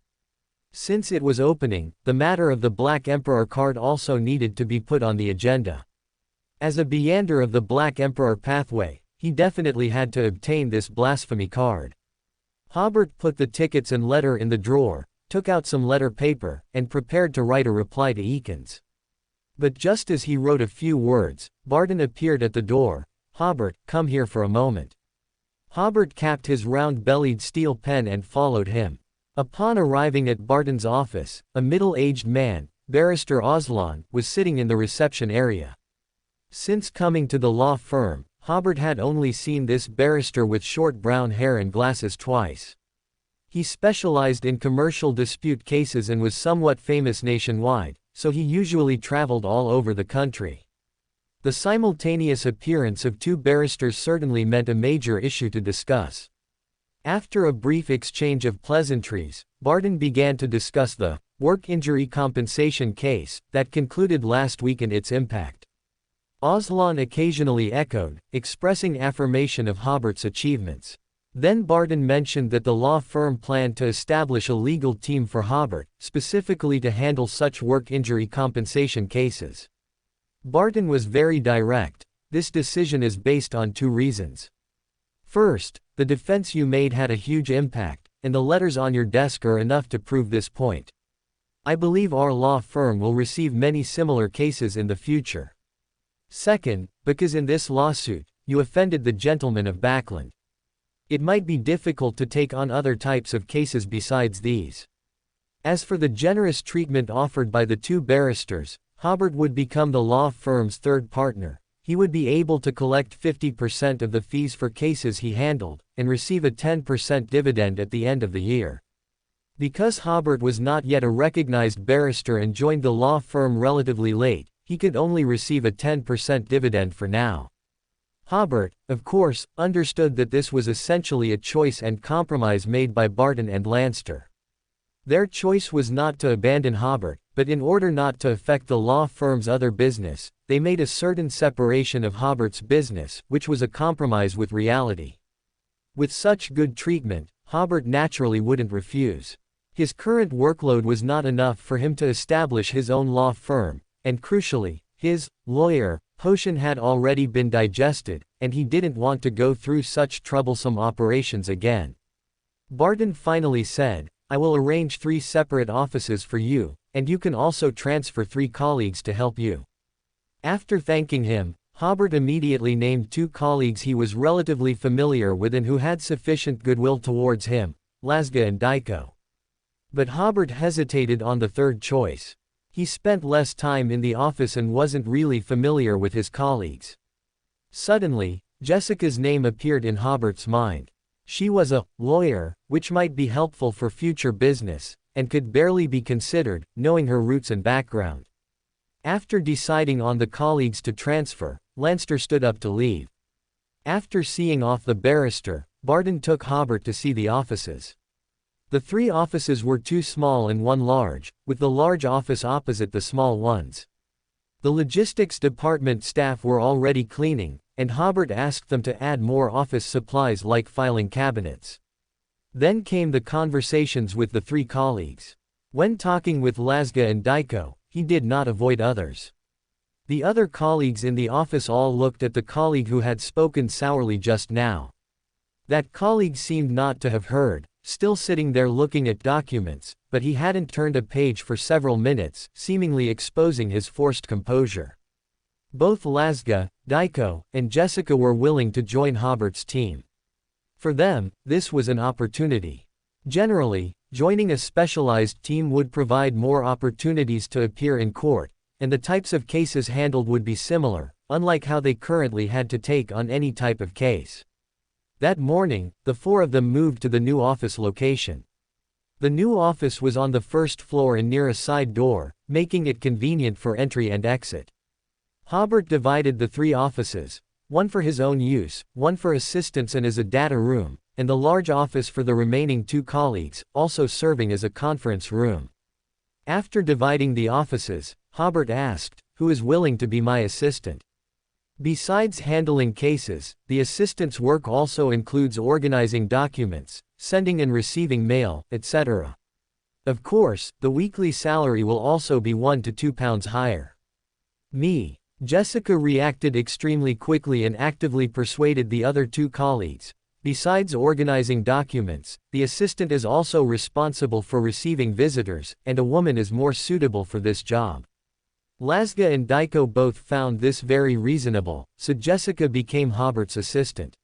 Since it was opening, the matter of the Black Emperor card also needed to be put on the agenda. As a Beyander of the Black Emperor pathway, he definitely had to obtain this blasphemy card. Hobert put the tickets and letter in the drawer, took out some letter paper, and prepared to write a reply to Eakins. But just as he wrote a few words, Barton appeared at the door. "Hobert, come here for a moment." Hobert capped his round-bellied steel pen and followed him. Upon arriving at Barton's office, a middle-aged man, Barrister Oslan, was sitting in the reception area. Since coming to the law firm, Hobert had only seen this barrister with short brown hair and glasses twice. He specialized in commercial dispute cases and was somewhat famous nationwide, so he usually traveled all over the country. The simultaneous appearance of two barristers certainly meant a major issue to discuss. After a brief exchange of pleasantries, Barton began to discuss the work injury compensation case that concluded last week and its impact. Oslan occasionally echoed, expressing affirmation of Hobert's achievements. Then Barton mentioned that the law firm planned to establish a legal team for Hobert, specifically to handle such work injury compensation cases. Barton was very direct. "This decision is based on two reasons. First, the defense you made had a huge impact, and the letters on your desk are enough to prove this point. I believe our law firm will receive many similar cases in the future. Second, because in this lawsuit, you offended the gentlemen of Backland. It might be difficult to take on other types of cases besides these." As for the generous treatment offered by the two barristers, Hobert would become the law firm's third partner. He would be able to collect 50% of the fees for cases he handled, and receive a 10% dividend at the end of the year. Because Hobert was not yet a recognized barrister and joined the law firm relatively late, he could only receive a 10% dividend for now. Hobert, of course, understood that this was essentially a choice and compromise made by Barton and Lanster. Their choice was not to abandon Hobert, but in order not to affect the law firm's other business, they made a certain separation of Hobert's business, which was a compromise with reality. With such good treatment, Hobert naturally wouldn't refuse. His current workload was not enough for him to establish his own law firm, and crucially, his lawyer potion had already been digested, and he didn't want to go through such troublesome operations again. Barton finally said, "I will arrange 3 separate offices for you, and you can also transfer 3 colleagues to help you." After thanking him, Hobert immediately named 2 colleagues he was relatively familiar with and who had sufficient goodwill towards him, Lasga and Dyko. But Hobert hesitated on the third choice. He spent less time in the office and wasn't really familiar with his colleagues. Suddenly, Jessica's name appeared in Hobert's mind. She was a lawyer, which might be helpful for future business, and could barely be considered, knowing her roots and background. After deciding on the colleagues to transfer, Lanster stood up to leave. After seeing off the barrister, Barton took Hobert to see the offices. The 3 offices were 2 small and 1 large, with the large office opposite the small ones. The logistics department staff were already cleaning, and Hobert asked them to add more office supplies like filing cabinets. Then came the conversations with the 3 colleagues. When talking with Lasga and Dyko, he did not avoid others. The other colleagues in the office all looked at the colleague who had spoken sourly just now. That colleague seemed not to have heard, still sitting there looking at documents, but he hadn't turned a page for several minutes, seemingly exposing his forced composure. Both Lasga, Daiko, and Jessica were willing to join Hobert's team. For them, this was an opportunity. Generally, joining a specialized team would provide more opportunities to appear in court, and the types of cases handled would be similar, unlike how they currently had to take on any type of case. That morning, the four of them moved to the new office location. The new office was on the first floor and near a side door, making it convenient for entry and exit. Hobert divided the three offices, one for his own use, one for assistants and as a data room, and the large office for the remaining two colleagues, also serving as a conference room. After dividing the offices, Hobert asked, "Who is willing to be my assistant?" Besides handling cases, the assistant's work also includes organizing documents, sending and receiving mail, etc. Of course, the weekly salary will also be £1 to £2 higher. Me. Jessica reacted extremely quickly and actively persuaded the other two colleagues. Besides organizing documents, the assistant is also responsible for receiving visitors, and a woman is more suitable for this job. Lasga and Daiko both found this very reasonable, so Jessica became Hobert's assistant.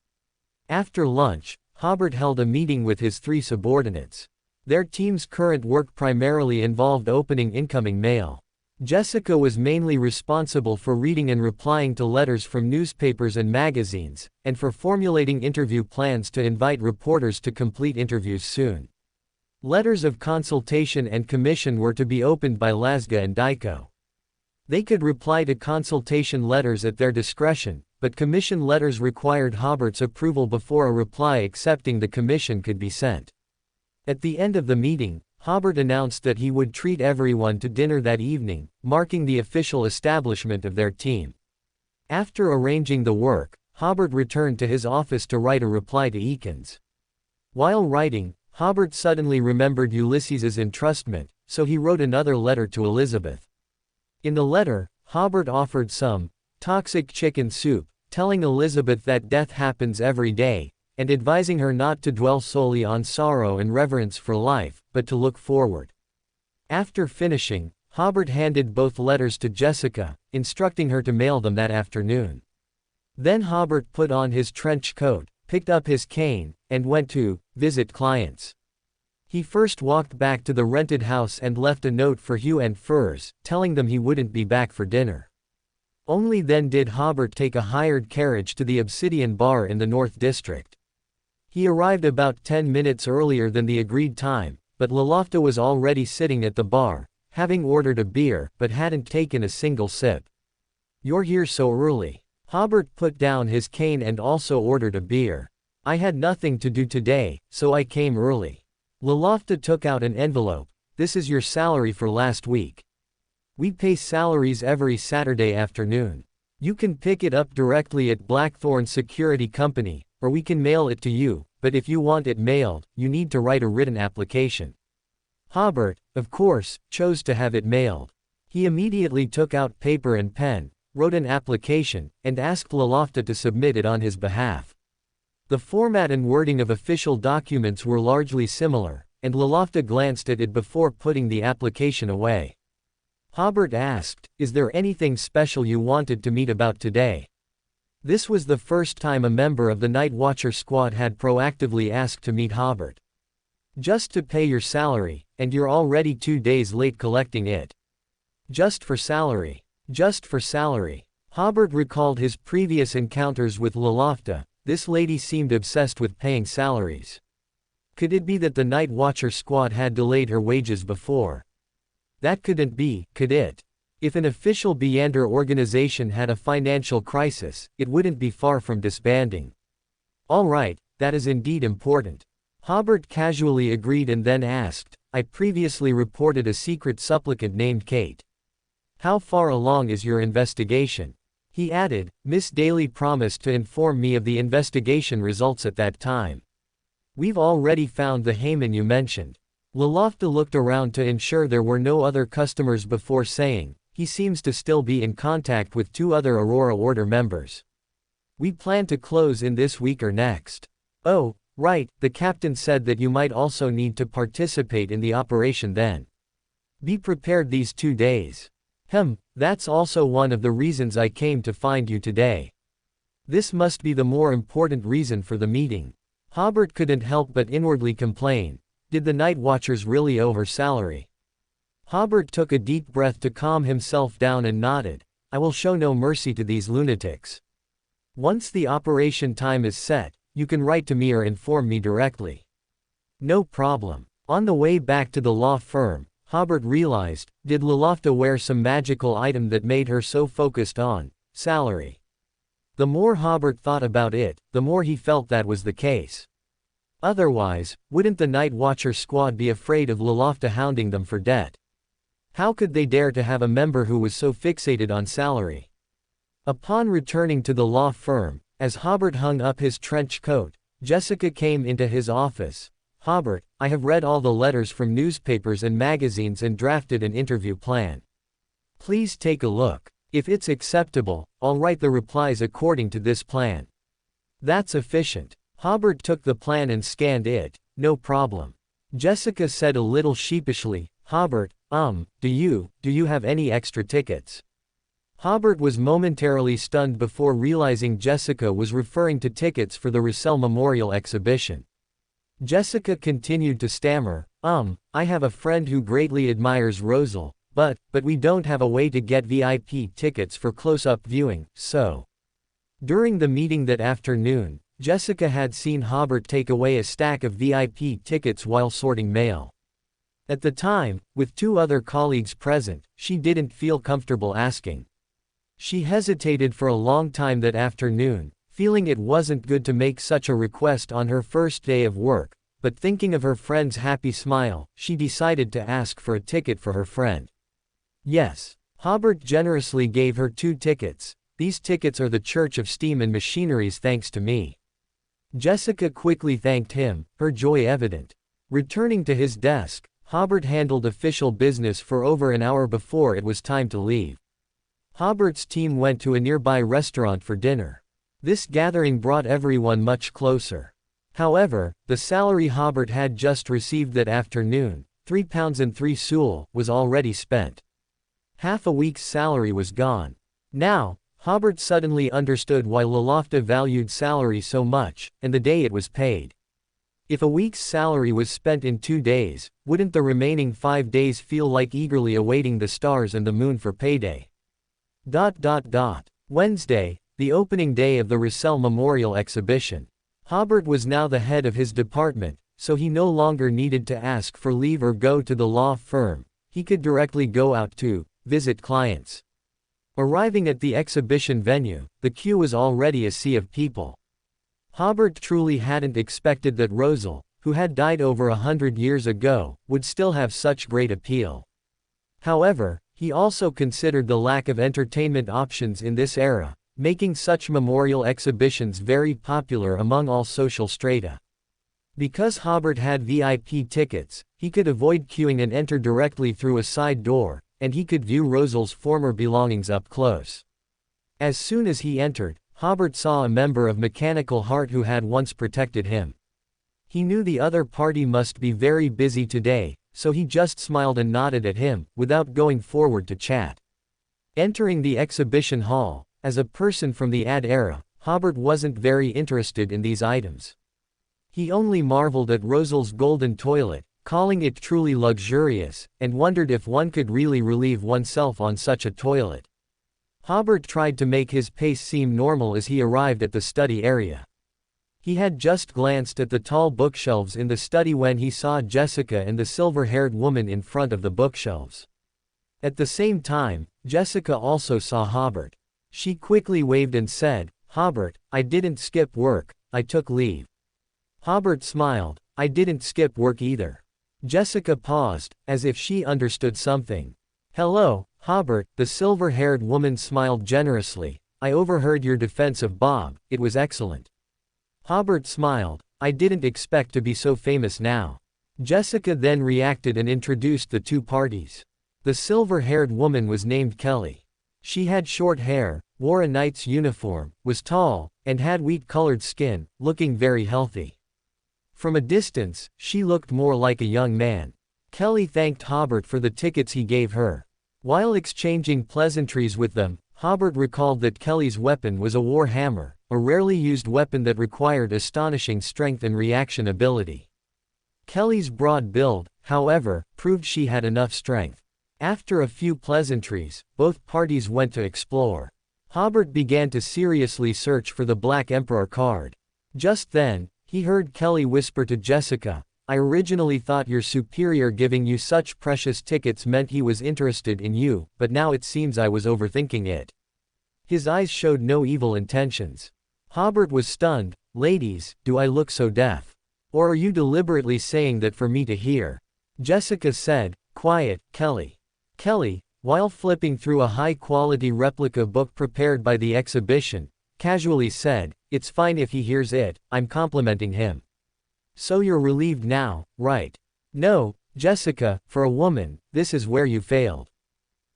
After lunch, Hobert held a meeting with his three subordinates. Their team's current work primarily involved opening incoming mail. Jessica was mainly responsible for reading and replying to letters from newspapers and magazines, and for formulating interview plans to invite reporters to complete interviews soon. Letters of consultation and commission were to be opened by Lasga and Daiko. They could reply to consultation letters at their discretion, but commission letters required Hobert's approval before a reply accepting the commission could be sent. At the end of the meeting, Hobert announced that he would treat everyone to dinner that evening, marking the official establishment of their team. After arranging the work, Hobert returned to his office to write a reply to Eakins. While writing, Hobert suddenly remembered Ulysses's entrustment, so he wrote another letter to Elizabeth. In the letter, Hobert offered some toxic chicken soup, telling Elizabeth that death happens every day, and advising her not to dwell solely on sorrow and reverence for life, but to look forward. After finishing, Hobert handed both letters to Jessica, instructing her to mail them that afternoon. Then Hobert put on his trench coat, picked up his cane, and went to visit clients. He first walked back to the rented house and left a note for Hugh and Furs, telling them he wouldn't be back for dinner. Only then did Hobert take a hired carriage to the Obsidian Bar in the North District. He arrived about 10 minutes earlier than the agreed time, but Lolofta was already sitting at the bar, having ordered a beer, but hadn't taken a single sip. "You're here so early." Hobert put down his cane and also ordered a beer. "I had nothing to do today, so I came early." Lolofta took out an envelope. "This is your salary for last week. We pay salaries every Saturday afternoon. You can pick it up directly at Blackthorn Security Company, or we can mail it to you, but if you want it mailed, you need to write a written application." Hobert, of course, chose to have it mailed. He immediately took out paper and pen, wrote an application, and asked Lolofta to submit it on his behalf. The format and wording of official documents were largely similar, and Lolofta glanced at it before putting the application away. Hobert asked, "Is there anything special you wanted to meet about today?" This was the first time a member of the Night Watcher squad had proactively asked to meet Hobert. "Just to pay your salary, and you're already 2 days late collecting it." Just for salary. Just for salary. Hobert recalled his previous encounters with Lolofta. This lady seemed obsessed with paying salaries. Could it be that the Night Watcher squad had delayed her wages before? That couldn't be, could it? If an official Beyonder organization had a financial crisis, it wouldn't be far from disbanding. "All right, that is indeed important." Hobert casually agreed and then asked, "I previously reported a secret supplicant named Kate. How far along is your investigation?" He added, "Miss Daly promised to inform me of the investigation results at that time. We've already found the Heyman you mentioned." Lolofta looked around to ensure there were no other customers before saying, "He seems to still be in contact with 2 other Aurora Order members. We plan to close in this week or next." "Oh, right, the captain said that you might also need to participate in the operation then. Be prepared these 2 days. That's also one of the reasons I came to find you today. This must be the more important reason for the meeting. Hobert couldn't help but inwardly complain. Did the night watchers really owe her salary? Hobert took a deep breath to calm himself down and nodded. I will show no mercy to these lunatics. Once the operation time is set, you can write to me or inform me directly. No problem. On the way back to the law firm, Hobert realized, did LotM wear some magical item that made her so focused on salary? The more Hobert thought about it, the more he felt that was the case. Otherwise, wouldn't the Night Watcher squad be afraid of LotM hounding them for debt? How could they dare to have a member who was so fixated on salary? Upon returning to the law firm, as Hobert hung up his trench coat, Jessica came into his office. Hobert, I have read all the letters from newspapers and magazines and drafted an interview plan. Please take a look. If it's acceptable, I'll write the replies according to this plan. That's efficient. Hobert took the plan and scanned it. No problem. Jessica said a little sheepishly, Hobert, do you have any extra tickets? Hobert was momentarily stunned before realizing Jessica was referring to tickets for the Russell Memorial Exhibition. Jessica continued to stammer, I have a friend who greatly admires Rosal, but we don't have a way to get VIP tickets for close-up viewing, so. During the meeting that afternoon, Jessica had seen Hobert take away a stack of VIP tickets while sorting mail. At the time, with two other colleagues present, she didn't feel comfortable asking. She hesitated for a long time that afternoon, feeling it wasn't good to make such a request on her first day of work, but thinking of her friend's happy smile, she decided to ask for a ticket for her friend. Yes. Hobert generously gave her 2 tickets. These tickets are the Church of Steam and Machinery's thanks to me. Jessica quickly thanked him, her joy evident. Returning to his desk, Hobert handled official business for over an hour before it was time to leave. Hobert's team went to a nearby restaurant for dinner. This gathering brought everyone much closer. However, the salary Hobert had just received that afternoon, £3.03, was already spent. Half a week's salary was gone. Now, Hobert suddenly understood why LotM valued salary so much, and the day it was paid. If a week's salary was spent in 2 days, wouldn't the remaining 5 days feel like eagerly awaiting the stars and the moon for payday? Wednesday, the opening day of the Russell Memorial Exhibition. Hobert was now the head of his department, so he no longer needed to ask for leave or go to the law firm. He could directly go out to visit clients. Arriving at the exhibition venue, the queue was already a sea of people. Hobert truly hadn't expected that Rosal, who had died over 100 years ago, would still have such great appeal. However, he also considered the lack of entertainment options in this era, making such memorial exhibitions very popular among all social strata. Because Hobert had VIP tickets, he could avoid queuing and enter directly through a side door, and he could view Rosal's former belongings up close. As soon as he entered, Hobert saw a member of Mechanical Heart who had once protected him. He knew the other party must be very busy today, so he just smiled and nodded at him, without going forward to chat. Entering the exhibition hall, as a person from the ad era, Hobert wasn't very interested in these items. He only marveled at Rosal's golden toilet, calling it truly luxurious, and wondered if one could really relieve oneself on such a toilet. Hobert tried to make his pace seem normal as he arrived at the study area. He had just glanced at the tall bookshelves in the study when he saw Jessica and the silver-haired woman in front of the bookshelves. At the same time, Jessica also saw Hobert. She quickly waved and said, Hobert, I didn't skip work, I took leave. Hobert smiled, I didn't skip work either. Jessica paused, as if she understood something. Hello, Hobert, the silver-haired woman smiled generously. I overheard your defense of Bob, it was excellent. Hobert smiled, I didn't expect to be so famous now. Jessica then reacted and introduced the two parties. The silver-haired woman was named Kelly. She had short hair, wore a knight's uniform, was tall, and had wheat-colored skin, looking very healthy. From a distance, she looked more like a young man. Kelly thanked Hobert for the tickets he gave her. While exchanging pleasantries with them, Hobert recalled that Kelly's weapon was a war hammer, a rarely used weapon that required astonishing strength and reaction ability. Kelly's broad build, however, proved she had enough strength. After a few pleasantries, both parties went to explore. Hobert began to seriously search for the Black Emperor card. Just then, he heard Kelly whisper to Jessica, "I originally thought your superior giving you such precious tickets meant he was interested in you, but now it seems I was overthinking it." His eyes showed no evil intentions. Hobert was stunned. "Ladies, do I look so deaf? Or are you deliberately saying that for me to hear?" Jessica said, "Quiet, Kelly." Kelly, while flipping through a high-quality replica book prepared by the exhibition, casually said, "It's fine if he hears it, I'm complimenting him." "So you're relieved now, right?" "No, Jessica, for a woman, this is where you failed."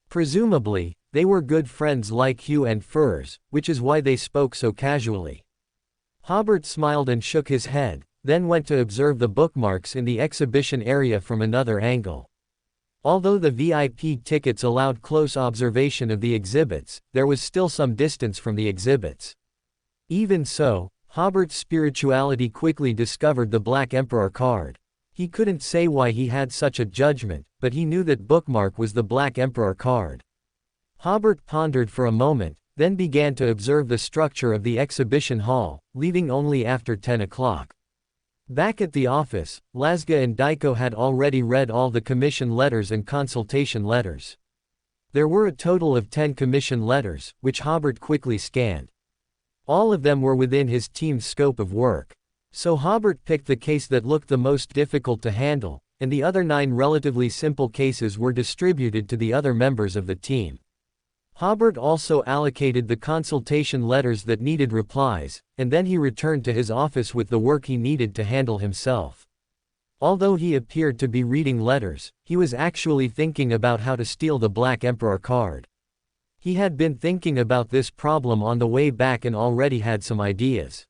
Presumably, they were good friends like Hugh and Furs, which is why they spoke so casually. Hobert smiled and shook his head, then went to observe the bookmarks in the exhibition area from another angle. Although the VIP tickets allowed close observation of the exhibits, there was still some distance from the exhibits. Even so, Hobert's spirituality quickly discovered the Black Emperor card. He couldn't say why he had such a judgment, but he knew that bookmark was the Black Emperor card. Hobert pondered for a moment, then began to observe the structure of the exhibition hall, leaving only after 10 o'clock. Back at the office, Lasga and Daiko had already read all the commission letters and consultation letters. There were a total of 10 commission letters, which Hobert quickly scanned. All of them were within his team's scope of work. So Hobert picked the case that looked the most difficult to handle, and the other 9 relatively simple cases were distributed to the other members of the team. Hobert also allocated the consultation letters that needed replies, and then he returned to his office with the work he needed to handle himself. Although he appeared to be reading letters, he was actually thinking about how to steal the Black Emperor card. He had been thinking about this problem on the way back and already had some ideas.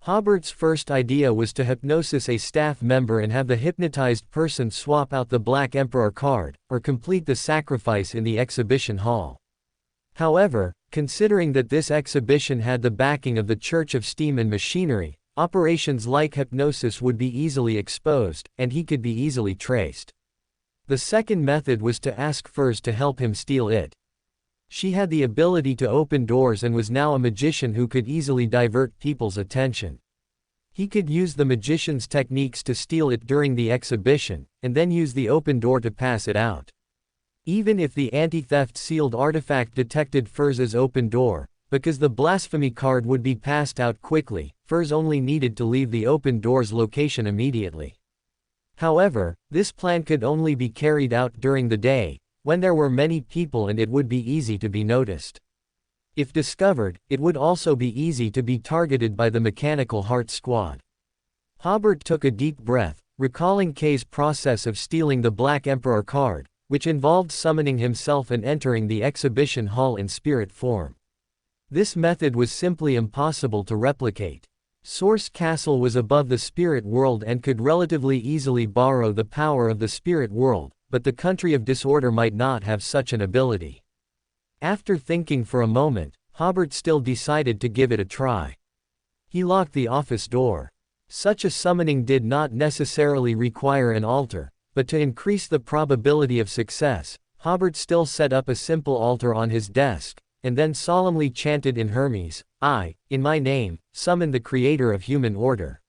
Hobert's first idea was to hypnosis a staff member and have the hypnotized person swap out the Black Emperor card, or complete the sacrifice in the exhibition hall. However, considering that this exhibition had the backing of the Church of Steam and Machinery, operations like hypnosis would be easily exposed, and he could be easily traced. The second method was to ask Furs to help him steal it. She had the ability to open doors and was now a magician who could easily divert people's attention. He could use the magician's techniques to steal it during the exhibition, and then use the open door to pass it out. Even if the anti-theft sealed artifact detected Furs's open door, because the blasphemy card would be passed out quickly, Furs only needed to leave the open door's location immediately. However, this plan could only be carried out during the day, when there were many people and it would be easy to be noticed. If discovered, it would also be easy to be targeted by the Mechanical Heart Squad. Hobert took a deep breath, recalling Kay's process of stealing the Black Emperor card, which involved summoning himself and entering the exhibition hall in spirit form. This method was simply impossible to replicate. Source Castle was above the spirit world and could relatively easily borrow the power of the spirit world, but the country of disorder might not have such an ability. After thinking for a moment, Hobert still decided to give it a try. He locked the office door. Such a summoning did not necessarily require an altar, but to increase the probability of success, Hobert still set up a simple altar on his desk, and then solemnly chanted in Hermes, "I, in my name, summon the creator of human order."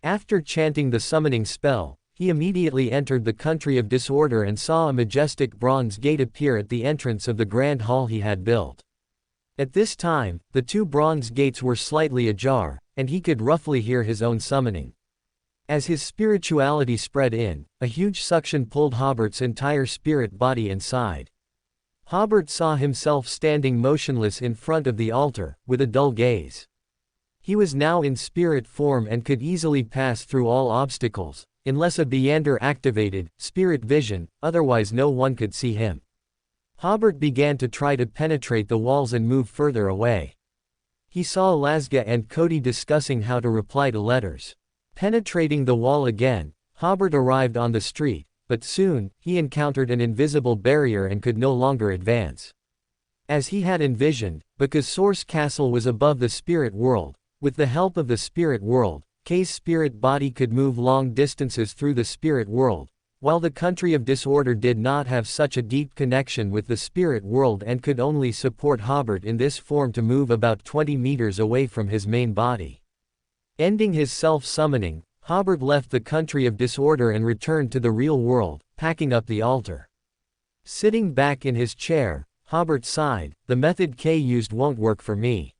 After chanting the summoning spell, he immediately entered the country of disorder and saw a majestic bronze gate appear at the entrance of the grand hall he had built. At this time, the 2 bronze gates were slightly ajar, and he could roughly hear his own summoning. As his spirituality spread in, a huge suction pulled Hobert's entire spirit body inside. Hobert saw himself standing motionless in front of the altar, with a dull gaze. He was now in spirit form and could easily pass through all obstacles, unless a Beyander activated spirit vision, otherwise no one could see him. Hobert began to try to penetrate the walls and move further away. He saw Lasga and Cody discussing how to reply to letters. Penetrating the wall again, Hobert arrived on the street, but soon, he encountered an invisible barrier and could no longer advance. As he had envisioned, because Source Castle was above the spirit world, with the help of the spirit world, Kay's spirit body could move long distances through the spirit world, while the country of disorder did not have such a deep connection with the spirit world and could only support Hobert in this form to move about 20 meters away from his main body. Ending his self-summoning, Hobert left the country of disorder and returned to the real world, packing up the altar. Sitting back in his chair, Hobert sighed, "The method Kay used won't work for me."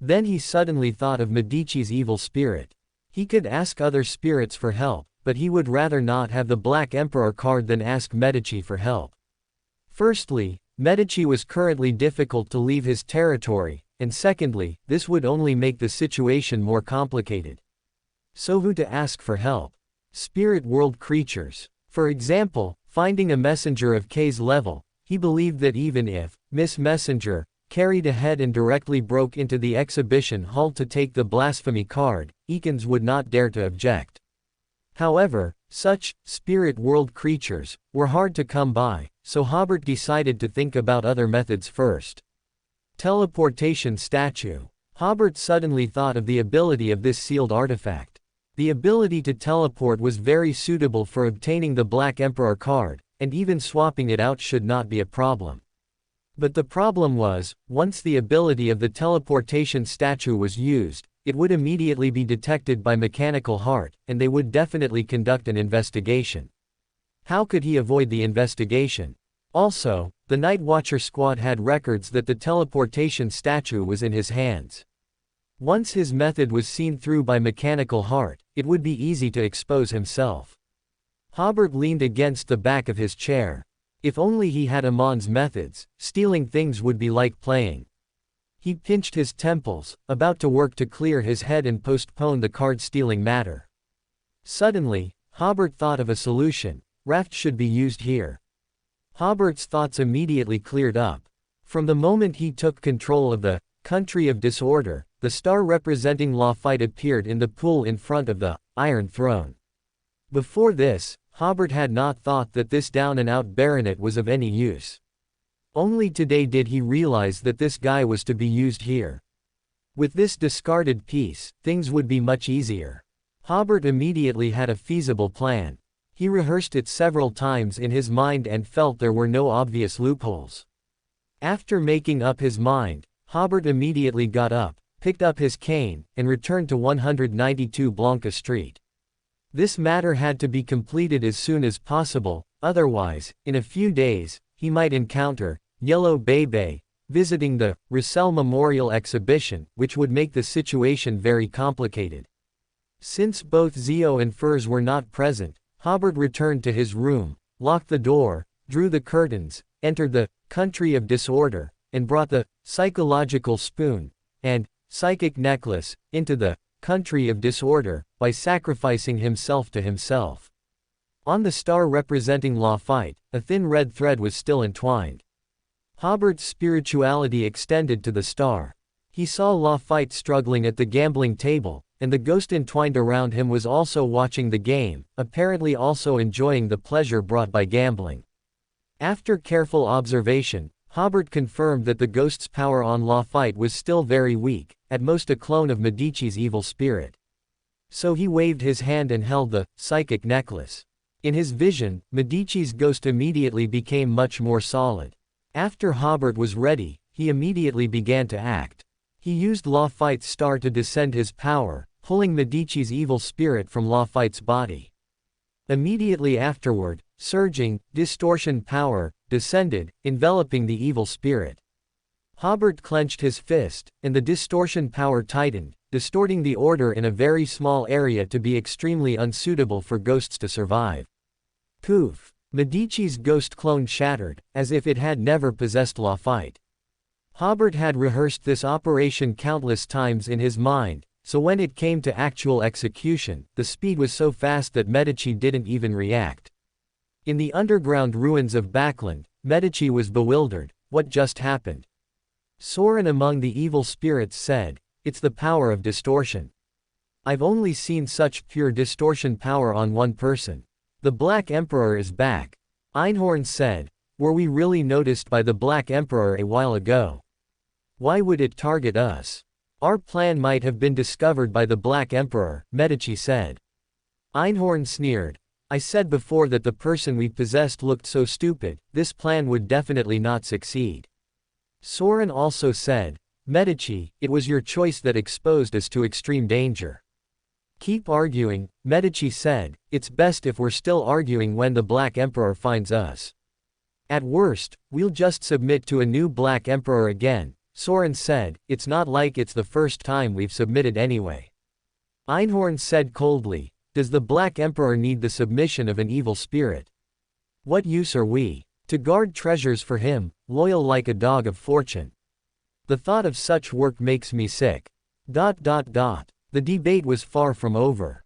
Then he suddenly thought of Medici's evil spirit. He could ask other spirits for help, but he would rather not have the Black Emperor card than ask Medici for help. Firstly, Medici was currently difficult to leave his territory, and secondly, this would only make the situation more complicated. So who to ask for help? Spirit world creatures. For example, finding a messenger of Kay's level, he believed that even if Miss Messenger carried ahead and directly broke into the exhibition hall to take the blasphemy card, Eakins would not dare to object. However, such spirit world creatures were hard to come by, so Hobert decided to think about other methods first. Teleportation statue. Hobert suddenly thought of the ability of this sealed artifact. The ability to teleport was very suitable for obtaining the Black Emperor card, and even swapping it out should not be a problem. But the problem was, once the ability of the teleportation statue was used, it would immediately be detected by Mechanical Heart, and they would definitely conduct an investigation. How could he avoid the investigation? Also, the Night Watcher squad had records that the teleportation statue was in his hands. Once his method was seen through by Mechanical Heart, it would be easy to expose himself. Hobert leaned against the back of his chair. If only he had Amon's methods, stealing things would be like playing. He pinched his temples, about to work to clear his head and postpone the card-stealing matter. Suddenly, Hobert thought of a solution. Raft should be used here. Hobert's thoughts immediately cleared up. From the moment he took control of the country of disorder, the star representing Lafite appeared in the pool in front of the Iron Throne. Before this, Hobert had not thought that this down-and-out baronet was of any use. Only today did he realize that this guy was to be used here. With this discarded piece, things would be much easier. Hobert immediately had a feasible plan. He rehearsed it several times in his mind and felt there were no obvious loopholes. After making up his mind, Hobert immediately got up, picked up his cane, and returned to 192 Blanca Street. This matter had to be completed as soon as possible, otherwise, in a few days, he might encounter Yellow Bebe, visiting the Roussel Memorial Exhibition, which would make the situation very complicated. Since both Zio and Furs were not present, Hobert returned to his room, locked the door, drew the curtains, entered the country of disorder, and brought the psychological spoon and psychic necklace into the country of disorder, by sacrificing himself to himself. On the star representing Lafite, a thin red thread was still entwined. Hobert's spirituality extended to the star. He saw Lafite struggling at the gambling table, and the ghost entwined around him was also watching the game, apparently also enjoying the pleasure brought by gambling. After careful observation, Hobert confirmed that the ghost's power on Lafite was still very weak, at most a clone of Medici's evil spirit. So he waved his hand and held the psychic necklace. In his vision, Medici's ghost immediately became much more solid. After Hobert was ready, he immediately began to act. He used Lafite's star to descend his power, pulling Medici's evil spirit from Lafite's body. Immediately afterward, surging, distortion power descended, enveloping the evil spirit. Hobert clenched his fist, and the distortion power tightened, distorting the order in a very small area to be extremely unsuitable for ghosts to survive. Poof! Medici's ghost clone shattered, as if it had never possessed Lafite. Hobert had rehearsed this operation countless times in his mind, so when it came to actual execution, the speed was so fast that Medici didn't even react. In the underground ruins of Backland, Medici was bewildered. What just happened? Soren among the evil spirits said, "It's the power of distortion. I've only seen such pure distortion power on one person. The Black Emperor is back. Einhorn said. Were we really noticed by the Black Emperor a while ago? Why would it target us? Our plan might have been discovered by the Black Emperor, Medici said. Einhorn sneered. I said before that the person we possessed looked so stupid, this plan would definitely not succeed. Soren also said, Medici, it was your choice that exposed us to extreme danger. Keep arguing, Medici said, it's best if we're still arguing when the Black Emperor finds us. At worst, we'll just submit to a new Black Emperor again, Soren said, it's not like it's the first time we've submitted anyway. Einhorn said coldly, does the Black Emperor need the submission of an evil spirit? What use are we? To guard treasures for him, loyal like a dog of fortune. The thought of such work makes me sick. The debate was far from over.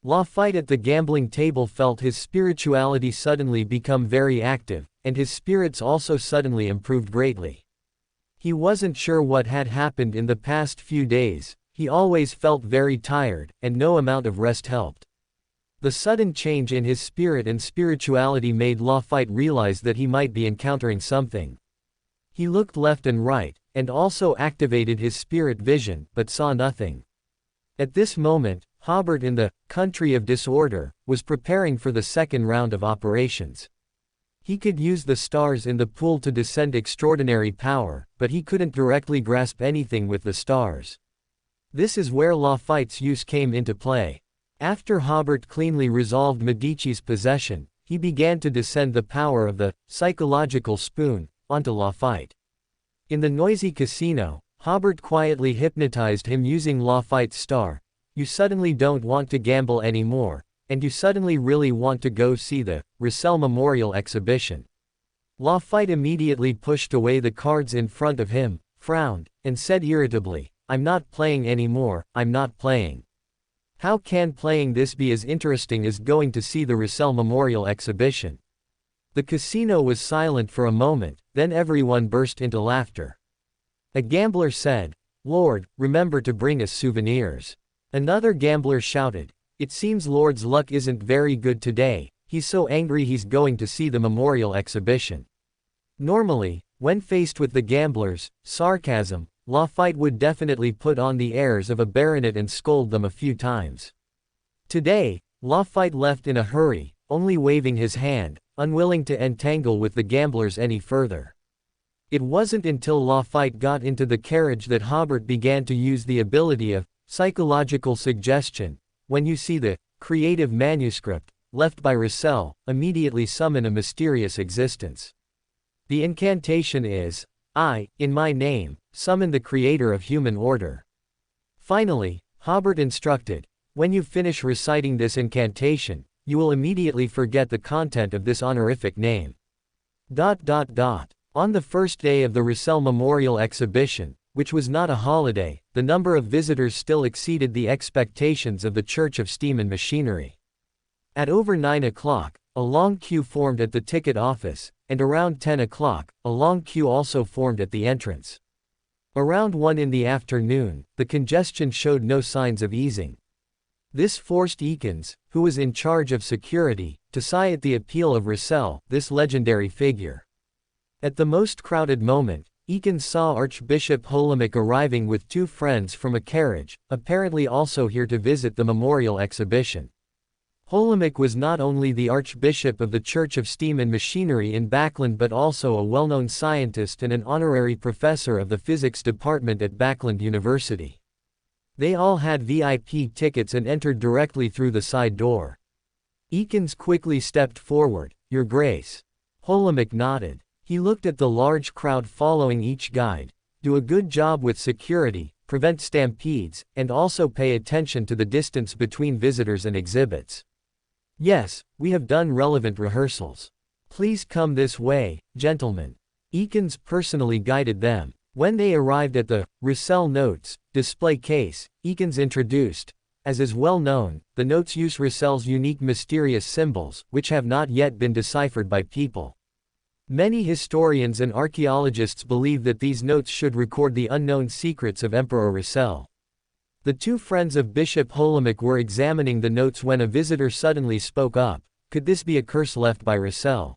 Lafayette at the gambling table felt his spirituality suddenly become very active, and his spirits also suddenly improved greatly. He wasn't sure what had happened in the past few days, he always felt very tired, and no amount of rest helped. The sudden change in his spirit and spirituality made Lafayette realize that he might be encountering something. He looked left and right, and also activated his spirit vision, but saw nothing. At this moment, Hobert in the country of disorder was preparing for the second round of operations. He could use the stars in the pool to descend extraordinary power, but he couldn't directly grasp anything with the stars. This is where Lafayette's use came into play. After Hobert cleanly resolved Medici's possession, he began to descend the power of the psychological spoon onto Lafayette. In the noisy casino, Hobert quietly hypnotized him using Lafayette's star. You suddenly don't want to gamble anymore, and you suddenly really want to go see the Roussel Memorial Exhibition. Lafayette immediately pushed away the cards in front of him, frowned, and said irritably, I'm not playing anymore, I'm not playing. How can playing this be as interesting as going to see the Roussel Memorial Exhibition? The casino was silent for a moment, then everyone burst into laughter. A gambler said, Lord, remember to bring us souvenirs. Another gambler shouted, it seems Lord's luck isn't very good today, he's so angry he's going to see the memorial exhibition. Normally, when faced with the gamblers' sarcasm, Lafayette would definitely put on the airs of a baronet and scold them a few times. Today, Lafayette left in a hurry, only waving his hand, unwilling to entangle with the gamblers any further. It wasn't until Lafayette got into the carriage that Hobert began to use the ability of psychological suggestion. When you see the creative manuscript left by Roussel, immediately summon a mysterious existence. The incantation is, I, in my name, summon the creator of human order. Finally, Hobert instructed, when you finish reciting this incantation, you will immediately forget the content of this honorific name. On the first day of the Roussel Memorial Exhibition, which was not a holiday, the number of visitors still exceeded the expectations of the Church of Steam and Machinery. At over 9 o'clock, a long queue formed at the ticket office, and around 10 o'clock, a long queue also formed at the entrance. Around 1 in the afternoon, the congestion showed no signs of easing. This forced Eakins, who was in charge of security, to sigh at the appeal of Roussel, this legendary figure. At the most crowded moment, Eakins saw Archbishop Hobert arriving with 2 friends from a carriage, apparently also here to visit the memorial exhibition. Hobert was not only the Archbishop of the Church of Steam and Machinery in Backland but also a well-known scientist and an honorary professor of the physics department at Backland University. They all had VIP tickets and entered directly through the side door. Eakins quickly stepped forward, Your Grace. Hobert nodded. He looked at the large crowd following each guide. Do a good job with security, prevent stampedes, and also pay attention to the distance between visitors and exhibits. Yes, we have done relevant rehearsals. Please come this way, gentlemen. Eakins personally guided them. When they arrived at the Roussel Notes display case, Eakins introduced, as is well known, the notes use Roussel's unique mysterious symbols, which have not yet been deciphered by people. Many historians and archaeologists believe that these notes should record the unknown secrets of Emperor Roussel. The two friends of Bishop Holomic were examining the notes when a visitor suddenly spoke up. Could this be a curse left by Russell?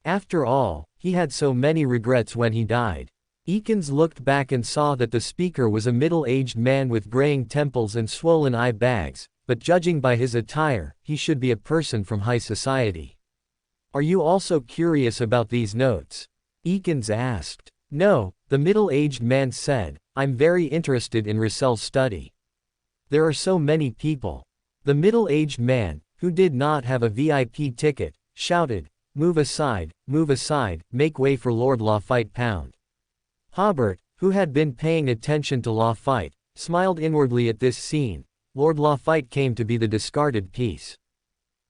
After all, he had so many regrets when he died. Eakins looked back and saw that the speaker was a middle-aged man with graying temples and swollen eye bags, but judging by his attire, he should be a person from high society. Are you also curious about these notes? Eakins asked. No, the middle-aged man said, I'm very interested in Russell's study. There are so many people. The middle-aged man, who did not have a VIP ticket, shouted, move aside, make way for Lord Lafite pound. Hobert, who had been paying attention to Lafite, smiled inwardly at this scene. Lord Lafite came to be the discarded piece.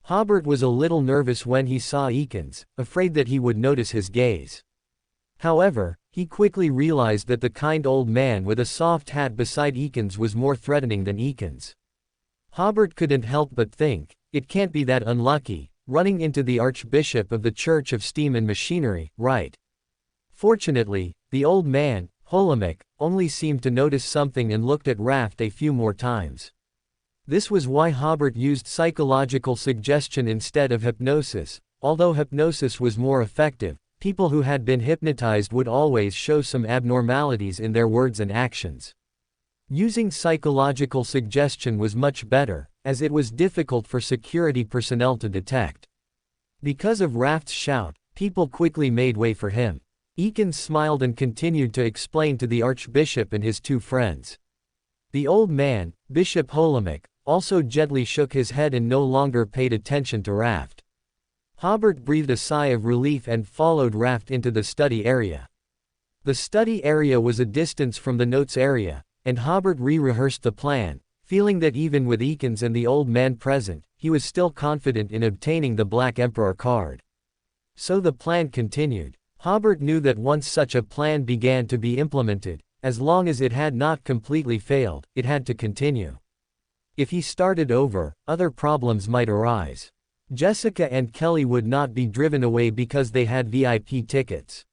Hobert was a little nervous when he saw Eakins, afraid that he would notice his gaze. However, he quickly realized that the kind old man with a soft hat beside Eakins was more threatening than Eakins. Hobert couldn't help but think, it can't be that unlucky, running into the Archbishop of the Church of Steam and Machinery, right? Fortunately, the old man, Holomic, only seemed to notice something and looked at Raft a few more times. This was why Hobert used psychological suggestion instead of hypnosis. Although hypnosis was more effective, people who had been hypnotized would always show some abnormalities in their words and actions. Using psychological suggestion was much better, as it was difficult for security personnel to detect. Because of Raft's shout, people quickly made way for him. Eakins smiled and continued to explain to the Archbishop and his two friends. The old man, Bishop Holomic, also gently shook his head and no longer paid attention to Raft. Hobert breathed a sigh of relief and followed Raft into the study area. The study area was a distance from the notes area, and Hobert re-rehearsed the plan, feeling that even with Eakins and the old man present, he was still confident in obtaining the Black Emperor card. So the plan continued. Hobert knew that once such a plan began to be implemented, as long as it had not completely failed, it had to continue. If he started over, other problems might arise. Jessica and Kelly would not be driven away because they had VIP tickets.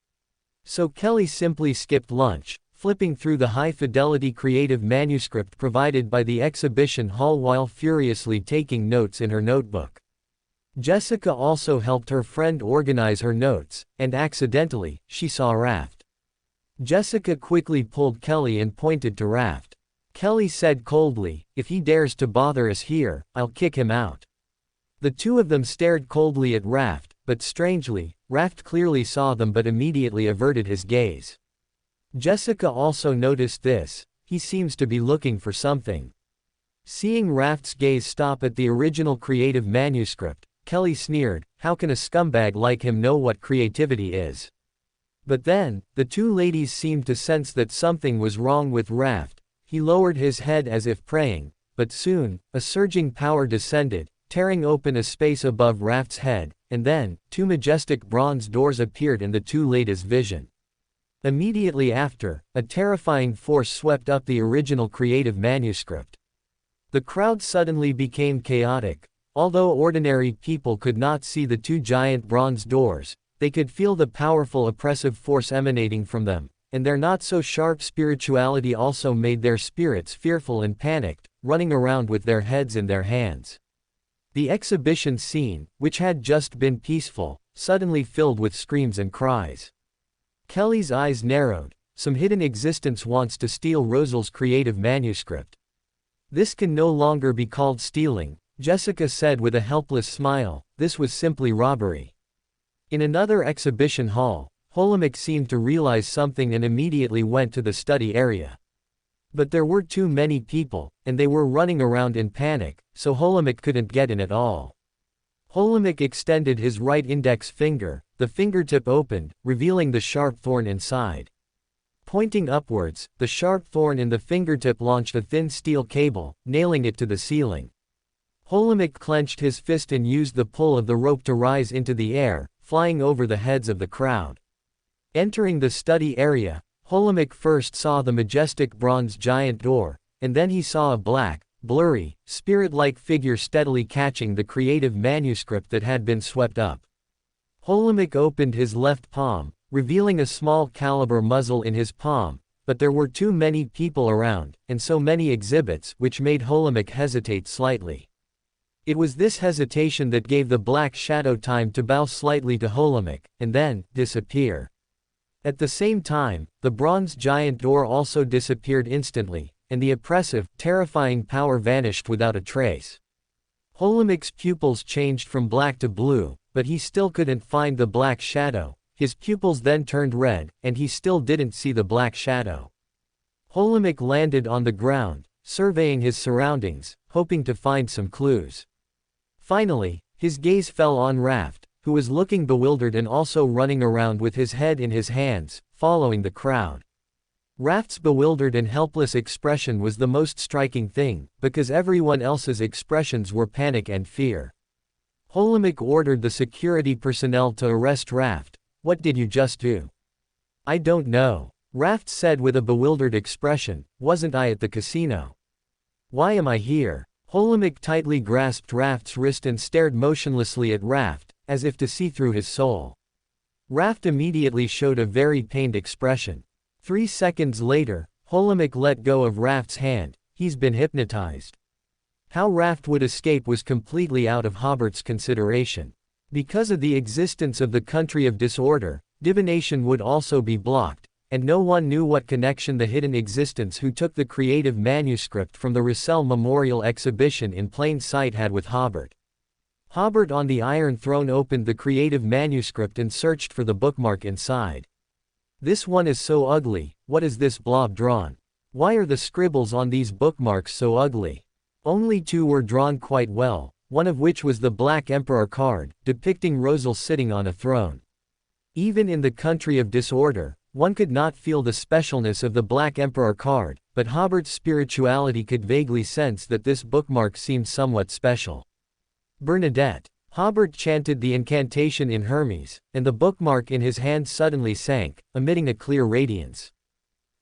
So Kelly simply skipped lunch, flipping through the high-fidelity creative manuscript provided by the exhibition hall while furiously taking notes in her notebook. Jessica also helped her friend organize her notes, and accidentally, she saw Raft. Jessica quickly pulled Kelly and pointed to Raft. Kelly said coldly, if he dares to bother us here, I'll kick him out. The two of them stared coldly at Raft, but strangely, Raft clearly saw them but immediately averted his gaze. Jessica also noticed this, he seems to be looking for something. Seeing Raft's gaze stop at the original creative manuscript, Kelly sneered, how can a scumbag like him know what creativity is? But then, the two ladies seemed to sense that something was wrong with Raft. He lowered his head as if praying, but soon, a surging power descended, tearing open a space above Raft's head, and then, two majestic bronze doors appeared in the two ladies' vision. Immediately after, a terrifying force swept up the original creative manuscript. The crowd suddenly became chaotic. Although ordinary people could not see the two giant bronze doors, they could feel the powerful oppressive force emanating from them, and their not-so-sharp spirituality also made their spirits fearful and panicked, running around with their heads in their hands. The exhibition scene, which had just been peaceful, suddenly filled with screams and cries. Kelly's eyes narrowed. Some hidden existence wants to steal Rosal's creative manuscript. This can no longer be called stealing, Jessica said with a helpless smile, this was simply robbery. In another exhibition hall, Holomic seemed to realize something and immediately went to the study area. But there were too many people, and they were running around in panic, so Holomic couldn't get in at all. Holomic extended his right index finger, the fingertip opened, revealing the sharp thorn inside. Pointing upwards, the sharp thorn in the fingertip launched a thin steel cable, nailing it to the ceiling. Holomic clenched his fist and used the pull of the rope to rise into the air, flying over the heads of the crowd. Entering the study area, Holomic first saw the majestic bronze giant door, and then he saw a black, blurry, spirit-like figure steadily catching the creative manuscript that had been swept up. Holomic opened his left palm, revealing a small caliber muzzle in his palm, but there were too many people around, and so many exhibits, which made Holomic hesitate slightly. It was this hesitation that gave the Black Shadow time to bow slightly to Holomic, and then, disappear. At the same time, the bronze giant door also disappeared instantly, and the oppressive, terrifying power vanished without a trace. Holomic's pupils changed from black to blue, but he still couldn't find the Black Shadow. His pupils then turned red, and he still didn't see the Black Shadow. Holomic landed on the ground, surveying his surroundings, hoping to find some clues. Finally, his gaze fell on Raft, who was looking bewildered and also running around with his head in his hands, following the crowd. Raft's bewildered and helpless expression was the most striking thing, because everyone else's expressions were panic and fear. Holomic ordered the security personnel to arrest Raft. "What did you just do?" "I don't know," Raft said with a bewildered expression. "Wasn't I at the casino? Why am I here?" Holomic tightly grasped Raft's wrist and stared motionlessly at Raft, as if to see through his soul. Raft immediately showed a very pained expression. 3 seconds later, Holomic let go of Raft's hand. "He's been hypnotized." How Raft would escape was completely out of Hobert's consideration. Because of the existence of the country of disorder, divination would also be blocked, and no one knew what connection the hidden existence who took the creative manuscript from the Russell Memorial Exhibition in plain sight had with Hobert. Hobert on the Iron Throne opened the creative manuscript and searched for the bookmark inside. "This one is so ugly, what is this blob drawn? Why are the scribbles on these bookmarks so ugly?" Only 2 were drawn quite well, one of which was the Black Emperor card, depicting Rosal sitting on a throne. Even in the country of disorder, one could not feel the specialness of the Black Emperor card, but Hobert's spirituality could vaguely sense that this bookmark seemed somewhat special. Bernadette. Hobert chanted the incantation in Hermes, and the bookmark in his hand suddenly sank, emitting a clear radiance.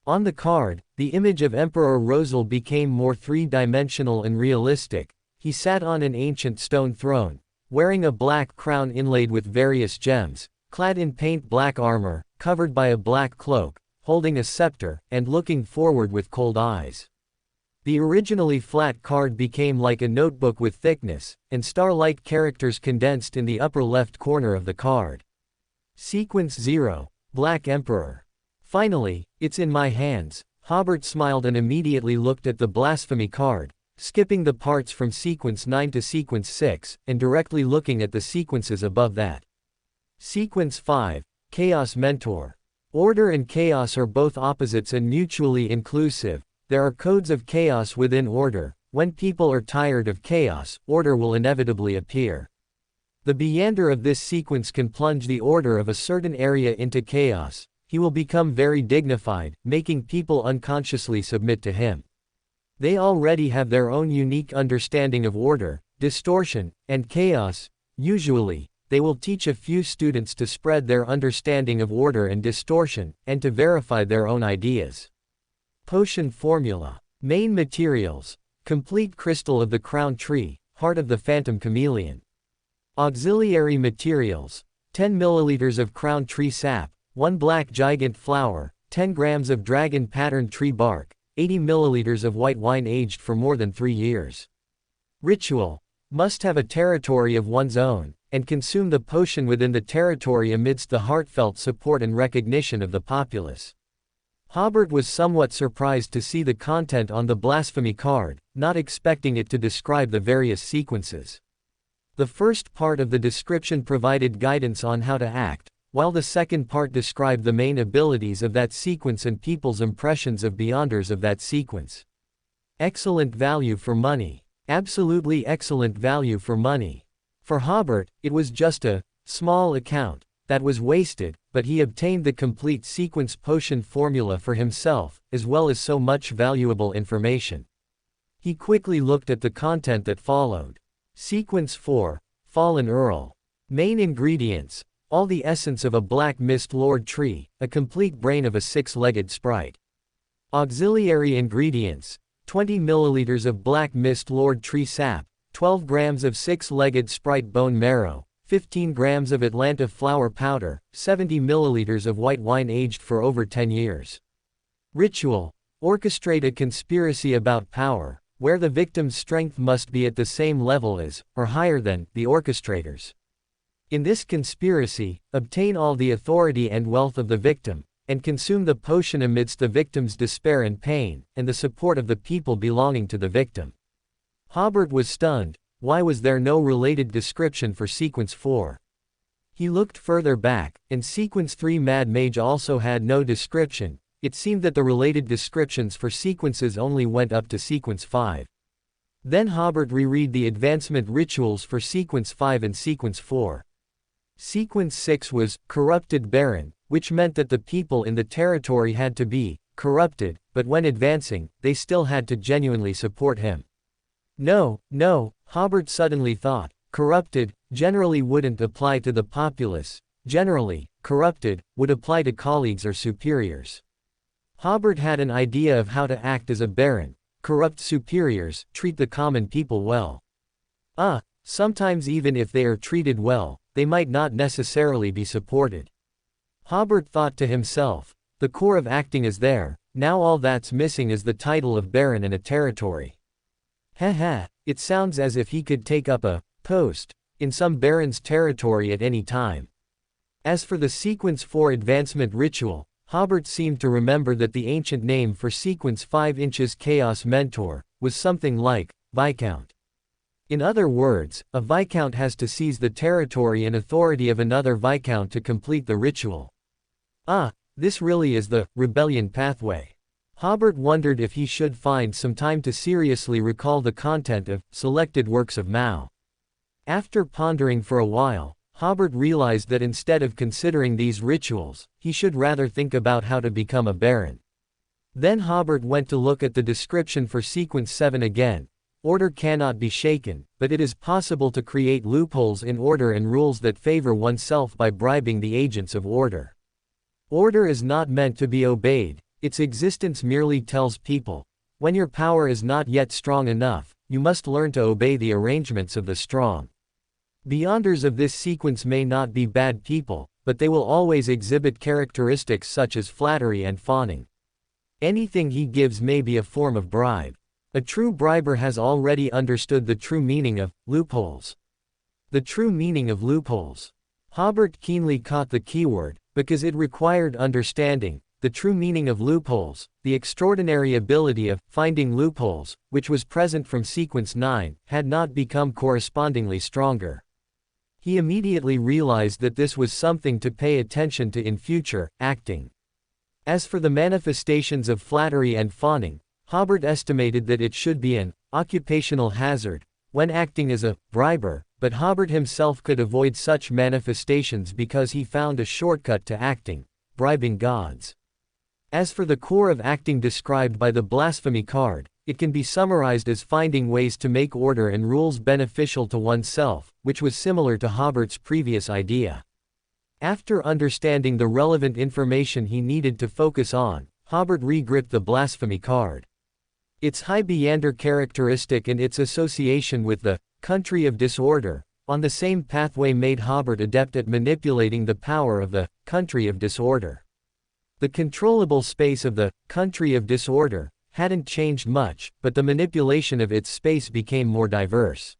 On the card, the image of Emperor Rosal became more three-dimensional and realistic. He sat on an ancient stone throne, wearing a black crown inlaid with various gems, clad in paint black armor, covered by a black cloak, holding a scepter, and looking forward with cold eyes. The originally flat card became like a notebook with thickness, and star-like characters condensed in the upper left corner of the card. Sequence 0, Black Emperor. Finally, it's in my hands. Hobert smiled and immediately looked at the blasphemy card, skipping the parts from sequence 9 to sequence 6, and directly looking at the sequences above that. Sequence 5, Chaos Mentor. Order and chaos are both opposites and mutually inclusive. There are codes of chaos within order. When people are tired of chaos, order will inevitably appear. The meander of this sequence can plunge the order of a certain area into chaos. He will become very dignified, making people unconsciously submit to him. They already have their own unique understanding of order, distortion, and chaos. Usually, they will teach a few students to spread their understanding of order and distortion, and to verify their own ideas. Potion Formula. Main materials. Complete crystal of the crown tree, heart of the phantom chameleon. Auxiliary materials. 10 ml of crown tree sap, 1 black gigant flower, 10 grams of dragon pattern tree bark, 80 ml of white wine aged for more than 3 years. Ritual. Must have a territory of one's own, and consume the potion within the territory amidst the heartfelt support and recognition of the populace. Hobert was somewhat surprised to see the content on the blasphemy card, not expecting it to describe the various sequences. The first part of the description provided guidance on how to act, while the second part described the main abilities of that sequence and people's impressions of beyonders of that sequence. Excellent value for money. Absolutely excellent value for money. For Hobert, it was just a small account that was wasted, but he obtained the complete sequence potion formula for himself, as well as so much valuable information. He quickly looked at the content that followed. Sequence 4, Fallen Earl. Main ingredients. All the essence of a black mist lord tree, a complete brain of a 6-legged sprite. Auxiliary ingredients. 20 ml of black mist lord tree sap, 12 grams of 6-legged sprite bone marrow, 15 grams of Atlanta flower powder, 70 ml of white wine aged for over 10 years. Ritual. Orchestrate a conspiracy about power, where the victim's strength must be at the same level as, or higher than, the orchestrators. In this conspiracy, obtain all the authority and wealth of the victim, and consume the potion amidst the victim's despair and pain, and the support of the people belonging to the victim. Hobert was stunned. Why was there no related description for Sequence 4? He looked further back, and Sequence 3 Mad Mage also had no description. It seemed that the related descriptions for sequences only went up to Sequence 5. Then Hobert reread the advancement rituals for Sequence 5 and Sequence 4. Sequence 6 was Corrupted Baron, which meant that the people in the territory had to be corrupted, but when advancing, they still had to genuinely support him. No, Hobert suddenly thought. Corrupted generally wouldn't apply to the populace. Generally, corrupted would apply to colleagues or superiors. Hobert had an idea of how to act as a baron. Corrupt superiors treat the common people well. Sometimes even if they are treated well, they might not necessarily be supported. Hobert thought to himself, the core of acting is there, now all that's missing is the title of baron and a territory. It sounds as if he could take up a post in some baron's territory at any time. As for the Sequence 4 advancement ritual, Hobert seemed to remember that the ancient name for Sequence 5 inches Chaos Mentor was something like Viscount. In other words, a Viscount has to seize the territory and authority of another Viscount to complete the ritual. This really is the rebellion pathway. Hobert wondered if he should find some time to seriously recall the content of selected works of Mao. After pondering for a while, Hobert realized that instead of considering these rituals, he should rather think about how to become a baron. Then Hobert went to look at the description for Sequence 7 again. Order cannot be shaken, but it is possible to create loopholes in order and rules that favor oneself by bribing the agents of order. Order is not meant to be obeyed, its existence merely tells people, when your power is not yet strong enough, you must learn to obey the arrangements of the strong. Beyonders of this sequence may not be bad people, but they will always exhibit characteristics such as flattery and fawning. Anything he gives may be a form of bribe. A true briber has already understood the true meaning of loopholes. The true meaning of loopholes. Hobert keenly caught the keyword, because it required understanding. The true meaning of loopholes, the extraordinary ability of finding loopholes, which was present from Sequence 9, had not become correspondingly stronger. He immediately realized that this was something to pay attention to in future acting. As for the manifestations of flattery and fawning, Hobert estimated that it should be an occupational hazard when acting as a briber, but Hobert himself could avoid such manifestations because he found a shortcut to acting: bribing gods. As for the core of acting described by the blasphemy card, it can be summarized as finding ways to make order and rules beneficial to oneself, which was similar to Hobert's previous idea. After understanding the relevant information he needed to focus on, Hobert re-gripped the blasphemy card. Its high Beander characteristic and its association with the country of disorder, on the same pathway made Hobert adept at manipulating the power of the country of disorder. The controllable space of the country of disorder hadn't changed much, but the manipulation of its space became more diverse.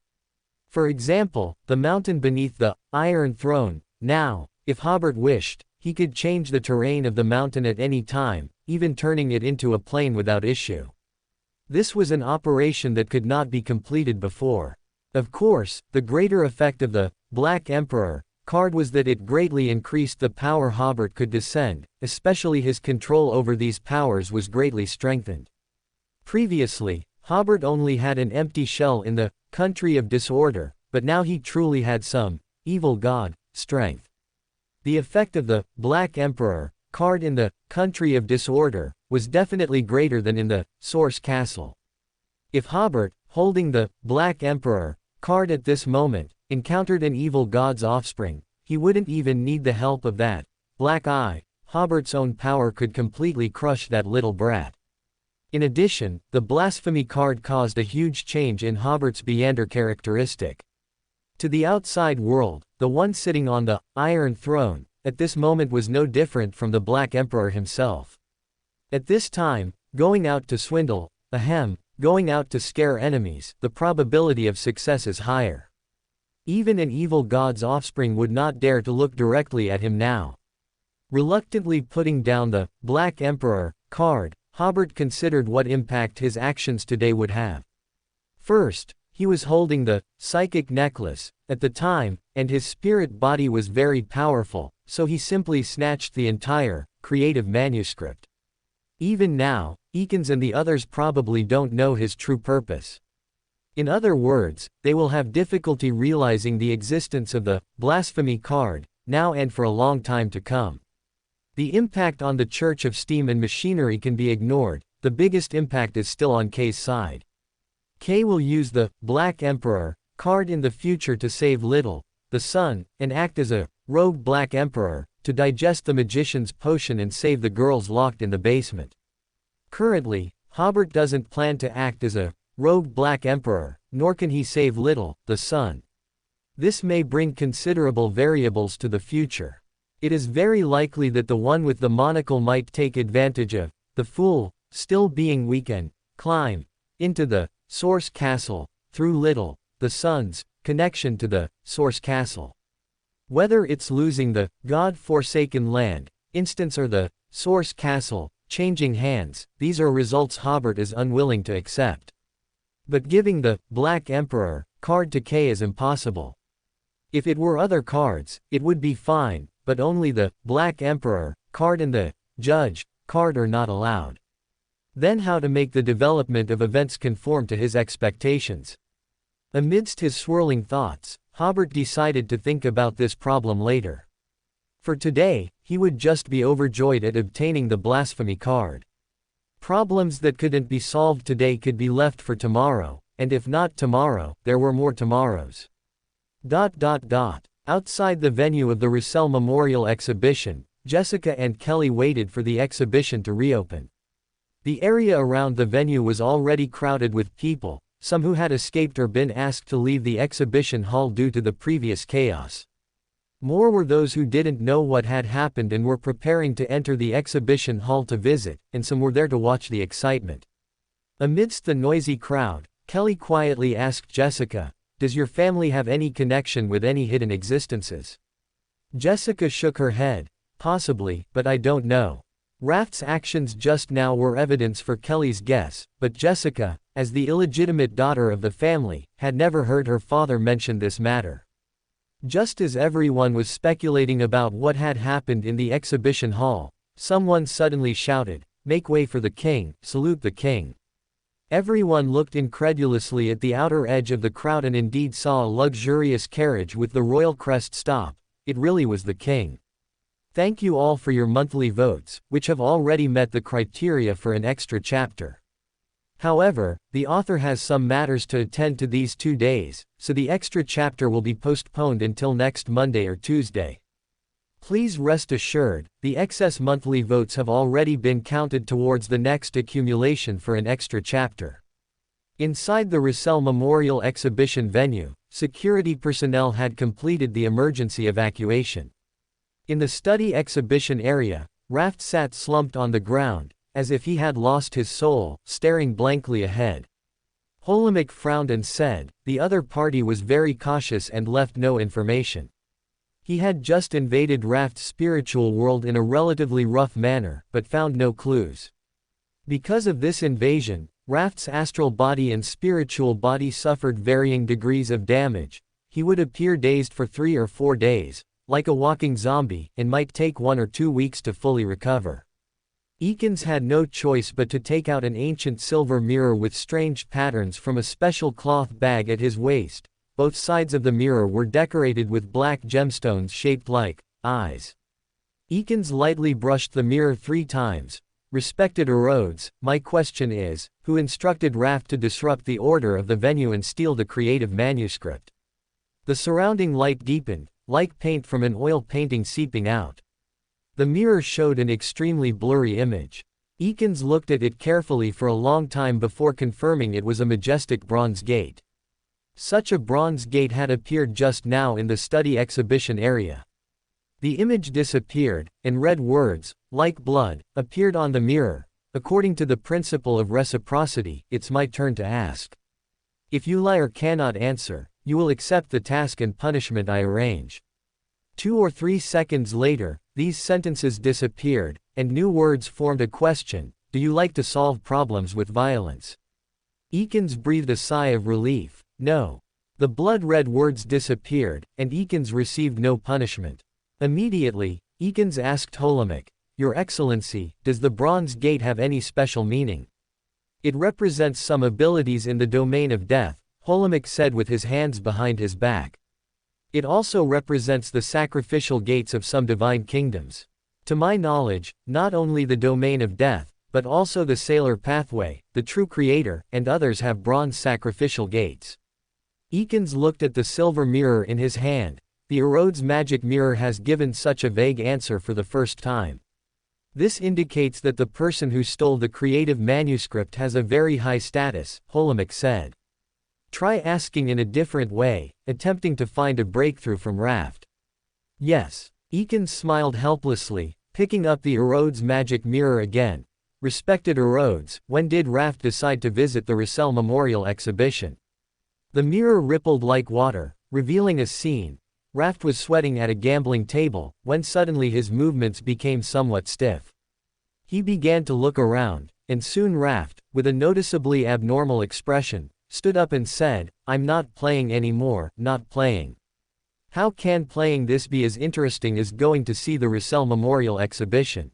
For example, the mountain beneath the Iron Throne. Now, if Hobert wished, he could change the terrain of the mountain at any time, even turning it into a plain without issue. This was an operation that could not be completed before. Of course, the greater effect of the Black Emperor card was that it greatly increased the power Hobert could descend, especially his control over these powers was greatly strengthened. Previously, Hobert only had an empty shell in the country of disorder, but now he truly had some evil god strength. The effect of the Black Emperor card in the country of disorder was definitely greater than in the source castle. If Hobert, holding the Black Emperor card at this moment, encountered an evil god's offspring, he wouldn't even need the help of that black eye. Hobert's own power could completely crush that little brat. In addition, the blasphemy card caused a huge change in Hobert's Beander characteristic. To the outside world, the one sitting on the Iron Throne at this moment was no different from the Black Emperor himself. At this time, going out to swindle, going out to scare enemies, the probability of success is higher. Even an evil god's offspring would not dare to look directly at him now. Reluctantly putting down the Black Emperor card, Hobert considered what impact his actions today would have. First, he was holding the psychic necklace at the time, and his spirit body was very powerful, so he simply snatched the entire creative manuscript. Even now, Eakins and the others probably don't know his true purpose. In other words, they will have difficulty realizing the existence of the blasphemy card, now and for a long time to come. The impact on the Church of Steam and Machinery can be ignored, the biggest impact is still on K's side. K will use the Black Emperor card in the future to save Little, the son, and act as a rogue Black Emperor, to digest the magician's potion and save the girls locked in the basement. Currently, Hobert doesn't plan to act as a rogue Black Emperor, nor can he save Little, the son. This may bring considerable variables to the future. It is very likely that the one with the monocle might take advantage of the fool still being weak and climb into the Source Castle through Little, the son's connection to the Source Castle. Whether it's losing the God-forsaken land instance or the Source Castle changing hands, these are results Hobert is unwilling to accept. But giving the Black Emperor card to K is impossible. If it were other cards, it would be fine, but only the Black Emperor card and the Judge card are not allowed. Then how to make the development of events conform to his expectations? Amidst his swirling thoughts, Hobert decided to think about this problem later. For today, he would just be overjoyed at obtaining the blasphemy card. Problems that couldn't be solved today could be left for tomorrow, and if not tomorrow, there were more tomorrows. Outside the venue of the Russell Memorial Exhibition, Jessica and Kelly waited for the exhibition to reopen. The area around the venue was already crowded with people, some who had escaped or been asked to leave the exhibition hall due to the previous chaos. More were those who didn't know what had happened and were preparing to enter the exhibition hall to visit, and some were there to watch the excitement. Amidst the noisy crowd, Kelly quietly asked Jessica, "Does your family have any connection with any hidden existences?" Jessica shook her head. "Possibly, but I don't know." Raft's actions just now were evidence for Kelly's guess, but Jessica, as the illegitimate daughter of the family, had never heard her father mention this matter. Just as everyone was speculating about what had happened in the exhibition hall, someone suddenly shouted, "Make way for the king, salute the king." Everyone looked incredulously at the outer edge of the crowd and indeed saw a luxurious carriage with the royal crest stop. It really was the king. Thank you all for your monthly votes, which have already met the criteria for an extra chapter. However, the author has some matters to attend to these 2 days, so the extra chapter will be postponed until next Monday or Tuesday. Please rest assured, the excess monthly votes have already been counted towards the next accumulation for an extra chapter. Inside the Russell Memorial Exhibition venue, security personnel had completed the emergency evacuation. In the study exhibition area, Raft sat slumped on the ground, as if he had lost his soul, staring blankly ahead. Holomic frowned and said, "The other party was very cautious and left no information." He had just invaded Raft's spiritual world in a relatively rough manner, but found no clues. Because of this invasion, Raft's astral body and spiritual body suffered varying degrees of damage. He would appear dazed for 3 or 4 days, like a walking zombie, and might take 1 or 2 weeks to fully recover. Eakins had no choice but to take out an ancient silver mirror with strange patterns from a special cloth bag at his waist. Both sides of the mirror were decorated with black gemstones shaped like eyes. Eakins lightly brushed the mirror 3 times. "Respected Erodes, my question is, who instructed Raft to disrupt the order of the venue and steal the creative manuscript?" The surrounding light deepened, like paint from an oil painting seeping out. The mirror showed an extremely blurry image. Eakins looked at it carefully for a long time before confirming it was a majestic bronze gate. Such a bronze gate had appeared just now in the study exhibition area. The image disappeared, and red words, like blood, appeared on the mirror. According to the principle of reciprocity, it's my turn to ask. If you lie or cannot answer, you will accept the task and punishment I arrange. 2 or 3 seconds later, these sentences disappeared, and new words formed a question: do you like to solve problems with violence? Eakins breathed a sigh of relief. No. The blood-red words disappeared, and Eakins received no punishment. Immediately, Eakins asked Holomic, Your Excellency, does the Bronze Gate have any special meaning? It represents some abilities in the domain of death, Holomic said with his hands behind his back. It also represents the sacrificial gates of some divine kingdoms. To my knowledge, not only the domain of death, but also the Sailor Pathway, the True Creator, and others have bronze sacrificial gates. Eakins looked at the silver mirror in his hand. The Erode's magic mirror has given such a vague answer for the first time. This indicates that the person who stole the creative manuscript has a very high status, Holomic said. Try asking in a different way, attempting to find a breakthrough from Raft. Yes. Eakins smiled helplessly, picking up the Erode's magic mirror again. Respected Erodes, when did Raft decide to visit the Russell Memorial Exhibition? The mirror rippled like water, revealing a scene. Raft was sweating at a gambling table, when suddenly his movements became somewhat stiff. He began to look around, and soon Raft, with a noticeably abnormal expression, stood up and said, I'm not playing anymore, not playing. How can playing this be as interesting as going to see the Russell Memorial Exhibition?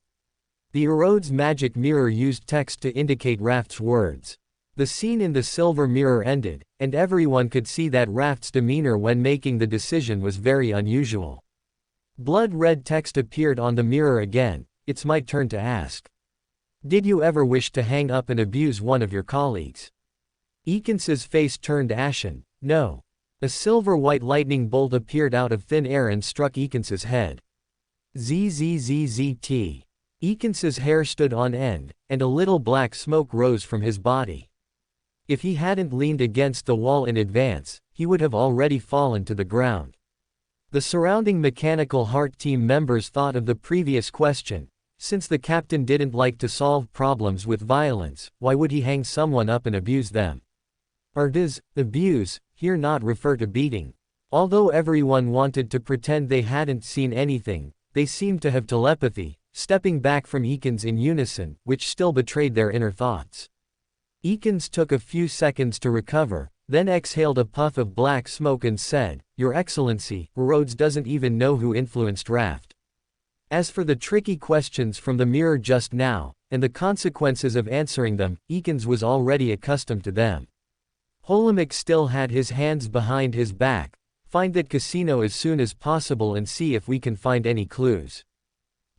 The Erode's magic mirror used text to indicate Raft's words. The scene in the silver mirror ended, and everyone could see that Raft's demeanor when making the decision was very unusual. Blood-red text appeared on the mirror again. It's my turn to ask. Did you ever wish to hang up and abuse one of your colleagues? Eakins's face turned ashen. No. A silver-white lightning bolt appeared out of thin air and struck Eakins's head. Zzzt. Eakins's hair stood on end, and a little black smoke rose from his body. If he hadn't leaned against the wall in advance, he would have already fallen to the ground. The surrounding Mechanical Heart team members thought of the previous question. Since the captain didn't like to solve problems with violence, why would he hang someone up and abuse them? Or does abuse here not refer to beating? Although everyone wanted to pretend they hadn't seen anything, they seemed to have telepathy, stepping back from Eakins in unison, which still betrayed their inner thoughts. Eakins took a few seconds to recover, then exhaled a puff of black smoke and said, Your Excellency, Rhodes doesn't even know who influenced Raft. As for the tricky questions from the mirror just now, and the consequences of answering them, Eakins was already accustomed to them. Holomic still had his hands behind his back. Find that casino as soon as possible and see if we can find any clues.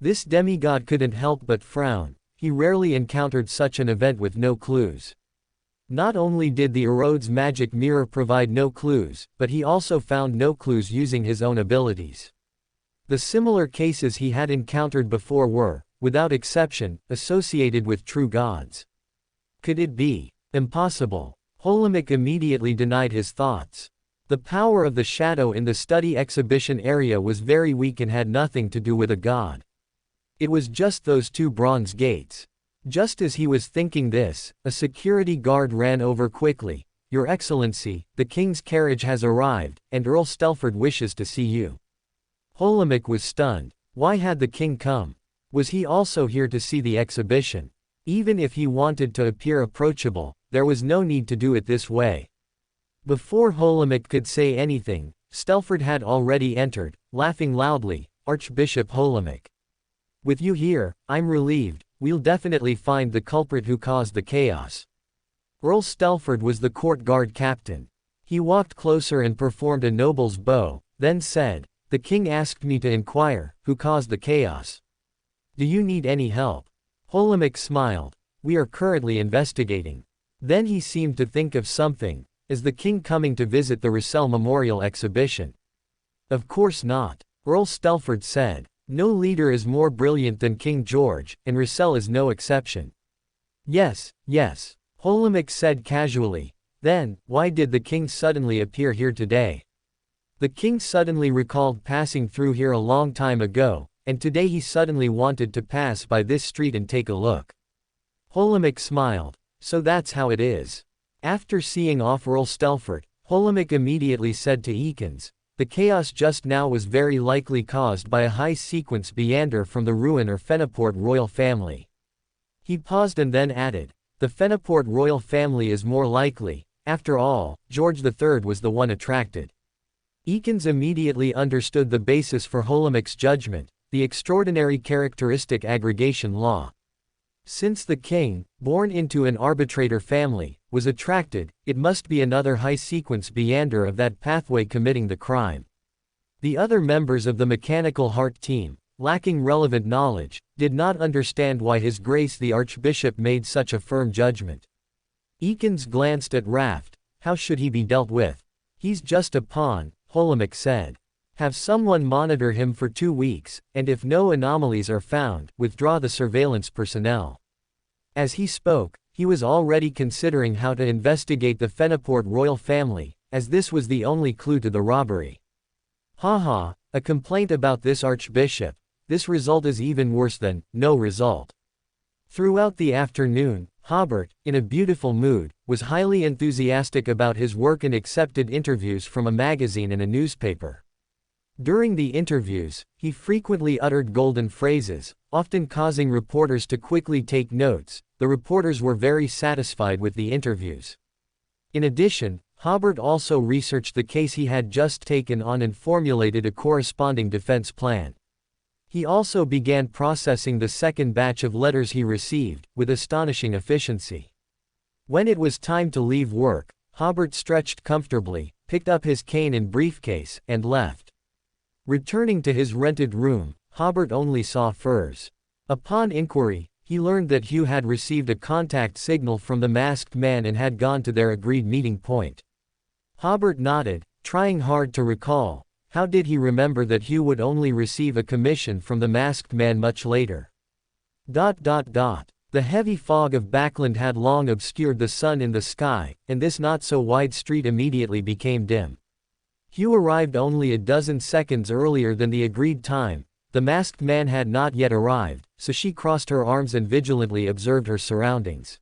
This demigod couldn't help but frown. He rarely encountered such an event with no clues. Not only did the Erode's magic mirror provide no clues, but he also found no clues using his own abilities. The similar cases he had encountered before were, without exception, associated with true gods. Could it be? Impossible. Holomic immediately denied his thoughts. The power of the shadow in the study exhibition area was very weak and had nothing to do with a god. It was just those 2 bronze gates. Just as he was thinking this, a security guard ran over quickly. Your Excellency, the king's carriage has arrived, and Earl Stelford wishes to see you. Holomic was stunned. Why had the king come? Was he also here to see the exhibition? Even if he wanted to appear approachable, there was no need to do it this way. Before Holomic could say anything, Stelford had already entered, laughing loudly. Archbishop Holomic. With you here, I'm relieved. We'll definitely find the culprit who caused the chaos. Earl Stelford was the court guard captain. He walked closer and performed a noble's bow, then said, The king asked me to inquire, who caused the chaos? Do you need any help? Holomic smiled. We are currently investigating. Then he seemed to think of something. Is the king coming to visit the Russell Memorial Exhibition? Of course not. Earl Stelford said. No leader is more brilliant than King George, and Russell is no exception. Yes, yes. Holomic said casually. Then, why did the king suddenly appear here today? The king suddenly recalled passing through here a long time ago, and today he suddenly wanted to pass by this street and take a look. Holomic smiled. So that's how it is. After seeing off Earl Stelford, Holomic immediately said to Eakins, the chaos just now was very likely caused by a high-sequence Beander from the Ruin or Fenaport royal family. He paused and then added, the Fenaport royal family is more likely, after all, George III was the one attracted. Eakins immediately understood the basis for Holomic's judgment, the extraordinary characteristic aggregation law. Since the king, born into an arbitrator family, was attracted, it must be another high-sequence Beander of that pathway committing the crime. The other members of the Mechanical Heart team, lacking relevant knowledge, did not understand why His Grace the Archbishop made such a firm judgment. Eakins glanced at Raft. How should he be dealt with? He's just a pawn, Holomic said. Have someone monitor him for 2 weeks, and if no anomalies are found, withdraw the surveillance personnel. As he spoke, he was already considering how to investigate the Fenaport royal family, as this was the only clue to the robbery. Haha, a complaint about this archbishop. This result is even worse than no result. Throughout the afternoon, Hobert, in a beautiful mood, was highly enthusiastic about his work and accepted interviews from a magazine and a newspaper. During the interviews, he frequently uttered golden phrases, often causing reporters to quickly take notes. The reporters were very satisfied with the interviews. In addition, Hobert also researched the case he had just taken on and formulated a corresponding defense plan. He also began processing the second batch of letters he received, with astonishing efficiency. When it was time to leave work, Hobert stretched comfortably, picked up his cane and briefcase, and left. Returning to his rented room, Hobert only saw furs. Upon inquiry, he learned that Hugh had received a contact signal from the masked man and had gone to their agreed meeting point. Hobert nodded, trying hard to recall. How did he remember that Hugh would only receive a commission from the masked man much later? The heavy fog of Backland had long obscured the sun in the sky, and this not-so-wide street immediately became dim. Hugh arrived only a dozen seconds earlier than the agreed time. The masked man had not yet arrived, so she crossed her arms and vigilantly observed her surroundings.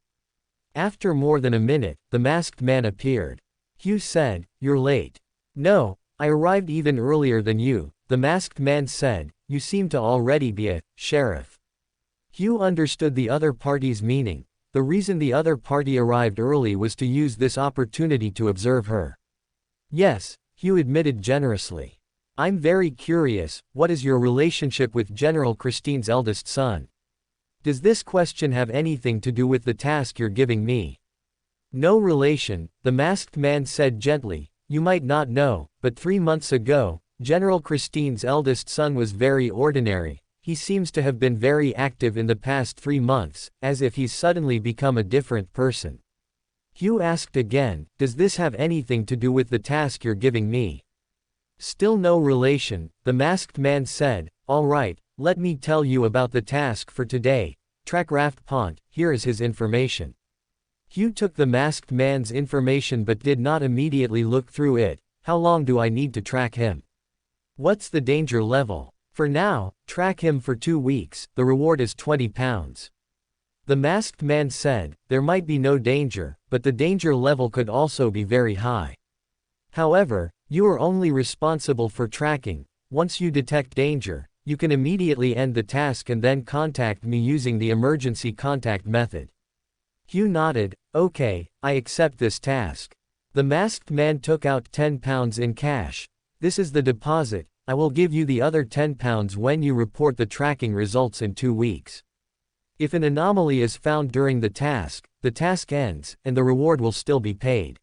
After more than a minute, the masked man appeared. Hugh said, "You're late." "No, I arrived even earlier than you," the masked man said. "You seem to already be a sheriff." Hugh understood the other party's meaning. The reason the other party arrived early was to use this opportunity to observe her. "Yes," Hugh admitted generously. "I'm very curious, what is your relationship with General Christine's eldest son? Does this question have anything to do with the task you're giving me?" "No relation," the masked man said gently. "You might not know, but 3 months ago, General Christine's eldest son was very ordinary. He seems to have been very active in the past 3 months, as if he's suddenly become a different person." Hugh asked again, "Does this have anything to do with the task you're giving me?" "Still no relation," the masked man said. "All right, let me tell you about the task for today. Track Raft Pont, here is his information." Hugh took the masked man's information but did not immediately look through it. "How long do I need to track him? What's the danger level?" "For now, track him for 2 weeks, the reward is £20. The masked man said, "There might be no danger, but the danger level could also be very high. However, you are only responsible for tracking. Once you detect danger, you can immediately end the task and then contact me using the emergency contact method." Hugh nodded. "Okay, I accept this task." The masked man took out £10 in cash. "This is the deposit. I will give you the other £10 when you report the tracking results in 2 weeks. If an anomaly is found during the task ends, and the reward will still be paid.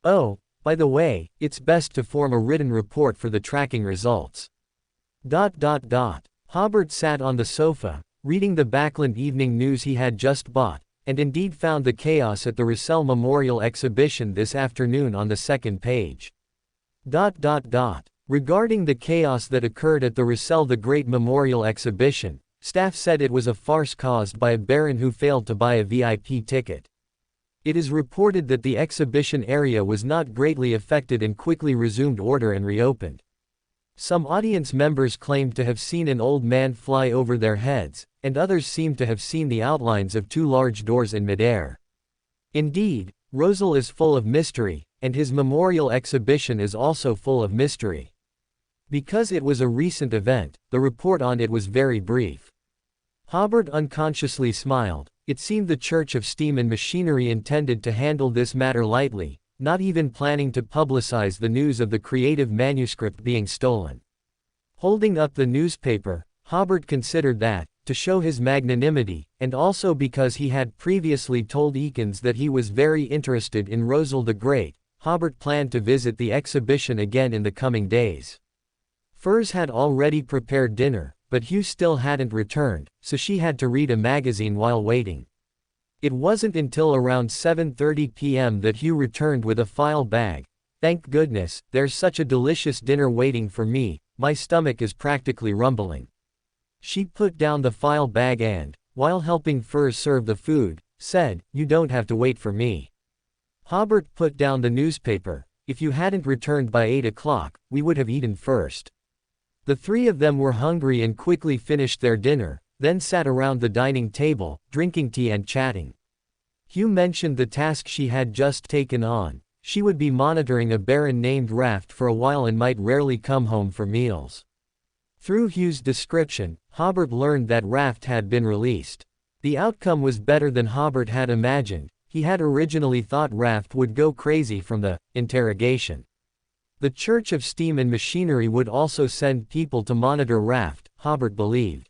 Oh, by the way, it's best to form a written report for the tracking results." Hobert sat on the sofa, reading the Backland Evening News he had just bought, and indeed found the chaos at the Russell Memorial Exhibition this afternoon on the second page. Regarding the chaos that occurred at the Russell the Great Memorial Exhibition, staff said it was a farce caused by a baron who failed to buy a VIP ticket. It is reported that the exhibition area was not greatly affected and quickly resumed order and reopened. Some audience members claimed to have seen an old man fly over their heads, and others seemed to have seen the outlines of two large doors in midair. Indeed, Rosal is full of mystery, and his memorial exhibition is also full of mystery. Because it was a recent event, the report on it was very brief. Hobert unconsciously smiled. It seemed the Church of Steam and Machinery intended to handle this matter lightly, not even planning to publicize the news of the creative manuscript being stolen. Holding up the newspaper, Hobert considered that, to show his magnanimity, and also because he had previously told Eakins that he was very interested in Rosal the Great, Hobert planned to visit the exhibition again in the coming days. Furs had already prepared dinner, but Hugh still hadn't returned, so she had to read a magazine while waiting. It wasn't until around 7:30 p.m. that Hugh returned with a file bag. "Thank goodness, there's such a delicious dinner waiting for me, my stomach is practically rumbling." She put down the file bag and, while helping Furs serve the food, said, "You don't have to wait for me." Hobert put down the newspaper. "If you hadn't returned by 8 o'clock, we would have eaten first." The three of them were hungry and quickly finished their dinner, then sat around the dining table, drinking tea and chatting. Hugh mentioned the task she had just taken on. She would be monitoring a baron named Raft for a while and might rarely come home for meals. Through Hugh's description, Hobert learned that Raft had been released. The outcome was better than Hobert had imagined. He had originally thought Raft would go crazy from the interrogation. The Church of Steam and Machinery would also send people to monitor Raft, Hobert believed.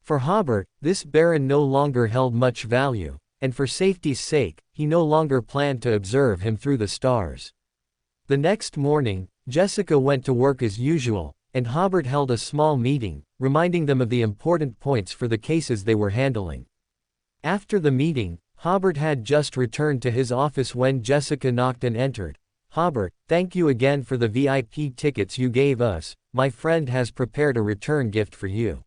For Hobert, this baron no longer held much value, and for safety's sake, he no longer planned to observe him through the stars. The next morning, Jessica went to work as usual, and Hobert held a small meeting, reminding them of the important points for the cases they were handling. After the meeting, Hobert had just returned to his office when Jessica knocked and entered. "Hobert, thank you again for the VIP tickets you gave us. My friend has prepared a return gift for you."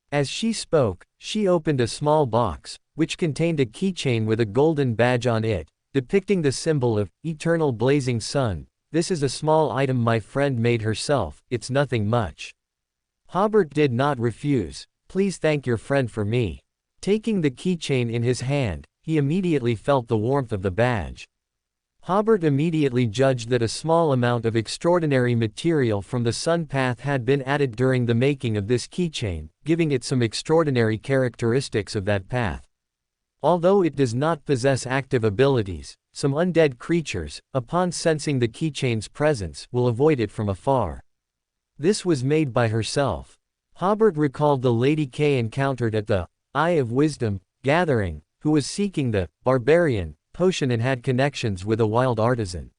As she spoke, she opened a small box, which contained a keychain with a golden badge on it, depicting the symbol of eternal blazing sun. "This is a small item my friend made herself, it's nothing much." Hobert did not refuse. "Please thank your friend for me." Taking the keychain in his hand, he immediately felt the warmth of the badge. Hobert immediately judged that a small amount of extraordinary material from the sun path had been added during the making of this keychain, giving it some extraordinary characteristics of that path. Although it does not possess active abilities, some undead creatures, upon sensing the keychain's presence, will avoid it from afar. This was made by herself. Hobert recalled the Lady Kay encountered at the Eye of Wisdom gathering, who was seeking the barbarian potion and had connections with a wild artisan.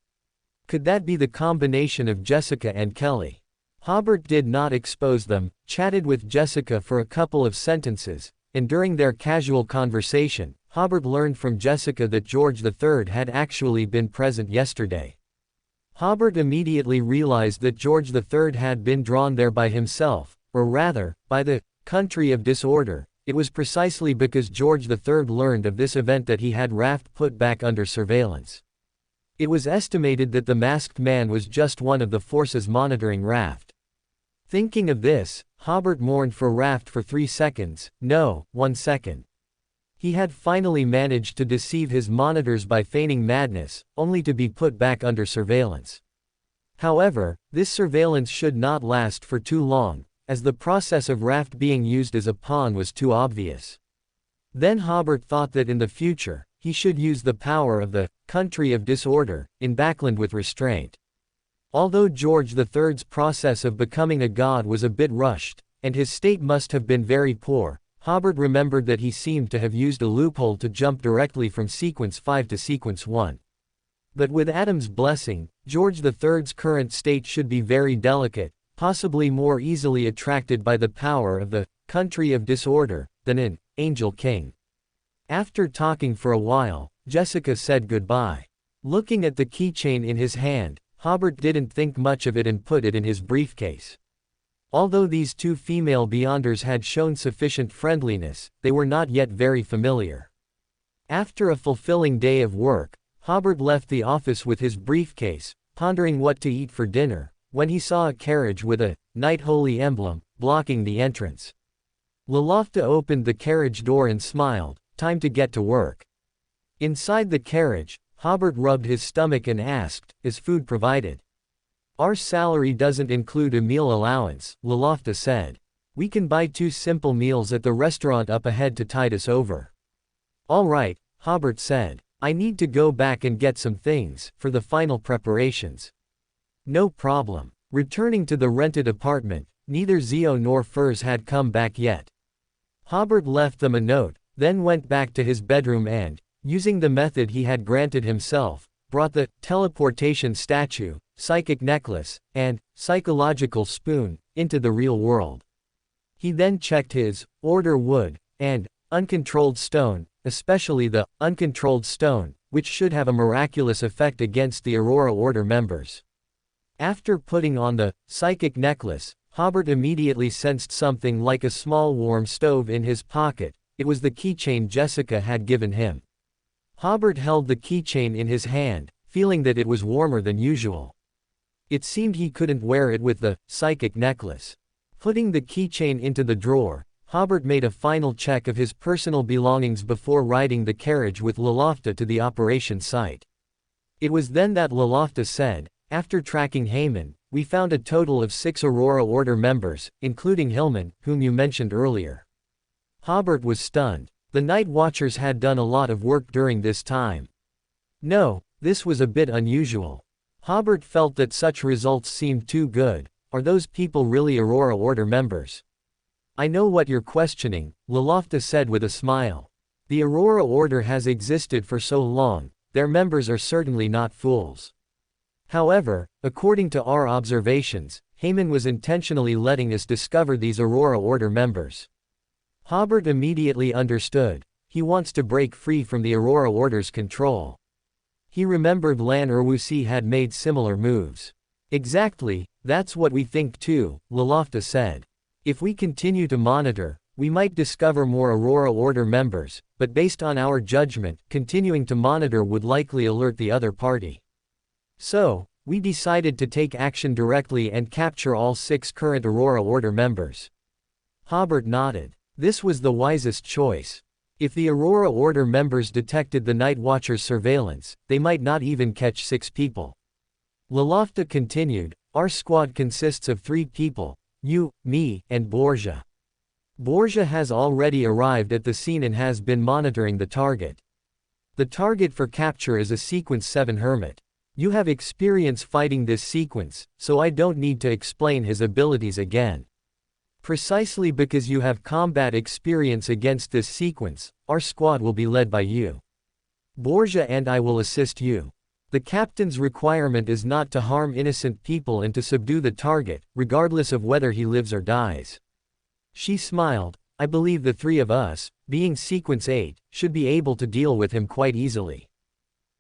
Could that be the combination of Jessica and Kelly? Hobert did not expose them, chatted with Jessica for a couple of sentences, and during their casual conversation, Hobert learned from Jessica that George III had actually been present yesterday. Hobert immediately realized that George III had been drawn there by himself, or rather, by the country of disorder. It was precisely because George III learned of this event that he had Raft put back under surveillance. It was estimated that the masked man was just one of the forces monitoring Raft. Thinking of this, Hobert mourned for Raft for 3 seconds, no, 1 second. He had finally managed to deceive his monitors by feigning madness, only to be put back under surveillance. However, this surveillance should not last for too long, as the process of Raft being used as a pawn was too obvious. Then Hobert thought that in the future, he should use the power of the country of disorder in Backland with restraint. Although George III's process of becoming a god was a bit rushed, and his state must have been very poor, Hobert remembered that he seemed to have used a loophole to jump directly from sequence 5 to sequence 1. But with Adam's blessing, George III's current state should be very delicate, possibly more easily attracted by the power of the country of disorder than an angel king. After talking for a while, Jessica said goodbye. Looking at the keychain in his hand, Hobert didn't think much of it and put it in his briefcase. Although these two female Beyonders had shown sufficient friendliness, they were not yet very familiar. After a fulfilling day of work, Hobert left the office with his briefcase, pondering what to eat for dinner, when he saw a carriage with a Knight Holy emblem blocking the entrance. Lolofta opened the carriage door and smiled. Time to get to work. Inside the carriage, Hobert rubbed his stomach and asked, "Is food provided?" "Our salary doesn't include a meal allowance," Lolofta said. "We can buy 2 simple meals at the restaurant up ahead to tide us over." "All right," Hobert said. "I need to go back and get some things for the final preparations." "No problem." Returning to the rented apartment, neither Zio nor Furs had come back yet. Hobert left them a note, then went back to his bedroom and, using the method he had granted himself, brought the teleportation statue, psychic necklace, and psychological spoon into the real world. He then checked his order wood and uncontrolled stone, especially the uncontrolled stone, which should have a miraculous effect against the Aurora Order members. After putting on the psychic necklace, Hobert immediately sensed something like a small warm stove in his pocket. It was the keychain Jessica had given him. Hobert held the keychain in his hand, feeling that it was warmer than usual. It seemed he couldn't wear it with the psychic necklace. Putting the keychain into the drawer, Hobert made a final check of his personal belongings before riding the carriage with Lolofta to the operation site. It was then that Lolofta said, "After tracking Heyman, we found a total of 6 Aurora Order members, including Hillman, whom you mentioned earlier." Hobert was stunned. The Night Watchers had done a lot of work during this time. No, this was a bit unusual. Hobert felt that such results seemed too good. Are those people really Aurora Order members? "I know what you're questioning," Lolofta said with a smile. "The Aurora Order has existed for so long, their members are certainly not fools. However, according to our observations, Heyman was intentionally letting us discover these Aurora Order members." Hobert immediately understood. He wants to break free from the Aurora Order's control. He remembered Lan Urwusi had made similar moves. "Exactly, that's what we think too," Lolofta said. "If we continue to monitor, we might discover more Aurora Order members, but based on our judgment, continuing to monitor would likely alert the other party. So, we decided to take action directly and capture all 6 current Aurora Order members." Hobert nodded. This was the wisest choice. If the Aurora Order members detected the Night Watcher's surveillance, they might not even catch 6 people. Lolofta continued, "Our squad consists of 3 people, you, me, and Borgia. Borgia has already arrived at the scene and has been monitoring the target. The target for capture is a Sequence 7 Hermit. You have experience fighting this sequence, so I don't need to explain his abilities again. Precisely because you have combat experience against this sequence, our squad will be led by you. Borgia and I will assist you. The captain's requirement is not to harm innocent people and to subdue the target, regardless of whether he lives or dies." She smiled. "I believe the 3 of us, being Sequence 8, should be able to deal with him quite easily."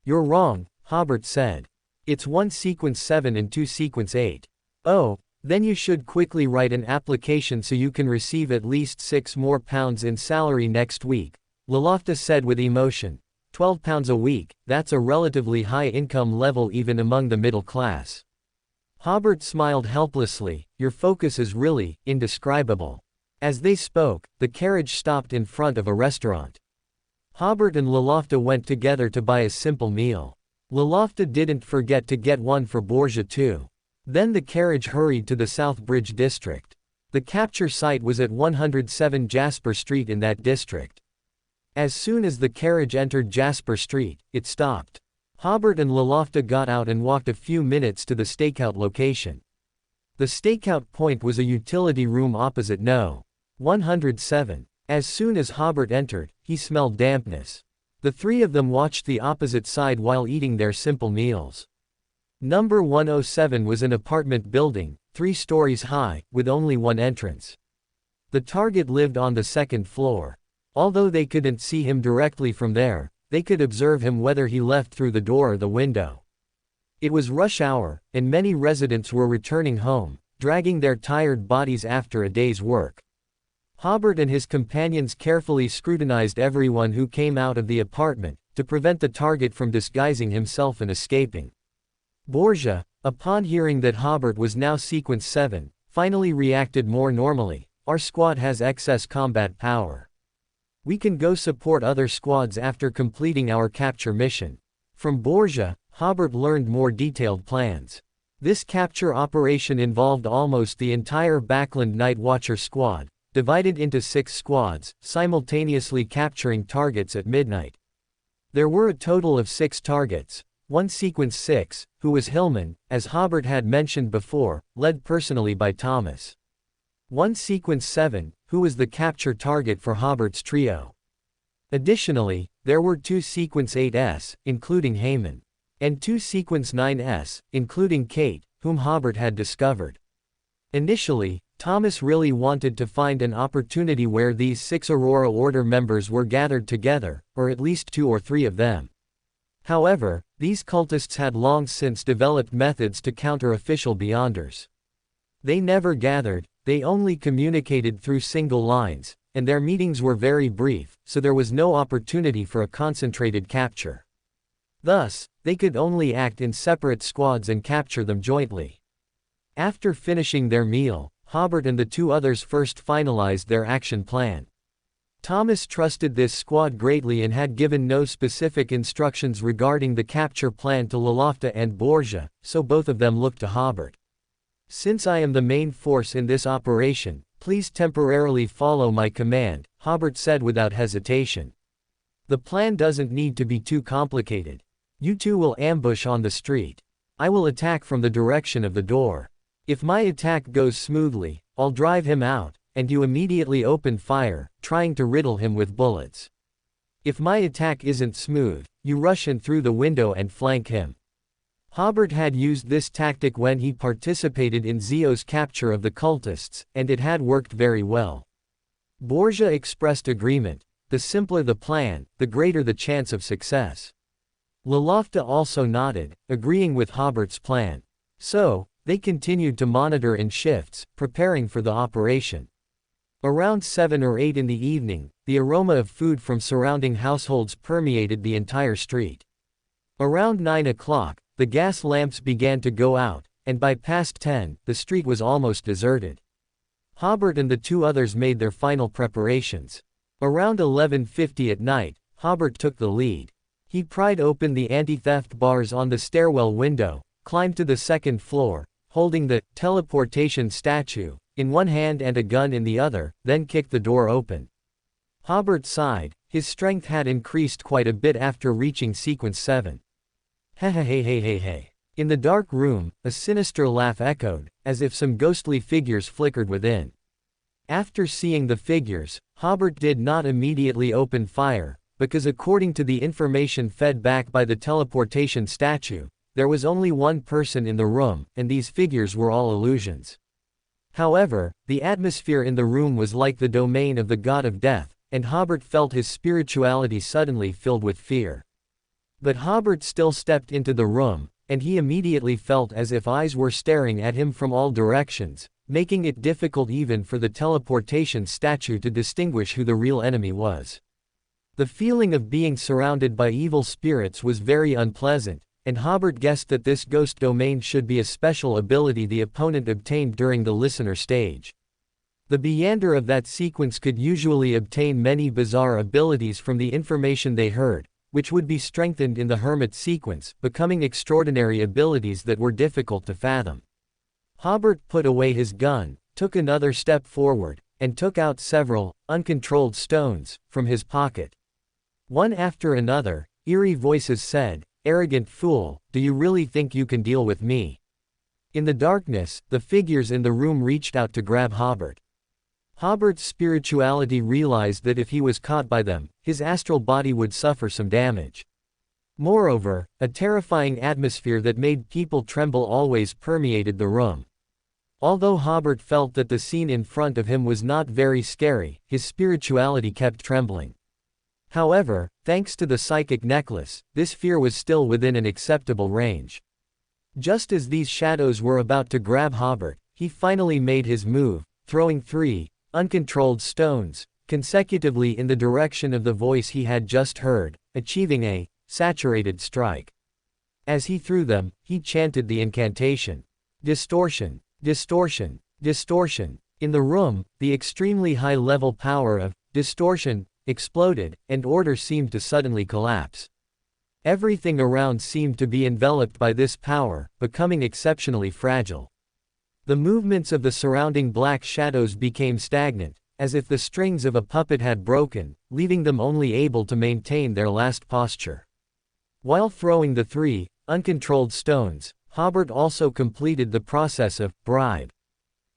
"You're wrong," Hobert said. "It's 1 Sequence 7 and 2 Sequence 8. Oh, then you should quickly write an application so you can receive at least £6 more in salary next week," Lolofta said with emotion. £12 a week, that's a relatively high income level even among the middle class. Hobert smiled helplessly. "Your focus is really indescribable." As they spoke, the carriage stopped in front of a restaurant. Hobert and Lolofta went together to buy a simple meal. Lolofta didn't forget to get one for Borgia too. Then the carriage hurried to the South Bridge district. The capture site was at 107 Jasper Street in that district. As soon as the carriage entered Jasper Street, it stopped. Hobert and Lolofta got out and walked a few minutes to the stakeout location. The stakeout point was a utility room opposite No. 107. As soon as Hobert entered, he smelled dampness. The 3 of them watched the opposite side while eating their simple meals. Number 107 was an apartment building, 3 stories high, with only one entrance. The target lived on the 2nd floor. Although they couldn't see him directly from there, they could observe him whether he left through the door or the window. It was rush hour, and many residents were returning home, dragging their tired bodies after a day's work. Hobert and his companions carefully scrutinized everyone who came out of the apartment, to prevent the target from disguising himself and escaping. Borgia, upon hearing that Hobert was now Sequence 7, finally reacted more normally. our squad has excess combat power. We can go support other squads after completing our capture mission. From Borgia, Hobert learned more detailed plans. This capture operation involved almost the entire Backland Night Watcher squad, divided into 6 squads, simultaneously capturing targets at midnight. There were a total of 6 targets. One Sequence 6, who was Hillman, as Hobert had mentioned before, led personally by Thomas. One Sequence 7, who was the capture target for Hobert's trio. Additionally, there were 2 Sequence 8s, including Heyman, and 2 Sequence 9s, including Kate, whom Hobert had discovered. Initially, Thomas really wanted to find an opportunity where these 6 Aurora Order members were gathered together, or at least 2 or 3 of them. However, these cultists had long since developed methods to counter official Beyonders. They never gathered, they only communicated through single lines, and their meetings were very brief, so there was no opportunity for a concentrated capture. Thus, they could only act in separate squads and capture them jointly. After finishing their meal, Hobert and the 2 others first finalized their action plan. Thomas trusted this squad greatly and had given no specific instructions regarding the capture plan to Lolofta and Borgia, so both of them looked to Hobert. Since I am the main force in this operation, please temporarily follow my command, Hobert said without hesitation. The plan doesn't need to be too complicated. You 2 will ambush on the street. I will attack from the direction of the door. If my attack goes smoothly, I'll drive him out, and you immediately open fire, trying to riddle him with bullets. If my attack isn't smooth, you rush in through the window and flank him. Hobert had used this tactic when he participated in Zio's capture of the cultists, and it had worked very well. Borgia expressed agreement. The simpler the plan, the greater the chance of success. Lolofta also nodded, agreeing with Hobert's plan. So, they continued to monitor in shifts, preparing for the operation. Around 7 or 8 in the evening, the aroma of food from surrounding households permeated the entire street. Around 9 o'clock, the gas lamps began to go out, and by past 10, the street was almost deserted. Hobert and the 2 others made their final preparations. Around 11:50 at night, Hobert took the lead. He pried open the anti-theft bars on the stairwell window, climbed to the 2nd floor, holding the teleportation statue in one hand and a gun in the other, then kicked the door open. Hobert sighed. His strength had increased quite a bit after reaching Sequence 7. Hey. In the dark room, a sinister laugh echoed, as if some ghostly figures flickered within. After seeing the figures, Hobert did not immediately open fire, because according to the information fed back by the teleportation statue, there was only one person in the room, and these figures were all illusions. However, the atmosphere in the room was like the domain of the god of death, and Hobert felt his spirituality suddenly filled with fear. But Hobert still stepped into the room, and he immediately felt as if eyes were staring at him from all directions, making it difficult even for the teleportation statue to distinguish who the real enemy was. The feeling of being surrounded by evil spirits was very unpleasant, and Hobert guessed that this ghost domain should be a special ability the opponent obtained during the listener stage. The Beyonder of that sequence could usually obtain many bizarre abilities from the information they heard, which would be strengthened in the Hermit sequence, becoming extraordinary abilities that were difficult to fathom. Hobert put away his gun, took another step forward, and took out several, uncontrolled stones, from his pocket. One after another, eerie voices said, "Arrogant fool, do you really think you can deal with me?" In the darkness, the figures in the room reached out to grab Hobert. Hobert's spirituality realized that if he was caught by them, his astral body would suffer some damage. Moreover, a terrifying atmosphere that made people tremble always permeated the room. Although Hobert felt that the scene in front of him was not very scary, his spirituality kept trembling. However, thanks to the psychic necklace, this fear was still within an acceptable range. Just as these shadows were about to grab Hobert, he finally made his move, throwing 3 uncontrolled stones consecutively in the direction of the voice he had just heard, achieving a saturated strike. As he threw them, he chanted the incantation, "Distortion, distortion, distortion." In the room, the extremely high-level power of distortion exploded, and order seemed to suddenly collapse. Everything around seemed to be enveloped by this power, becoming exceptionally fragile. The movements of the surrounding black shadows became stagnant, as if the strings of a puppet had broken, leaving them only able to maintain their last posture. While throwing the 3 uncontrolled stones, Hobert also completed the process of bribe.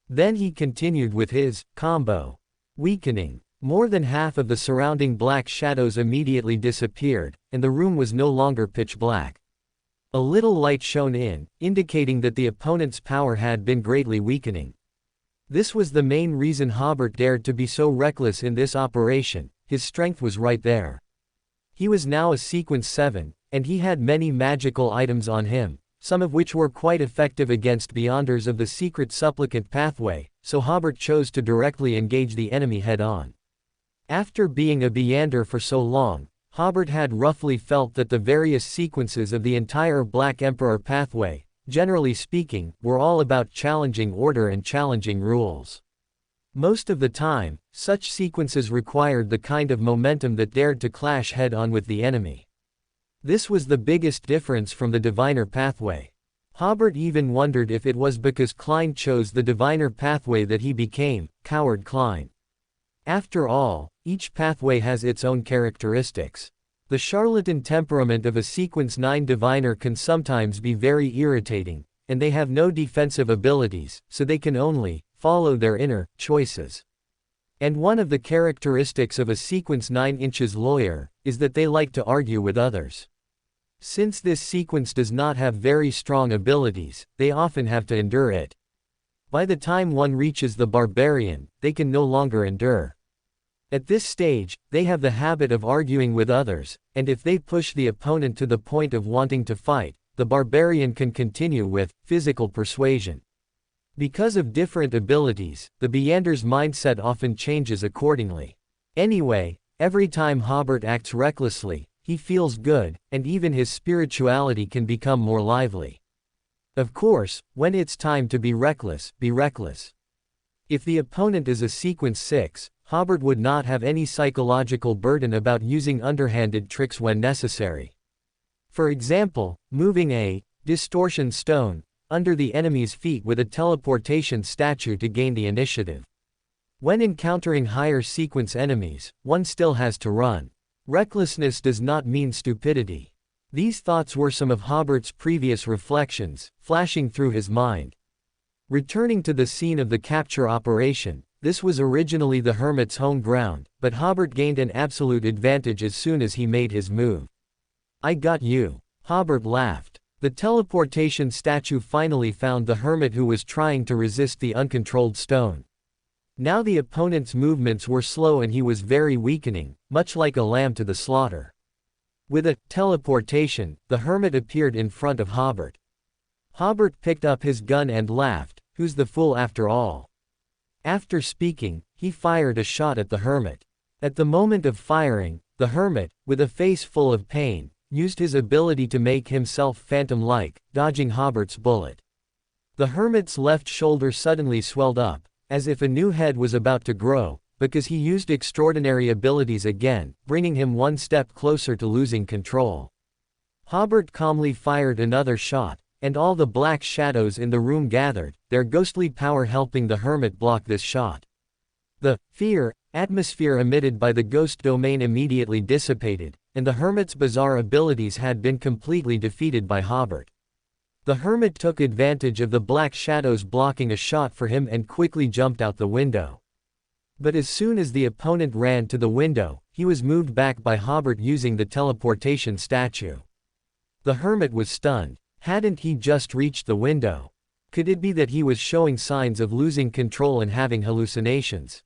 Then he continued with his combo. Weakening. More than half of the surrounding black shadows immediately disappeared, and the room was no longer pitch black. A little light shone in, indicating that the opponent's power had been greatly weakening. This was the main reason Hobert dared to be so reckless in this operation. His strength was right there. He was now a sequence 7, and he had many magical items on him, some of which were quite effective against Beyonders of the secret supplicant pathway, so Hobert chose to directly engage the enemy head-on. After being a Beyonder for so long, Hobert had roughly felt that the various sequences of the entire Black Emperor pathway, generally speaking, were all about challenging order and challenging rules. Most of the time, such sequences required the kind of momentum that dared to clash head-on with the enemy. This was the biggest difference from the diviner pathway. Hobert even wondered if it was because Klein chose the diviner pathway that he became Coward Klein. After all, each pathway has its own characteristics. The charlatan temperament of a sequence 9 diviner can sometimes be very irritating, and they have no defensive abilities, so they can only follow their inner choices. And one of the characteristics of a sequence 9 inches lawyer is that they like to argue with others. Since this sequence does not have very strong abilities, they often have to endure it. By the time one reaches the barbarian, they can no longer endure. At this stage, they have the habit of arguing with others, and if they push the opponent to the point of wanting to fight, the barbarian can continue with physical persuasion. Because of different abilities, the Beyander's mindset often changes accordingly. Anyway, every time Hobert acts recklessly, he feels good, and even his spirituality can become more lively. Of course, when it's time to be reckless, be reckless. If the opponent is a sequence 6, Hobert would not have any psychological burden about using underhanded tricks when necessary. For example, moving a distortion stone under the enemy's feet with a teleportation statue to gain the initiative. When encountering higher sequence enemies, one still has to run. Recklessness does not mean stupidity. These thoughts were some of Hobert's previous reflections, flashing through his mind. Returning to the scene of the capture operation, this was originally the Hermit's home ground, but Hobert gained an absolute advantage as soon as he made his move. "I got you." Hobert laughed. The teleportation statue finally found the Hermit who was trying to resist the uncontrolled stone. Now the opponent's movements were slow and he was very weakening, much like a lamb to the slaughter. With a teleportation, the Hermit appeared in front of Hobert. Hobert picked up his gun and laughed, "Who's the fool after all?" After speaking, he fired a shot at the Hermit. At the moment of firing, the Hermit, with a face full of pain, used his ability to make himself phantom-like, dodging Hobert's bullet. The Hermit's left shoulder suddenly swelled up, as if a new head was about to grow, because he used extraordinary abilities again, bringing him one step closer to losing control. Hobert calmly fired another shot, and all the black shadows in the room gathered, their ghostly power helping the Hermit block this shot. The fear atmosphere emitted by the ghost domain immediately dissipated, and the Hermit's bizarre abilities had been completely defeated by Hobert. The Hermit took advantage of the black shadows blocking a shot for him and quickly jumped out the window. But as soon as the opponent ran to the window, he was moved back by Hobert using the teleportation statue. The Hermit was stunned. Hadn't he just reached the window? Could it be that he was showing signs of losing control and having hallucinations?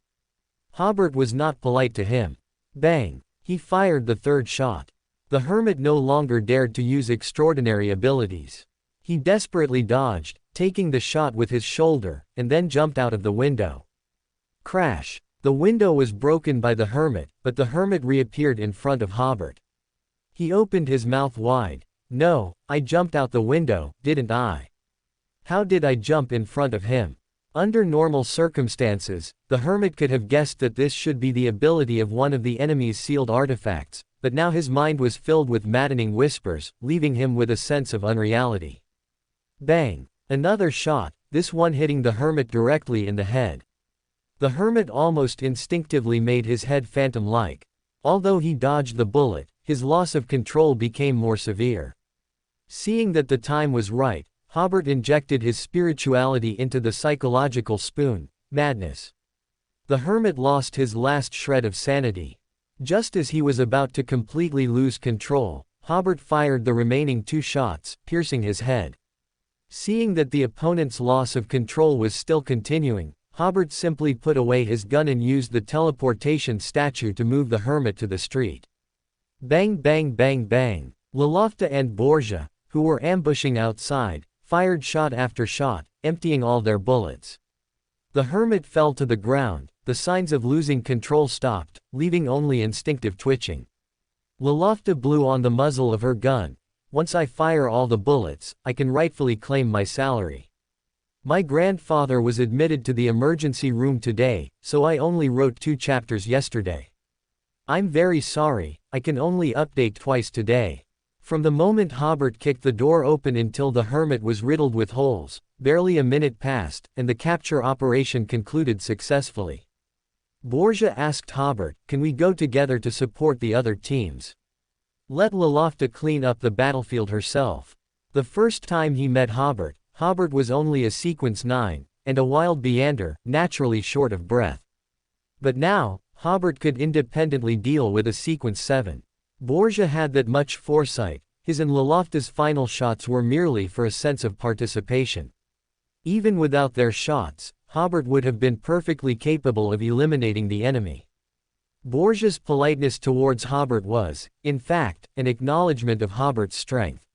Hobert was not polite to him. Bang! He fired the third shot. The Hermit no longer dared to use extraordinary abilities. He desperately dodged, taking the shot with his shoulder, and then jumped out of the window. Crash! The window was broken by the Hermit, but the Hermit reappeared in front of Hobert. He opened his mouth wide. "No, I jumped out the window, didn't I? How did I jump in front of him? Under normal circumstances, the hermit could have guessed that this should be the ability of one of the enemy's sealed artifacts, but now his mind was filled with maddening whispers, leaving him with a sense of unreality. Bang! Another shot, this one hitting the hermit directly in the head. The hermit almost instinctively made his head phantom-like. Although he dodged the bullet, his loss of control became more severe. Seeing that the time was right, Hobert injected his spirituality into the psychological spoon, madness. The hermit lost his last shred of sanity. Just as he was about to completely lose control, Hobert fired the remaining 2 shots, piercing his head. Seeing that the opponent's loss of control was still continuing, Hobert simply put away his gun and used the teleportation statue to move the hermit to the street. Bang bang bang bang. LotM and Borgia, who were ambushing outside, fired shot after shot, emptying all their bullets. The hermit fell to the ground, the signs of losing control stopped, leaving only instinctive twitching. LotM blew on the muzzle of her gun. Once I fire all the bullets, I can rightfully claim my salary. My grandfather was admitted to the emergency room today, so I only wrote 2 chapters yesterday. I'm very sorry, I can only update twice today. From the moment Hobert kicked the door open until the hermit was riddled with holes, barely a minute passed, and the capture operation concluded successfully. Borgia asked Hobert, "Can we go together to support the other teams? Let LotM clean up the battlefield herself." The first time he met Hobert, Hobert was only a sequence 9, and a wild meander, naturally short of breath. But now, Hobert could independently deal with a sequence 7. Borgia had that much foresight. His and LotM's final shots were merely for a sense of participation. Even without their shots, Hobert would have been perfectly capable of eliminating the enemy. Borgia's politeness towards Hobert was, in fact, an acknowledgement of Hobert's strength.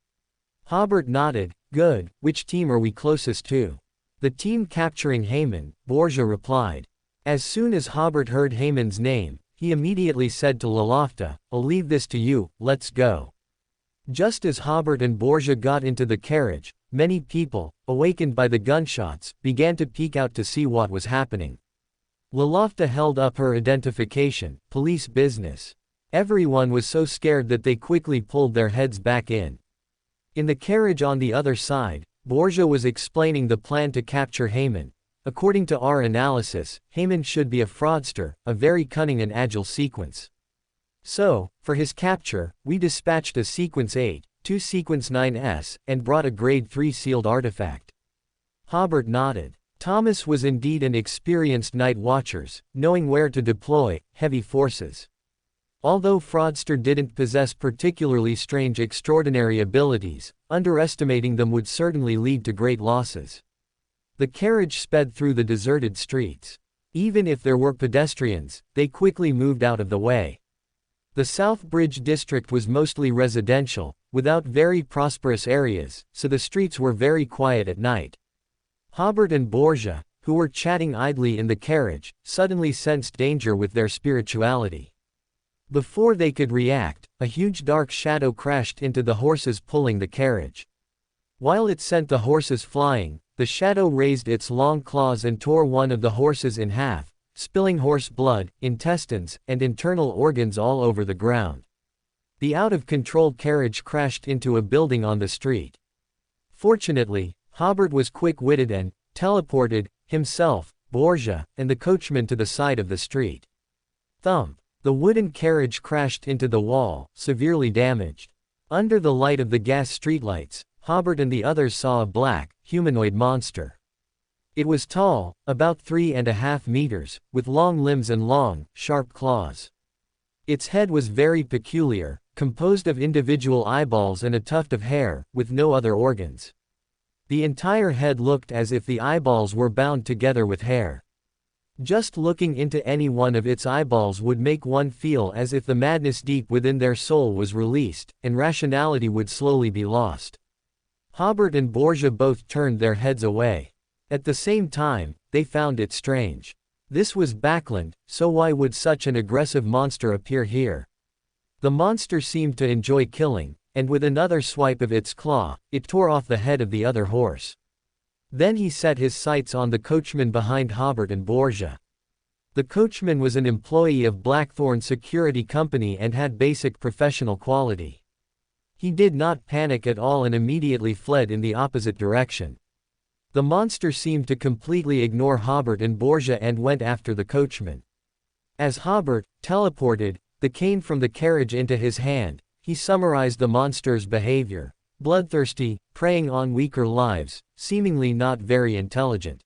Hobert nodded. "Good, which team are we closest to?" "The team capturing Haman," Borgia replied. As soon as Hobert heard Haman's name, he immediately said to LotM, "I'll leave this to you, let's go." Just as Hobert and Borgia got into the carriage, many people, awakened by the gunshots, began to peek out to see what was happening. LotM held up her identification, "Police business." Everyone was so scared that they quickly pulled their heads back in. In the carriage on the other side, Borgia was explaining the plan to capture Haman. "According to our analysis, Haman should be a fraudster, a very cunning and agile sequence. So, for his capture, we dispatched a sequence 8, 2 sequence 9s, and brought a grade 3 sealed artifact." Hobert nodded. Thomas was indeed an experienced night watchers, knowing where to deploy heavy forces. Although Fraudster didn't possess particularly strange extraordinary abilities, underestimating them would certainly lead to great losses. The carriage sped through the deserted streets. Even if there were pedestrians, they quickly moved out of the way. The South Bridge district was mostly residential, without very prosperous areas, so the streets were very quiet at night. Hobert and Borgia, who were chatting idly in the carriage, suddenly sensed danger with their spirituality. Before they could react, a huge dark shadow crashed into the horses pulling the carriage. While it sent the horses flying, the shadow raised its long claws and tore one of the horses in half, spilling horse blood, intestines, and internal organs all over the ground. The out-of-control carriage crashed into a building on the street. Fortunately, Hobert was quick-witted and teleported himself, Borgia, and the coachman to the side of the street. Thump! The wooden carriage crashed into the wall, severely damaged. Under the light of the gas streetlights, Hobert and the others saw a black, humanoid monster. It was tall, about 3.5 meters, with long limbs and long, sharp claws. Its head was very peculiar, composed of individual eyeballs and a tuft of hair, with no other organs. The entire head looked as if the eyeballs were bound together with hair. Just looking into any one of its eyeballs would make one feel as if the madness deep within their soul was released, and rationality would slowly be lost. Hobert and Borgia both turned their heads away. At the same time, they found it strange. This was Backland, so why would such an aggressive monster appear here? The monster seemed to enjoy killing, and with another swipe of its claw, it tore off the head of the other horse. Then he set his sights on the coachman behind Hobert and Borgia. The coachman was an employee of Blackthorn Security Company and had basic professional quality. He did not panic at all and immediately fled in the opposite direction. The monster seemed to completely ignore Hobert and Borgia and went after the coachman. As Hobert teleported the cane from the carriage into his hand, he summarized the monster's behavior: bloodthirsty, preying on weaker lives, seemingly not very intelligent.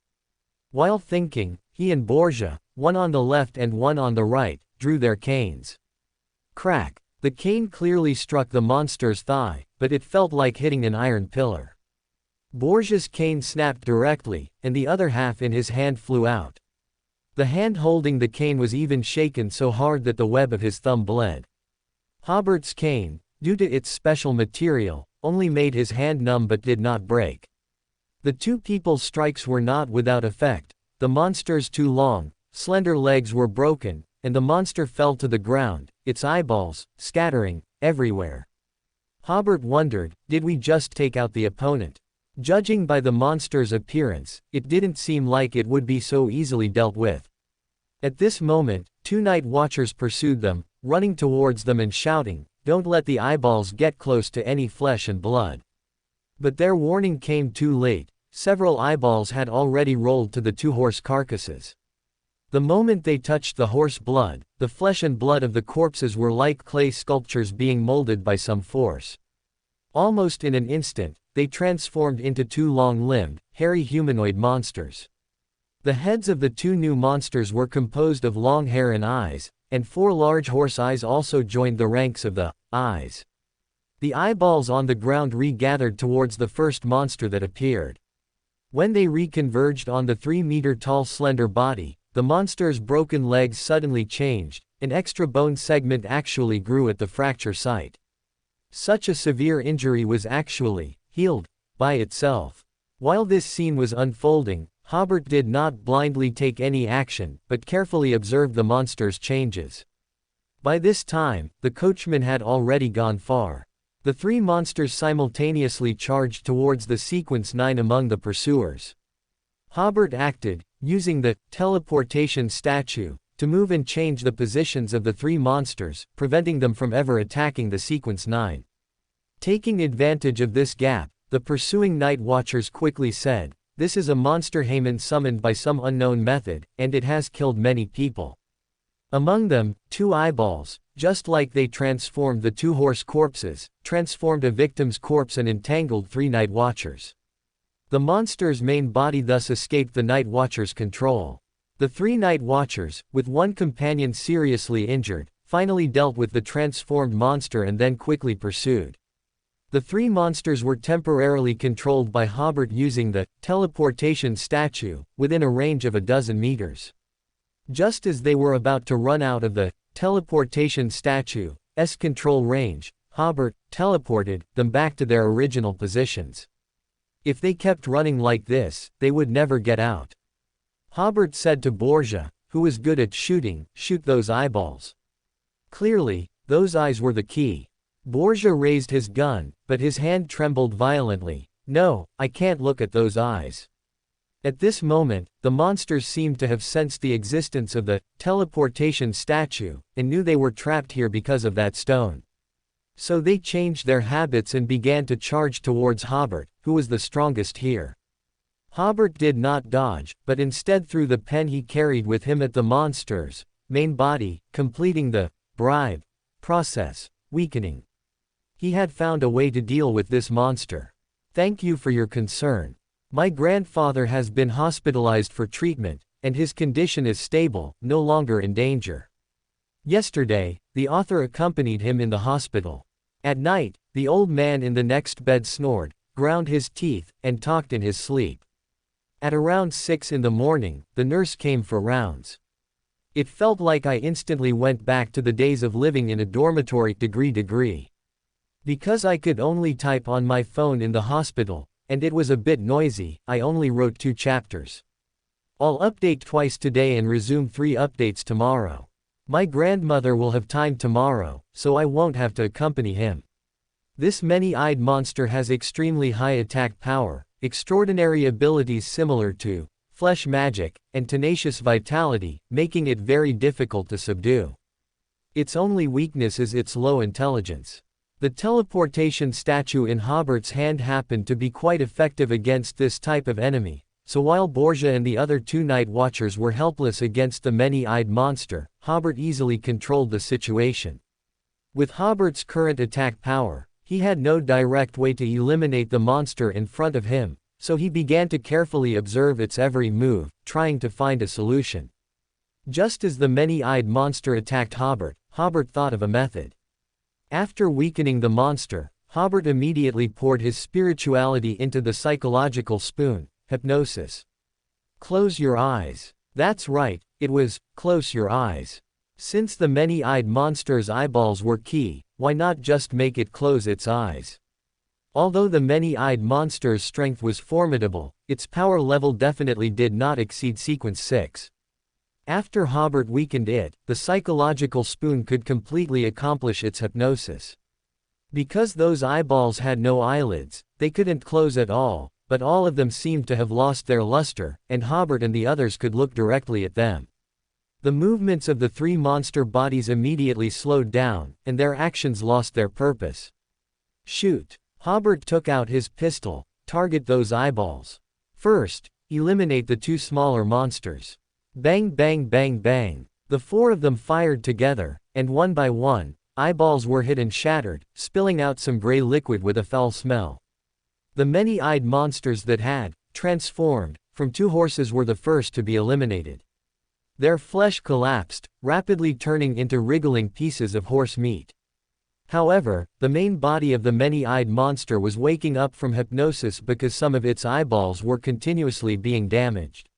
While thinking, he and Borgia, one on the left and one on the right, drew their canes. Crack! The cane clearly struck the monster's thigh, but it felt like hitting an iron pillar. Borgia's cane snapped directly, and the other half in his hand flew out. The hand holding the cane was even shaken so hard that the web of his thumb bled. Hobert's cane, due to its special material, only made his hand numb but did not break. The two people's strikes were not without effect. The monster's two long, slender legs were broken, and the monster fell to the ground, its eyeballs scattering everywhere. Hobert wondered, did we just take out the opponent? Judging by the monster's appearance, it didn't seem like it would be so easily dealt with. At this moment, two night watchers pursued them, running towards them and shouting, "Don't let the eyeballs get close to any flesh and blood." But their warning came too late. Several eyeballs had already rolled to the two horse carcasses. The moment they touched the horse blood, the flesh and blood of the corpses were like clay sculptures being molded by some force. Almost in an instant, they transformed into two long-limbed, hairy humanoid monsters. The heads of the two new monsters were composed of long hair and eyes, and four large horse eyes also joined the ranks of the eyes. The eyeballs on the ground regathered towards the first monster that appeared. When they reconverged on the 3-meter-tall slender body, the monster's broken legs suddenly changed, an extra bone segment actually grew at the fracture site. Such a severe injury was actually healed by itself. While this scene was unfolding, Hobert did not blindly take any action, but carefully observed the monster's changes. By this time, the coachman had already gone far. The three monsters simultaneously charged towards the sequence 9 among the pursuers. Hobert acted, using the teleportation statue, to move and change the positions of the three monsters, preventing them from ever attacking the sequence 9. Taking advantage of this gap, the pursuing night watchers quickly said, "This is a monster Haman summoned by some unknown method, and it has killed many people." Among them, two eyeballs, just like they transformed the two horse corpses, transformed a victim's corpse and entangled three night watchers. The monster's main body thus escaped the night watchers' control. The three night watchers, with one companion seriously injured, finally dealt with the transformed monster and then quickly pursued. The three monsters were temporarily controlled by Hobert using the teleportation statue, within a range of a dozen meters. Just as they were about to run out of the teleportation statue's control range, Hobert teleported them back to their original positions. If they kept running like this, they would never get out. Hobert said to Borgia, who was good at shooting, "Shoot those eyeballs." Clearly, those eyes were the key. Borgia raised his gun, but his hand trembled violently. "No, I can't look at those eyes." At this moment, the monsters seemed to have sensed the existence of the teleportation statue, and knew they were trapped here because of that stone. So they changed their habits and began to charge towards Hobert, who was the strongest here. Hobert did not dodge, but instead threw the pen he carried with him at the monster's main body, completing the bribe process, weakening. He had found a way to deal with this monster. "Thank you for your concern. My grandfather has been hospitalized for treatment, and his condition is stable, no longer in danger." Yesterday, the author accompanied him in the hospital. At night, the old man in the next bed snored, ground his teeth, and talked in his sleep. At around 6 in the morning, the nurse came for rounds. It felt like I instantly went back to the days of living in a dormitory degree. Because I could only type on my phone in the hospital, and it was a bit noisy, I only wrote 2 chapters. I'll update twice today and resume 3 updates tomorrow. My grandmother will have time tomorrow, so I won't have to accompany him. This many-eyed monster has extremely high attack power, extraordinary abilities similar to flesh magic, and tenacious vitality, making it very difficult to subdue. Its only weakness is its low intelligence. The teleportation statue in Hobert's hand happened to be quite effective against this type of enemy, so while Borgia and the other two Night Watchers were helpless against the many-eyed monster, Hobert easily controlled the situation. With Hobert's current attack power, he had no direct way to eliminate the monster in front of him, so he began to carefully observe its every move, trying to find a solution. Just as the many-eyed monster attacked Hobert, Hobert thought of a method. After weakening the monster, Hobert immediately poured his spirituality into the psychological spoon, hypnosis. Close your eyes. That's right, it was, close your eyes. Since the many-eyed monster's eyeballs were key, why not just make it close its eyes? Although the many-eyed monster's strength was formidable, its power level definitely did not exceed sequence 6. After Hobert weakened it, the psychological spoon could completely accomplish its hypnosis. Because those eyeballs had no eyelids, they couldn't close at all, but all of them seemed to have lost their luster, and Hobert and the others could look directly at them. The movements of the three monster bodies immediately slowed down, and their actions lost their purpose. Shoot! Hobert took out his pistol. Target those eyeballs. First, eliminate the two smaller monsters. Bang bang bang bang. The four of them fired together, and one by one, eyeballs were hit and shattered, spilling out some gray liquid with a foul smell. The many-eyed monsters that had transformed from two horses were the first to be eliminated. Their flesh collapsed, rapidly turning into wriggling pieces of horse meat. However, the main body of the many-eyed monster was waking up from hypnosis because some of its eyeballs were continuously being damaged.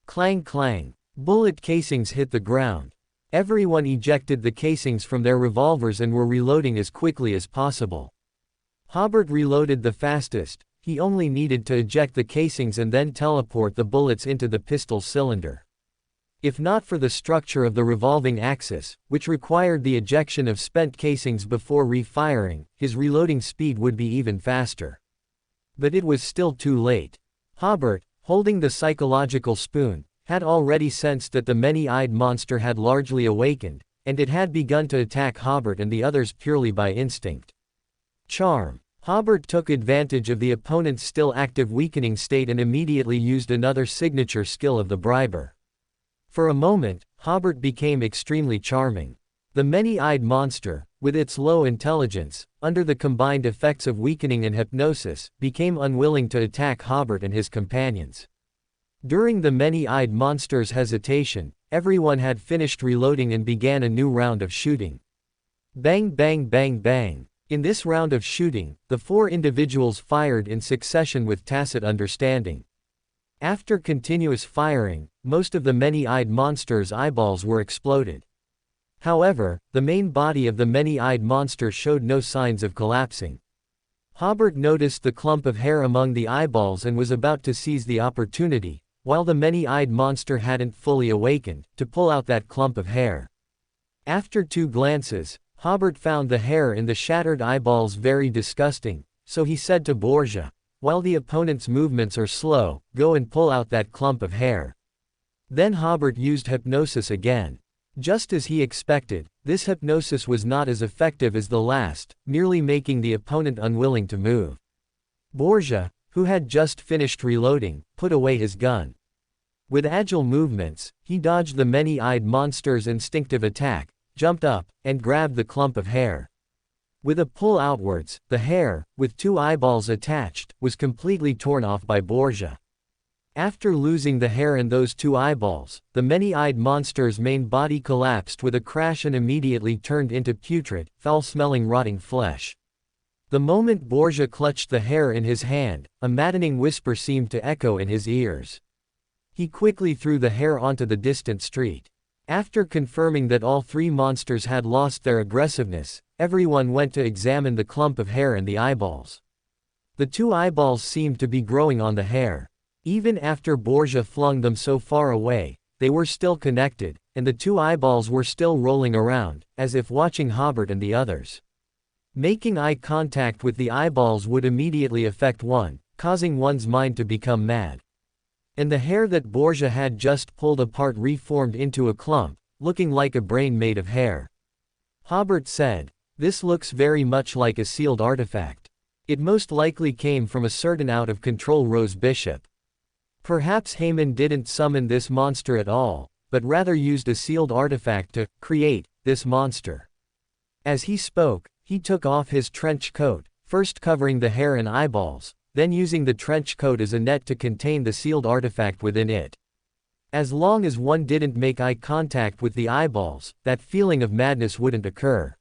Clang clang. Bullet casings hit the ground. Everyone ejected the casings from their revolvers and were reloading as quickly as possible. Hobert reloaded the fastest. He only needed to eject the casings and then teleport the bullets into the pistol cylinder. If not for the structure of the revolving axis, which required the ejection of spent casings before re-firing, his reloading speed would be even faster. But it was still too late. Hobert, holding the psychological spoon, had already sensed that the many-eyed monster had largely awakened, and it had begun to attack Hobert and the others purely by instinct. Charm. Hobert took advantage of the opponent's still active weakening state and immediately used another signature skill of the briber. For a moment, Hobert became extremely charming. The many-eyed monster, with its low intelligence, under the combined effects of weakening and hypnosis, became unwilling to attack Hobert and his companions. During the many-eyed monster's hesitation, everyone had finished reloading and began a new round of shooting. Bang bang bang bang. In this round of shooting, the four individuals fired in succession with tacit understanding. After continuous firing, most of the many-eyed monster's eyeballs were exploded. However, the main body of the many-eyed monster showed no signs of collapsing. Hobert noticed the clump of hair among the eyeballs and was about to seize the opportunity, while the many-eyed monster hadn't fully awakened, to pull out that clump of hair. After 2 glances, Hobert found the hair in the shattered eyeballs very disgusting, so he said to Borgia, "While the opponent's movements are slow, go and pull out that clump of hair." Then Hobert used hypnosis again. Just as he expected, this hypnosis was not as effective as the last, merely making the opponent unwilling to move. Borgia, who had just finished reloading, put away his gun. With agile movements, he dodged the many-eyed monster's instinctive attack, jumped up, and grabbed the clump of hair. With a pull outwards, the hair, with 2 eyeballs attached, was completely torn off by Borgia. After losing the hair and those 2 eyeballs, the many-eyed monster's main body collapsed with a crash and immediately turned into putrid, foul-smelling rotting flesh. The moment Borgia clutched the hair in his hand, a maddening whisper seemed to echo in his ears. He quickly threw the hair onto the distant street. After confirming that all 3 monsters had lost their aggressiveness, everyone went to examine the clump of hair and the eyeballs. The 2 eyeballs seemed to be growing on the hair. Even after Borgia flung them so far away, they were still connected, and the 2 eyeballs were still rolling around, as if watching Hobert and the others. Making eye contact with the eyeballs would immediately affect one, causing one's mind to become mad. And the hair that Borgia had just pulled apart reformed into a clump, looking like a brain made of hair. Hobert said, "This looks very much like a sealed artifact. It most likely came from a certain out-of-control Rose Bishop. Perhaps Haman didn't summon this monster at all, but rather used a sealed artifact to create this monster." As he spoke, he took off his trench coat, first covering the hair and eyeballs, then using the trench coat as a net to contain the sealed artifact within it. As long as one didn't make eye contact with the eyeballs, that feeling of madness wouldn't occur.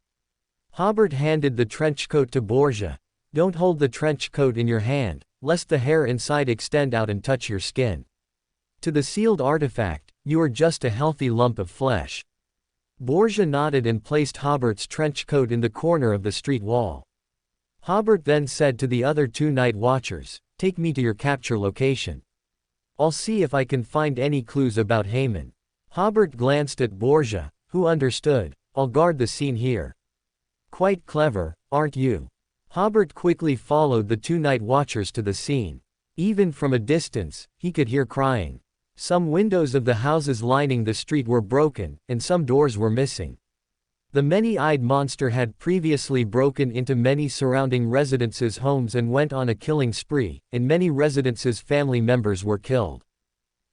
Hobert handed the trench coat to Borgia. "Don't hold the trench coat in your hand, lest the hair inside extend out and touch your skin. To the sealed artifact, you are just a healthy lump of flesh." Borgia nodded and placed Hobert's trench coat in the corner of the street wall. Hobert then said to the other 2 night watchers, "Take me to your capture location. I'll see if I can find any clues about Haman." Hobert glanced at Borgia, who understood. "I'll guard the scene here." "Quite clever, aren't you?" Hobert quickly followed the 2 night watchers to the scene. Even from a distance, he could hear crying. Some windows of the houses lining the street were broken, and some doors were missing. The many-eyed monster had previously broken into many surrounding residences' homes and went on a killing spree, and many residences' family members were killed.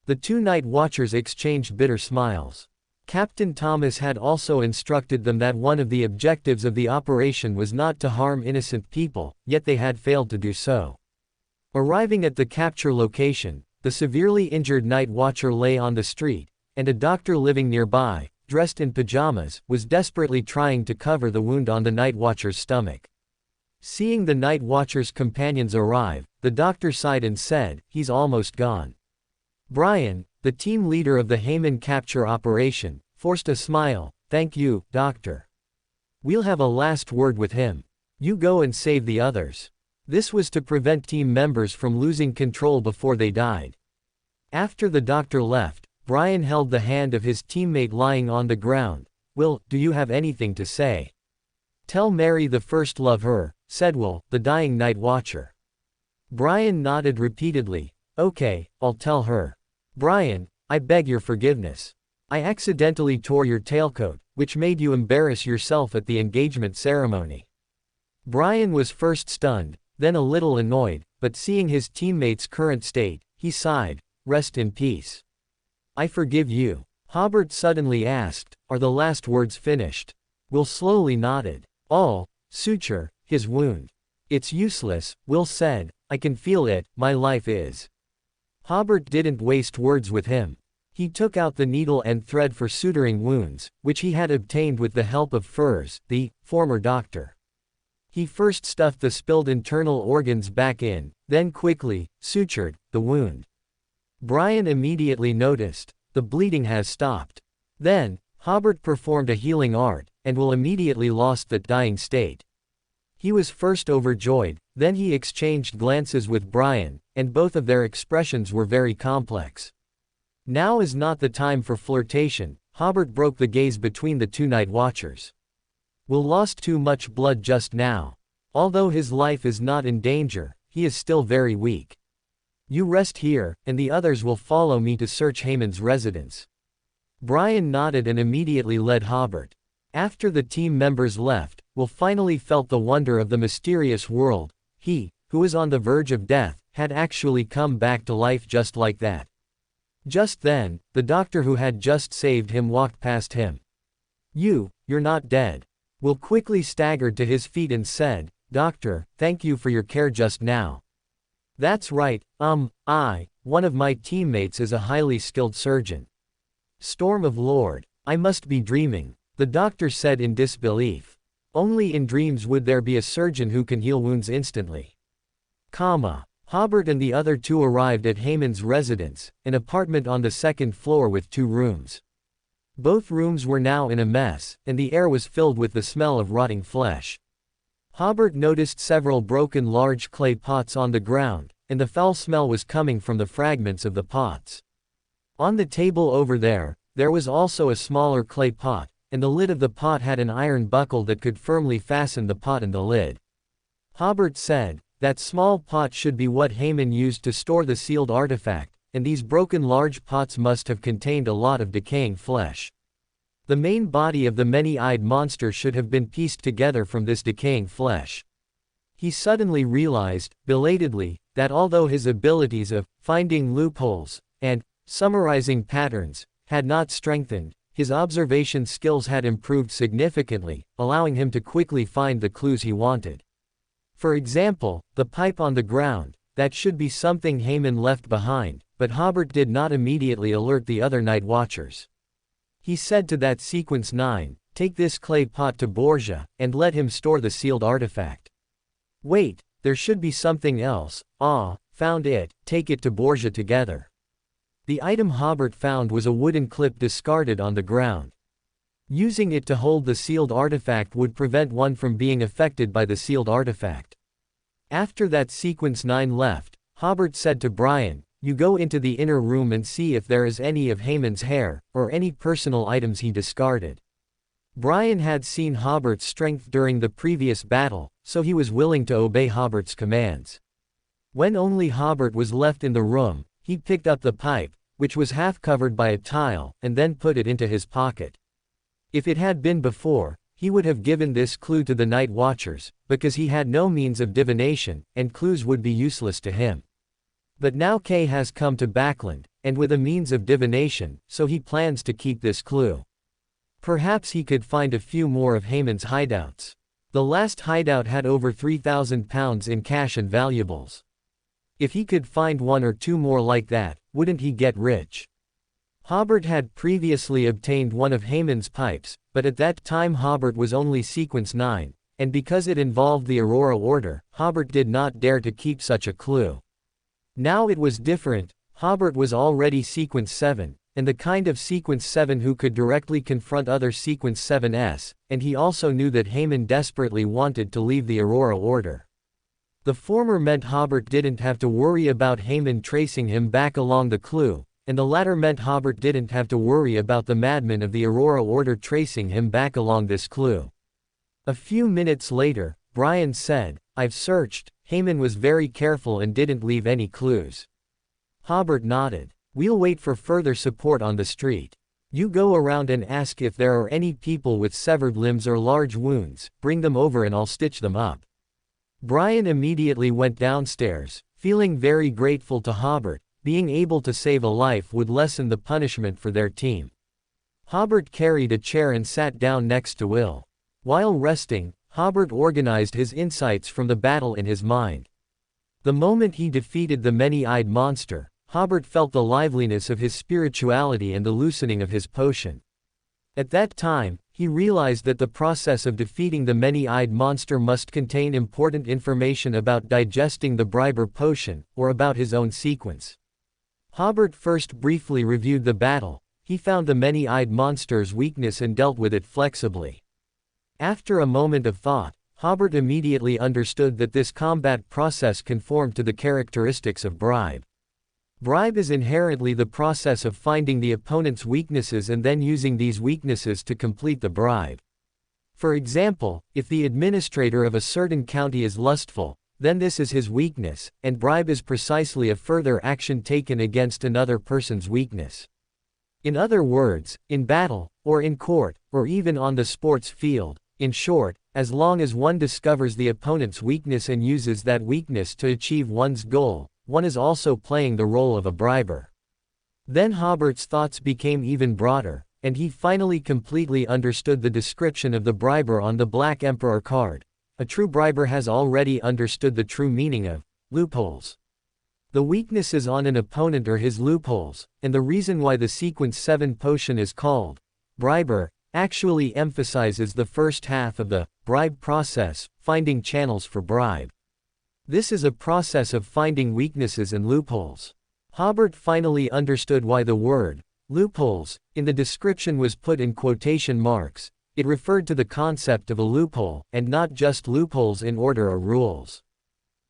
The 2 night watchers exchanged bitter smiles. Captain Thomas had also instructed them that one of the objectives of the operation was not to harm innocent people, yet they had failed to do so. Arriving at the capture location, the severely injured night watcher lay on the street, and a doctor living nearby, dressed in pajamas, was desperately trying to cover the wound on the night watcher's stomach. Seeing the night watcher's companions arrive, the doctor sighed and said, "He's almost gone." Brian, the team leader of the Haman capture operation, forced a smile. "Thank you, Doctor. We'll have a last word with him. You go and save the others." This was to prevent team members from losing control before they died. After the doctor left, Brian held the hand of his teammate lying on the ground. "Will, do you have anything to say?" "Tell Mary the First love her," said Will, the dying night watcher. Brian nodded repeatedly. "Okay, I'll tell her. Brian, I beg your forgiveness. I accidentally tore your tailcoat, which made you embarrass yourself at the engagement ceremony." Brian was first stunned, then a little annoyed, but seeing his teammate's current state, he sighed. "Rest in peace." "I forgive you." Hobert suddenly asked, "Are the last words finished?" Will slowly nodded. "All, suture, his wound. It's useless," Will said. "I can feel it, my life is." Hobert didn't waste words with him. He took out the needle and thread for suturing wounds, which he had obtained with the help of Furs, the former doctor. He first stuffed the spilled internal organs back in, then quickly sutured the wound. Brian immediately noticed, the bleeding has stopped. Then, Hobert performed a healing art, and Will immediately lost that dying state. He was first overjoyed, then he exchanged glances with Brian, and both of their expressions were very complex. Now is not the time for flirtation. Hobert broke the gaze between the 2 night watchers. Will lost too much blood just now. Although his life is not in danger, he is still very weak. You rest here, and the others will follow me to search Haman's residence. Brian nodded and immediately led Hobert. After the team members left, Will finally felt the wonder of the mysterious world. He, who was on the verge of death, had actually come back to life just like that. Just then, the doctor who had just saved him walked past him. You're not dead." Will quickly staggered to his feet and said, "Doctor, thank you for your care just now." "That's right, one of my teammates is a highly skilled surgeon." "Storm of Lord, I must be dreaming," the doctor said in disbelief. "Only in dreams would there be a surgeon who can heal wounds instantly." Hobert and the other 2 arrived at Haman's residence, an apartment on the 2nd floor with 2 rooms. Both rooms were now in a mess, and the air was filled with the smell of rotting flesh. Hobert noticed several broken large clay pots on the ground, and the foul smell was coming from the fragments of the pots. On the table over there was also a smaller clay pot, and the lid of the pot had an iron buckle that could firmly fasten the pot in the lid. Hobert said, That small pot should be what Haman used to store the sealed artifact, and these broken large pots must have contained a lot of decaying flesh. The main body of the many-eyed monster should have been pieced together from this decaying flesh. He suddenly realized, belatedly, that although his abilities of finding loopholes and summarizing patterns had not strengthened, his observation skills had improved significantly, allowing him to quickly find the clues he wanted. For example, the pipe on the ground, that should be something Haman left behind, but Hobert did not immediately alert the other night watchers. He said to that sequence 9, "Take this clay pot to Borgia, and let him store the sealed artifact." "Wait, there should be something else." "Ah, found it, take it to Borgia together." The item Hobert found was a wooden clip discarded on the ground. Using it to hold the sealed artifact would prevent one from being affected by the sealed artifact. After that sequence 9 left, Hobert said to Brian, "You go into the inner room and see if there is any of Haman's hair, or any personal items he discarded." Brian had seen Hobert's strength during the previous battle, so he was willing to obey Hobert's commands. When only Hobert was left in the room, he picked up the pipe, which was half covered by a tile, and then put it into his pocket. If it had been before, he would have given this clue to the night watchers, because he had no means of divination, and clues would be useless to him. But now Kay has come to Backland, and with a means of divination, so he plans to keep this clue. Perhaps he could find a few more of Haman's hideouts. The last hideout had over 3,000 pounds in cash and valuables. If he could find one or two more like that, wouldn't he get rich? Hobert had previously obtained one of Haman's pipes, but at that time Hobert was only sequence 9, and because it involved the Aurora Order, Hobert did not dare to keep such a clue. Now it was different. Hobert was already sequence 7, and the kind of sequence 7 who could directly confront other sequence 7s, and he also knew that Haman desperately wanted to leave the Aurora Order. The former meant Hobert didn't have to worry about Haman tracing him back along the clue, and the latter meant Hobert didn't have to worry about the madman of the Aurora Order tracing him back along this clue. A few minutes later, Brian said, "I've searched." Haman was very careful and didn't leave any clues. Hobert nodded. "We'll wait for further support on the street. You go around and ask if there are any people with severed limbs or large wounds, bring them over and I'll stitch them up." Brian immediately went downstairs, feeling very grateful to Hobert. Being able to save a life would lessen the punishment for their team. Hobert carried a chair and sat down next to Will. While resting, Hobert organized his insights from the battle in his mind. The moment he defeated the many-eyed monster, Hobert felt the liveliness of his spirituality and the loosening of his potion. At that time, he realized that the process of defeating the many-eyed monster must contain important information about digesting the Briber potion, or about his own sequence. Hobert first briefly reviewed the battle. He found the many-eyed monster's weakness and dealt with it flexibly. After a moment of thought, Hobert immediately understood that this combat process conformed to the characteristics of bribe. Bribe is inherently the process of finding the opponent's weaknesses and then using these weaknesses to complete the bribe. For example, if the administrator of a certain county is lustful, then this is his weakness, and bribe is precisely a further action taken against another person's weakness. In other words, in battle, or in court, or even on the sports field, in short, as long as one discovers the opponent's weakness and uses that weakness to achieve one's goal, one is also playing the role of a briber. Then Hobert's thoughts became even broader, and he finally completely understood the description of the briber on the Black Emperor card. A true briber has already understood the true meaning of loopholes. The weaknesses on an opponent are his loopholes, and the reason why the sequence 7 potion is called briber actually emphasizes the first half of the bribe process, finding channels for bribe. This is a process of finding weaknesses and loopholes. Hobert finally understood why the word loopholes in the description was put in quotation marks. It referred to the concept of a loophole, and not just loopholes in order or rules.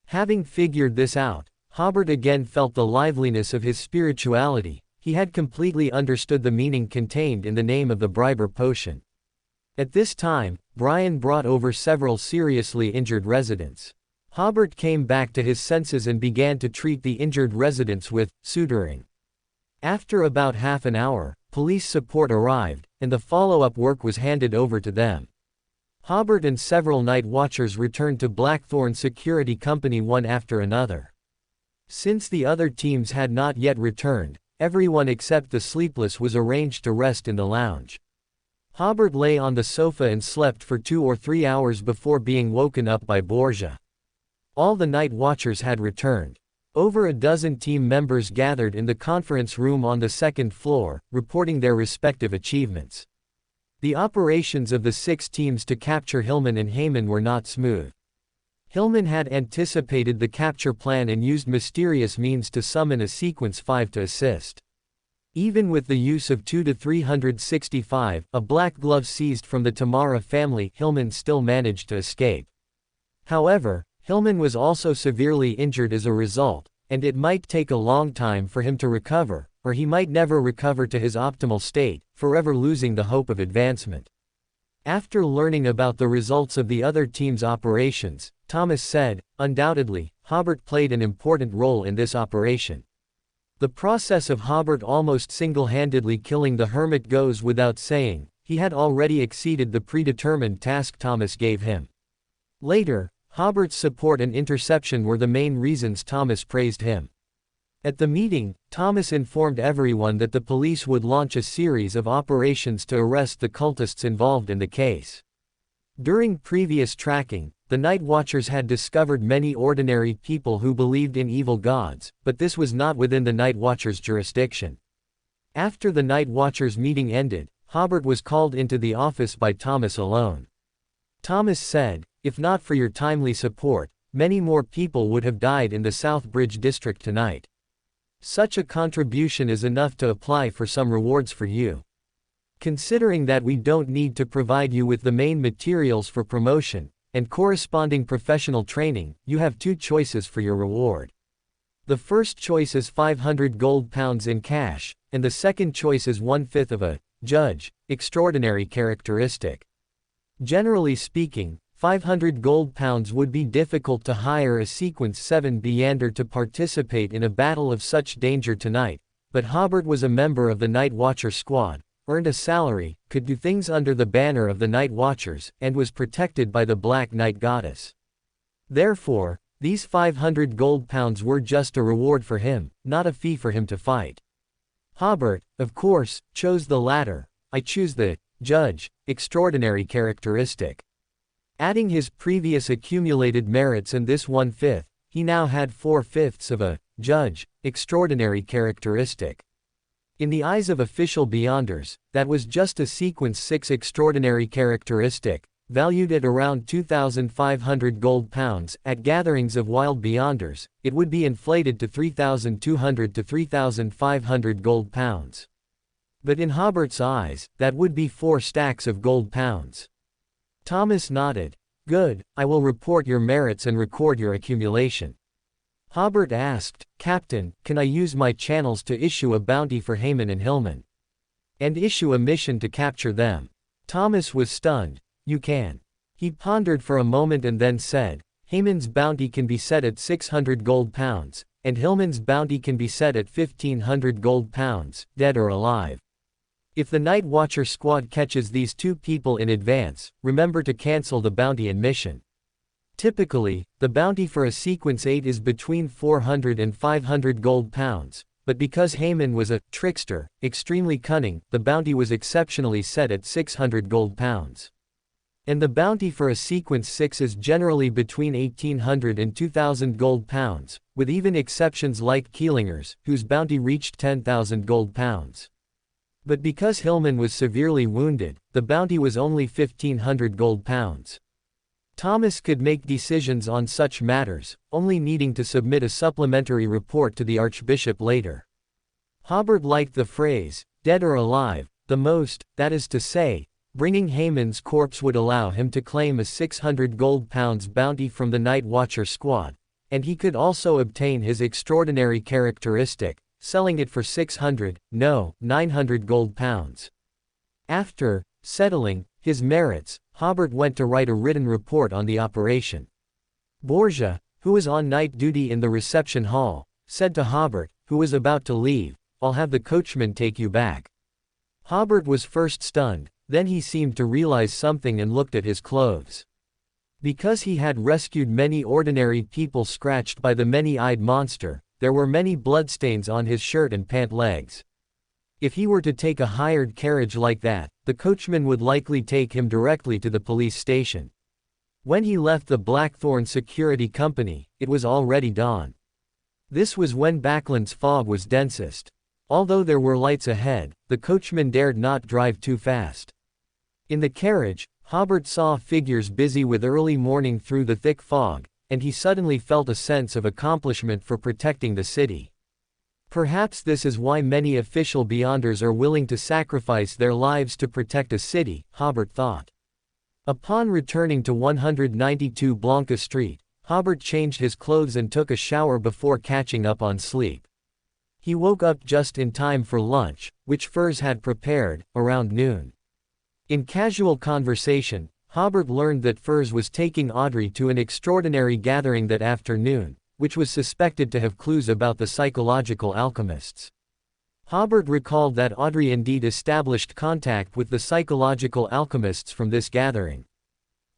Having figured this out, Hobert again felt the liveliness of his spirituality. He had completely understood the meaning contained in the name of the briber potion. At this time, Brian brought over several seriously injured residents. Hobert came back to his senses and began to treat the injured residents with suturing. After about half an hour, police support arrived, and the follow-up work was handed over to them. Hobert and several night watchers returned to Blackthorn Security Company one after another. Since the other teams had not yet returned, everyone except the sleepless was arranged to rest in the lounge. Hobert lay on the sofa and slept for 2 or 3 hours before being woken up by Borgia. All the night watchers had returned. Over a dozen team members gathered in the conference room on the second floor, reporting their respective achievements. The operations of the 6 teams to capture Hillman and Heyman were not smooth. Hillman had anticipated the capture plan and used mysterious means to summon a Sequence 5 to assist. Even with the use of 2 to 365, a black glove seized from the Tamara family, Hillman still managed to escape. However, Hillman was also severely injured as a result, and it might take a long time for him to recover, or he might never recover to his optimal state, forever losing the hope of advancement. After learning about the results of the other team's operations, Thomas said, "Undoubtedly, Hobert played an important role in this operation." The process of Hobert almost single-handedly killing the Hermit goes without saying. He had already exceeded the predetermined task Thomas gave him. Later, Hobert's support and interception were the main reasons Thomas praised him. At the meeting, Thomas informed everyone that the police would launch a series of operations to arrest the cultists involved in the case. During previous tracking, the Night Watchers had discovered many ordinary people who believed in evil gods, but this was not within the Night Watchers' jurisdiction. After the Night Watchers' meeting ended, Hobert was called into the office by Thomas alone. Thomas said, "If not for your timely support, many more people would have died in the Southbridge district tonight. Such a contribution is enough to apply for some rewards for you. Considering that we don't need to provide you with the main materials for promotion and corresponding professional training, you have 2 choices for your reward. The first choice is 500 gold pounds in cash, and the second choice is 1/5 of a judge, extraordinary characteristic. Generally speaking, 500 gold pounds would be difficult to hire a Sequence 7 Beander to participate in a battle of such danger tonight, but Hobert was a member of the Night Watcher squad, earned a salary, could do things under the banner of the Night Watchers, and was protected by the Black Night Goddess. Therefore, these 500 gold pounds were just a reward for him, not a fee for him to fight. Hobert, of course, chose the latter. "I choose the judge, extraordinary characteristic." Adding his previous accumulated merits and this 1/5, he now had 4/5 of a judge, extraordinary characteristic. In the eyes of official Beyonders, that was just a Sequence 6 extraordinary characteristic, valued at around 2,500 gold pounds. At gatherings of wild Beyonders, it would be inflated to 3,200 to 3,500 gold pounds. But in Hobert's eyes, that would be 4 stacks of gold pounds. Thomas nodded. "Good, I will report your merits and record your accumulation." Hobert asked, "Captain, can I use my channels to issue a bounty for Heyman and Hillman? And issue a mission to capture them?" Thomas was stunned. "You can." He pondered for a moment and then said, "Heyman's bounty can be set at 600 gold pounds, and Hillman's bounty can be set at 1,500 gold pounds, dead or alive. If the Night Watcher squad catches these 2 people in advance, remember to cancel the bounty and mission. Typically, the bounty for a Sequence 8 is between 400 and 500 gold pounds, but because Heyman was a trickster, extremely cunning, the bounty was exceptionally set at 600 gold pounds. And the bounty for a Sequence 6 is generally between 1,800 and 2,000 gold pounds, with even exceptions like Keelinger's, whose bounty reached 10,000 gold pounds. But because Hillman was severely wounded, the bounty was only 1,500 gold pounds. Thomas could make decisions on such matters, only needing to submit a supplementary report to the Archbishop later. Hobert liked the phrase, "dead or alive," the most, that is to say, bringing Heyman's corpse would allow him to claim a 600 gold pounds bounty from the Night Watcher squad, and he could also obtain his extraordinary characteristic, selling it for 900 gold pounds. After settling his merits, Hobert went to write a written report on the operation. Borgia, who was on night duty in the reception hall, said to Hobert, who was about to leave, "I'll have the coachman take you back." Hobert was first stunned, then he seemed to realize something and looked at his clothes. Because he had rescued many ordinary people scratched by the many-eyed monster, there were many bloodstains on his shirt and pant legs. If he were to take a hired carriage like that, the coachman would likely take him directly to the police station. When he left the Blackthorn Security Company, it was already dawn. This was when Backland's fog was densest. Although there were lights ahead, the coachman dared not drive too fast. In the carriage, Hobert saw figures busy with early morning through the thick fog, and he suddenly felt a sense of accomplishment for protecting the city. Perhaps this is why many official beyonders are willing to sacrifice their lives to protect a city, Hobert thought. Upon returning to 192 Blanca Street, Hobert changed his clothes and took a shower before catching up on sleep. He woke up just in time for lunch, which Furs had prepared, around noon. In casual conversation, Hobert learned that Furs was taking Audrey to an extraordinary gathering that afternoon, which was suspected to have clues about the psychological alchemists. Hobert recalled that Audrey indeed established contact with the psychological alchemists from this gathering.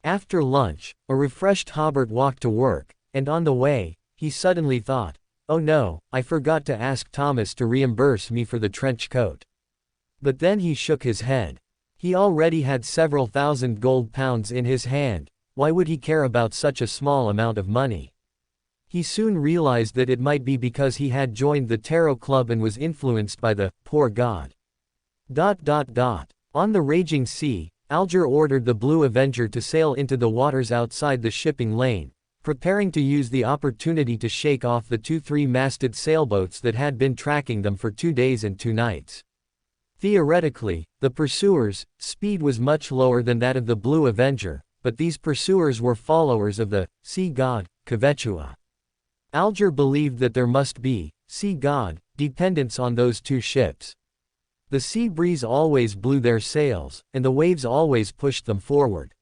After lunch, a refreshed Hobert walked to work, and on the way, he suddenly thought, "Oh no, I forgot to ask Thomas to reimburse me for the trench coat." But then he shook his head. He already had several thousand gold pounds in his hand, why would he care about such a small amount of money? He soon realized that it might be because he had joined the tarot club and was influenced by the poor god. On the raging sea, Alger ordered the Blue Avenger to sail into the waters outside the shipping lane, preparing to use the opportunity to shake off the 2 3-masted sailboats that had been tracking them for 2 days and 2 nights. Theoretically, the pursuers' speed was much lower than that of the Blue Avenger, but these pursuers were followers of the sea god, Kvetchua. Alger believed that there must be, sea god, dependence on those 2 ships. The sea breeze always blew their sails, and the waves always pushed them forward.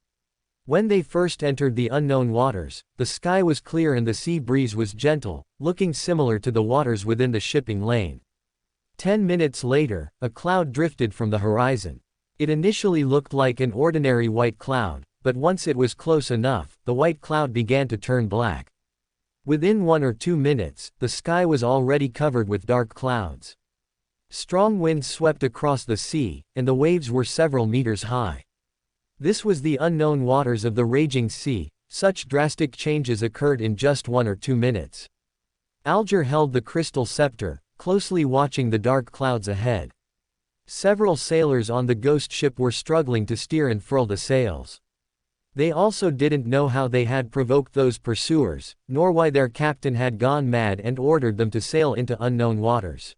When they first entered the unknown waters, the sky was clear and the sea breeze was gentle, looking similar to the waters within the shipping lane. 10 minutes later, a cloud drifted from the horizon. It initially looked like an ordinary white cloud, but once it was close enough, the white cloud began to turn black. Within 1 or 2 minutes, the sky was already covered with dark clouds. Strong winds swept across the sea, and the waves were several meters high. This was the unknown waters of the raging sea. Such drastic changes occurred in just 1 or 2 minutes. Alger held the crystal scepter, closely watching the dark clouds ahead. Several sailors on the ghost ship were struggling to steer and furl the sails. They also didn't know how they had provoked those pursuers, nor why their captain had gone mad and ordered them to sail into unknown waters.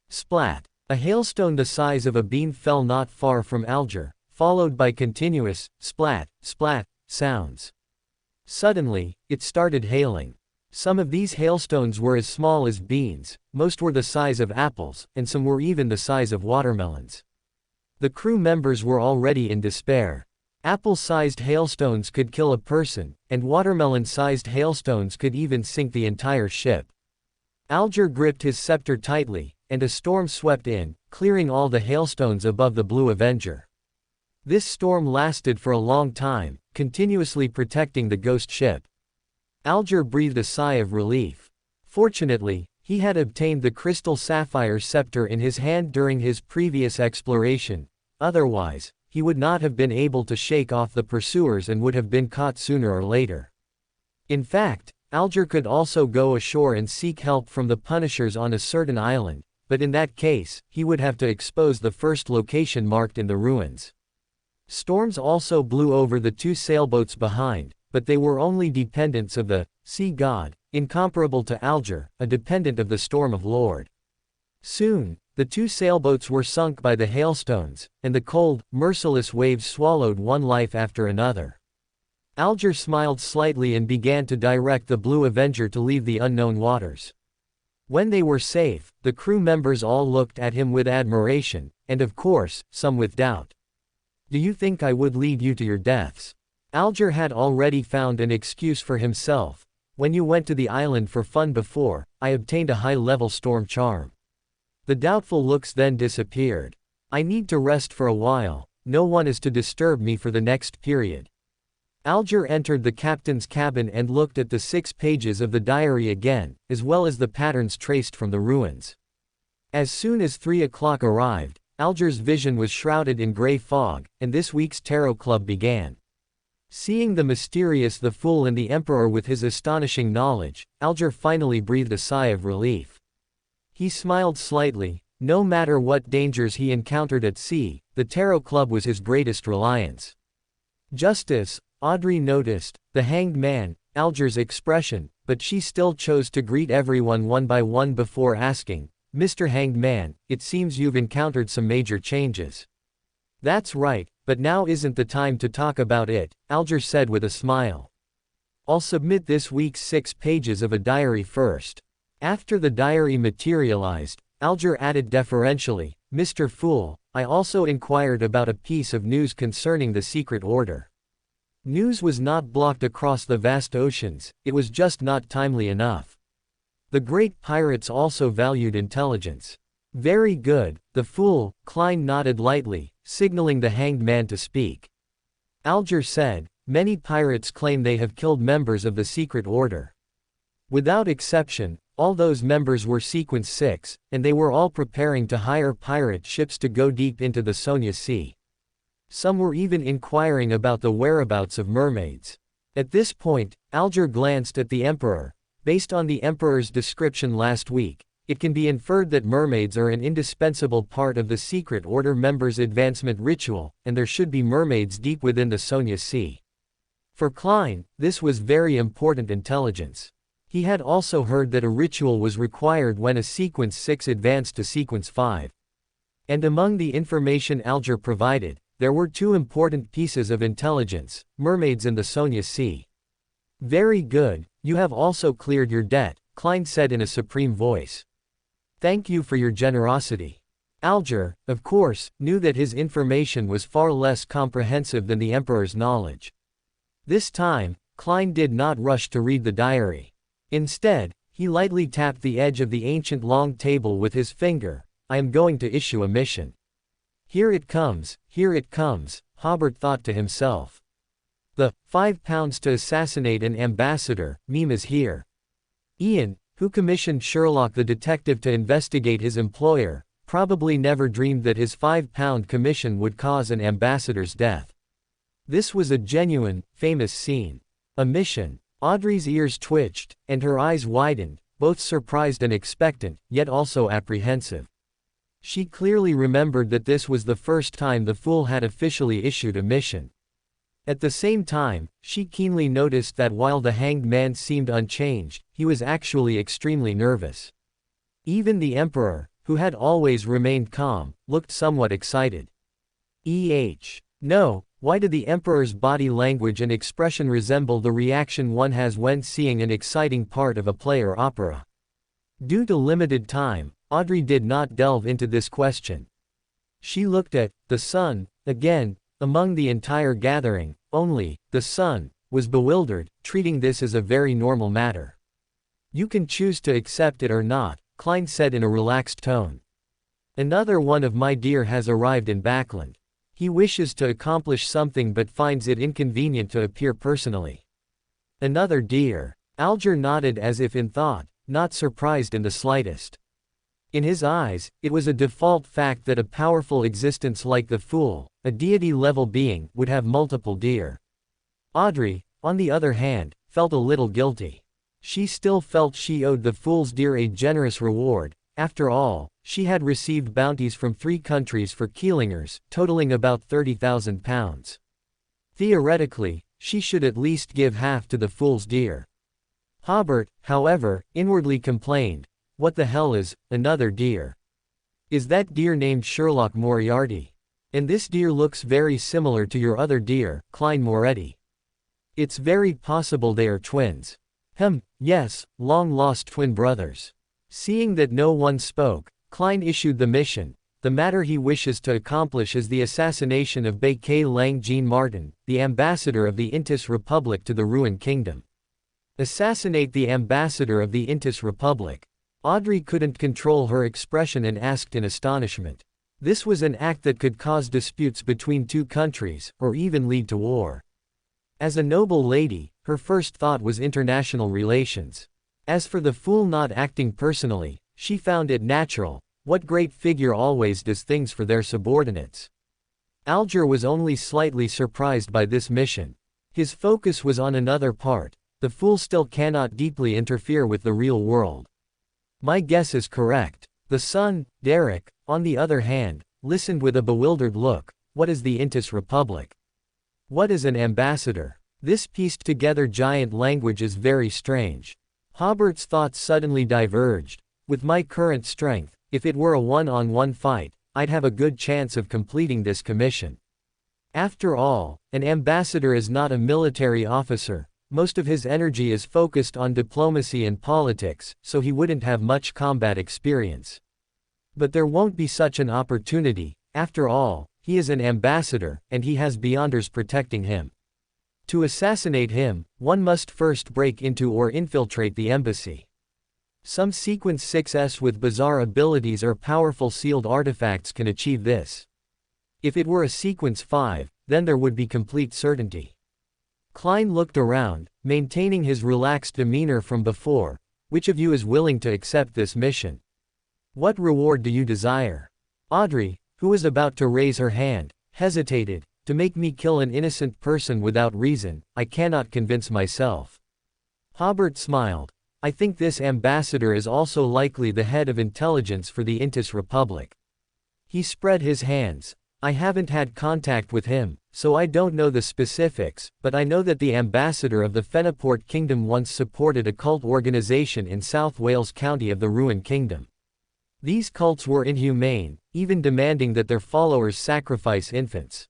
Splat! A hailstone the size of a bean fell not far from Alger, followed by continuous, splat, splat, sounds. Suddenly, it started hailing. Some of these hailstones were as small as beans, most were the size of apples, and some were even the size of watermelons. The crew members were already in despair. Apple-sized hailstones could kill a person, and watermelon-sized hailstones could even sink the entire ship. Alger gripped his scepter tightly, and a storm swept in, clearing all the hailstones above the Blue Avenger. This storm lasted for a long time, continuously protecting the ghost ship. Alger breathed a sigh of relief. Fortunately, he had obtained the crystal sapphire scepter in his hand during his previous exploration. Otherwise, he would not have been able to shake off the pursuers and would have been caught sooner or later. In fact, Alger could also go ashore and seek help from the Punishers on a certain island, but in that case, he would have to expose the first location marked in the ruins. Storms also blew over the 2 sailboats behind, but they were only dependents of the sea god, incomparable to Alger, a dependent of the storm of Lord. Soon, the 2 sailboats were sunk by the hailstones, and the cold, merciless waves swallowed one life after another. Alger smiled slightly and began to direct the Blue Avenger to leave the unknown waters. When they were safe, the crew members all looked at him with admiration, and of course, some with doubt. "Do you think I would lead you to your deaths?" Alger had already found an excuse for himself. when you went to the island for fun before, I obtained a high-level storm charm. The doubtful looks then disappeared. I need to rest for a while, no one is to disturb me for the next period. Alger entered the captain's cabin and looked at the 6 pages of the diary again, as well as the patterns traced from the ruins. As soon as 3 o'clock arrived, Alger's vision was shrouded in grey fog, and this week's tarot club began. Seeing the mysterious, the fool and the emperor with his astonishing knowledge, Alger finally breathed a sigh of relief. He smiled slightly. No matter what dangers he encountered at sea, the tarot club was his greatest reliance. Justice, Audrey noticed, the hanged man, Alger's expression, but she still chose to greet everyone one by one before asking, "Mr. Hanged Man, it seems you've encountered some major changes." "That's right, but now isn't the time to talk about it," Alger said with a smile. "I'll submit this week's 6 pages of a diary first." After the diary materialized, Alger added deferentially, "Mr. Fool, I also inquired about a piece of news concerning the secret order. News was not blocked across the vast oceans, it was just not timely enough. The great pirates also valued intelligence." "Very good, the fool," Klein nodded lightly, signaling the hanged man to speak. Alger said, "Many pirates claim they have killed members of the secret order. Without exception, all those members were Sequence 6, and they were all preparing to hire pirate ships to go deep into the Sonia Sea. Some were even inquiring about the whereabouts of mermaids." At this point, Alger glanced at the emperor. Based on the emperor's description last week, it can be inferred that mermaids are an indispensable part of the secret order members' advancement ritual, and there should be mermaids deep within the Sonia Sea. For Klein, this was very important intelligence. He had also heard that a ritual was required when a Sequence 6 advanced to Sequence 5. And among the information Alger provided, there were 2 important pieces of intelligence: mermaids and the Sonia Sea. "Very good, you have also cleared your debt," Klein said in a supreme voice. "Thank you for your generosity." Alger, of course, knew that his information was far less comprehensive than the emperor's knowledge. This time, Klein did not rush to read the diary. Instead, he lightly tapped the edge of the ancient long table with his finger. "I am going to issue a mission. Here it comes, Hobert thought to himself. The £5 to assassinate an ambassador meme is here. Ian, who commissioned Sherlock the detective to investigate his employer, probably never dreamed that his £5 commission would cause an ambassador's death. This was a genuine, famous scene. A mission. Audrey's ears twitched, and her eyes widened, both surprised and expectant, yet also apprehensive. She clearly remembered that this was the first time the fool had officially issued a mission. At the same time, she keenly noticed that while the hanged man seemed unchanged, he was actually extremely nervous. Even the emperor, who had always remained calm, looked somewhat excited. No, why did the emperor's body language and expression resemble the reaction one has when seeing an exciting part of a play or opera? Due to limited time, Audrey did not delve into this question. She looked at the sun again. Among the entire gathering, only the son was bewildered, treating this as a very normal matter. "You can choose to accept it or not," Klein said in a relaxed tone. "Another one of my dear has arrived in Backland. He wishes to accomplish something but finds it inconvenient to appear personally." "Another dear." Alger nodded as if in thought, not surprised in the slightest. In his eyes, it was a default fact that a powerful existence like the Fool, a deity-level being, would have multiple deer. Audrey, on the other hand, felt a little guilty. She still felt she owed the Fool's deer a generous reward. After all, she had received bounties from 3 countries for Keelingers, totaling about £30,000. Theoretically, she should at least give half to the Fool's deer. Hobert, however, inwardly complained, "What the hell is another deer? Is that deer named Sherlock Moriarty? And this deer looks very similar to your other deer, Klein Moretti. It's very possible they are twins." Yes, long-lost twin brothers." Seeing that no one spoke, Klein issued the mission. The matter he wishes to accomplish is the assassination of Beike Lang Jean Martin, the ambassador of the Intis Republic to the ruined kingdom. Assassinate the ambassador of the Intis Republic. Audrey couldn't control her expression and asked in astonishment. This was an act that could cause disputes between two countries, or even lead to war. As a noble lady, her first thought was international relations. As for the fool not acting personally, she found it natural. What great figure always does things for their subordinates? Alger was only slightly surprised by this mission. His focus was on another part. The fool still cannot deeply interfere with the real world. My guess is correct. The son, Derek, on the other hand, listened with a bewildered look. What is the Intis Republic? What is an ambassador? This pieced together giant language is very strange. Hobert's thoughts suddenly diverged. With my current strength, if it were a one-on-one fight, I'd have a good chance of completing this commission. After all, an ambassador is not a military officer. Most of his energy is focused on diplomacy and politics, so he wouldn't have much combat experience. But there won't be such an opportunity. After all, he is an ambassador, and he has Beyonders protecting him. To assassinate him, one must first break into or infiltrate the embassy. Some Sequence 6s with bizarre abilities or powerful sealed artifacts can achieve this. If it were a Sequence 5, then there would be complete certainty. Klein looked around, maintaining his relaxed demeanor from before. Which of you is willing to accept this mission? What reward do you desire? Audrey, who was about to raise her hand, hesitated. To make me kill an innocent person without reason, I cannot convince myself. Hobert smiled. I think this ambassador is also likely the head of intelligence for the Intis Republic. He spread his hands. I haven't had contact with him, so I don't know the specifics, but I know that the ambassador of the Fenaport Kingdom once supported a cult organization in South Wales County of the Ruined Kingdom. These cults were inhumane, even demanding that their followers sacrifice infants.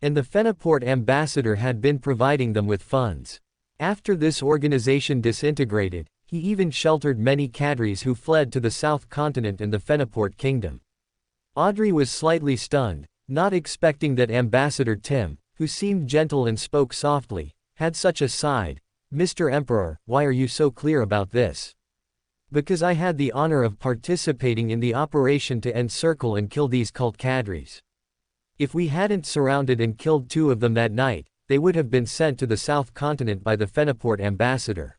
And the Fenaport ambassador had been providing them with funds. After this organization disintegrated, he even sheltered many cadres who fled to the South Continent and the Fenaport Kingdom. Audrey was slightly stunned, not expecting that Ambassador Tim, who seemed gentle and spoke softly, had such a side. Mr. Emperor, why are you so clear about this? Because I had the honor of participating in the operation to encircle and kill these cult cadres. If we hadn't surrounded and killed 2 of them that night, they would have been sent to the South Continent by the Fenaport ambassador.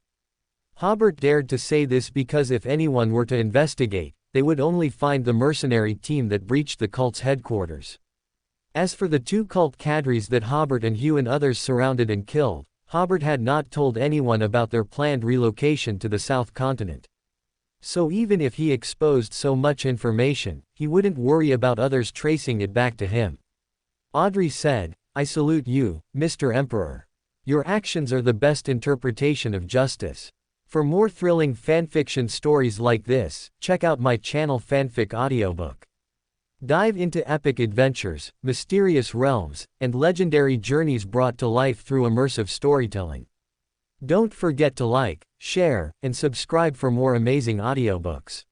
Hobert dared to say this because if anyone were to investigate, they would only find the mercenary team that breached the cult's headquarters. As for the 2 cult cadres that Hobert and Hugh and others surrounded and killed, Hobert had not told anyone about their planned relocation to the South Continent. So even if he exposed so much information, he wouldn't worry about others tracing it back to him. Audrey said, I salute you, Mr. Emperor. Your actions are the best interpretation of justice. For more thrilling fanfiction stories like this, check out my channel Fanfic Audiobook. Dive into epic adventures, mysterious realms, and legendary journeys brought to life through immersive storytelling. Don't forget to like, share, and subscribe for more amazing audiobooks.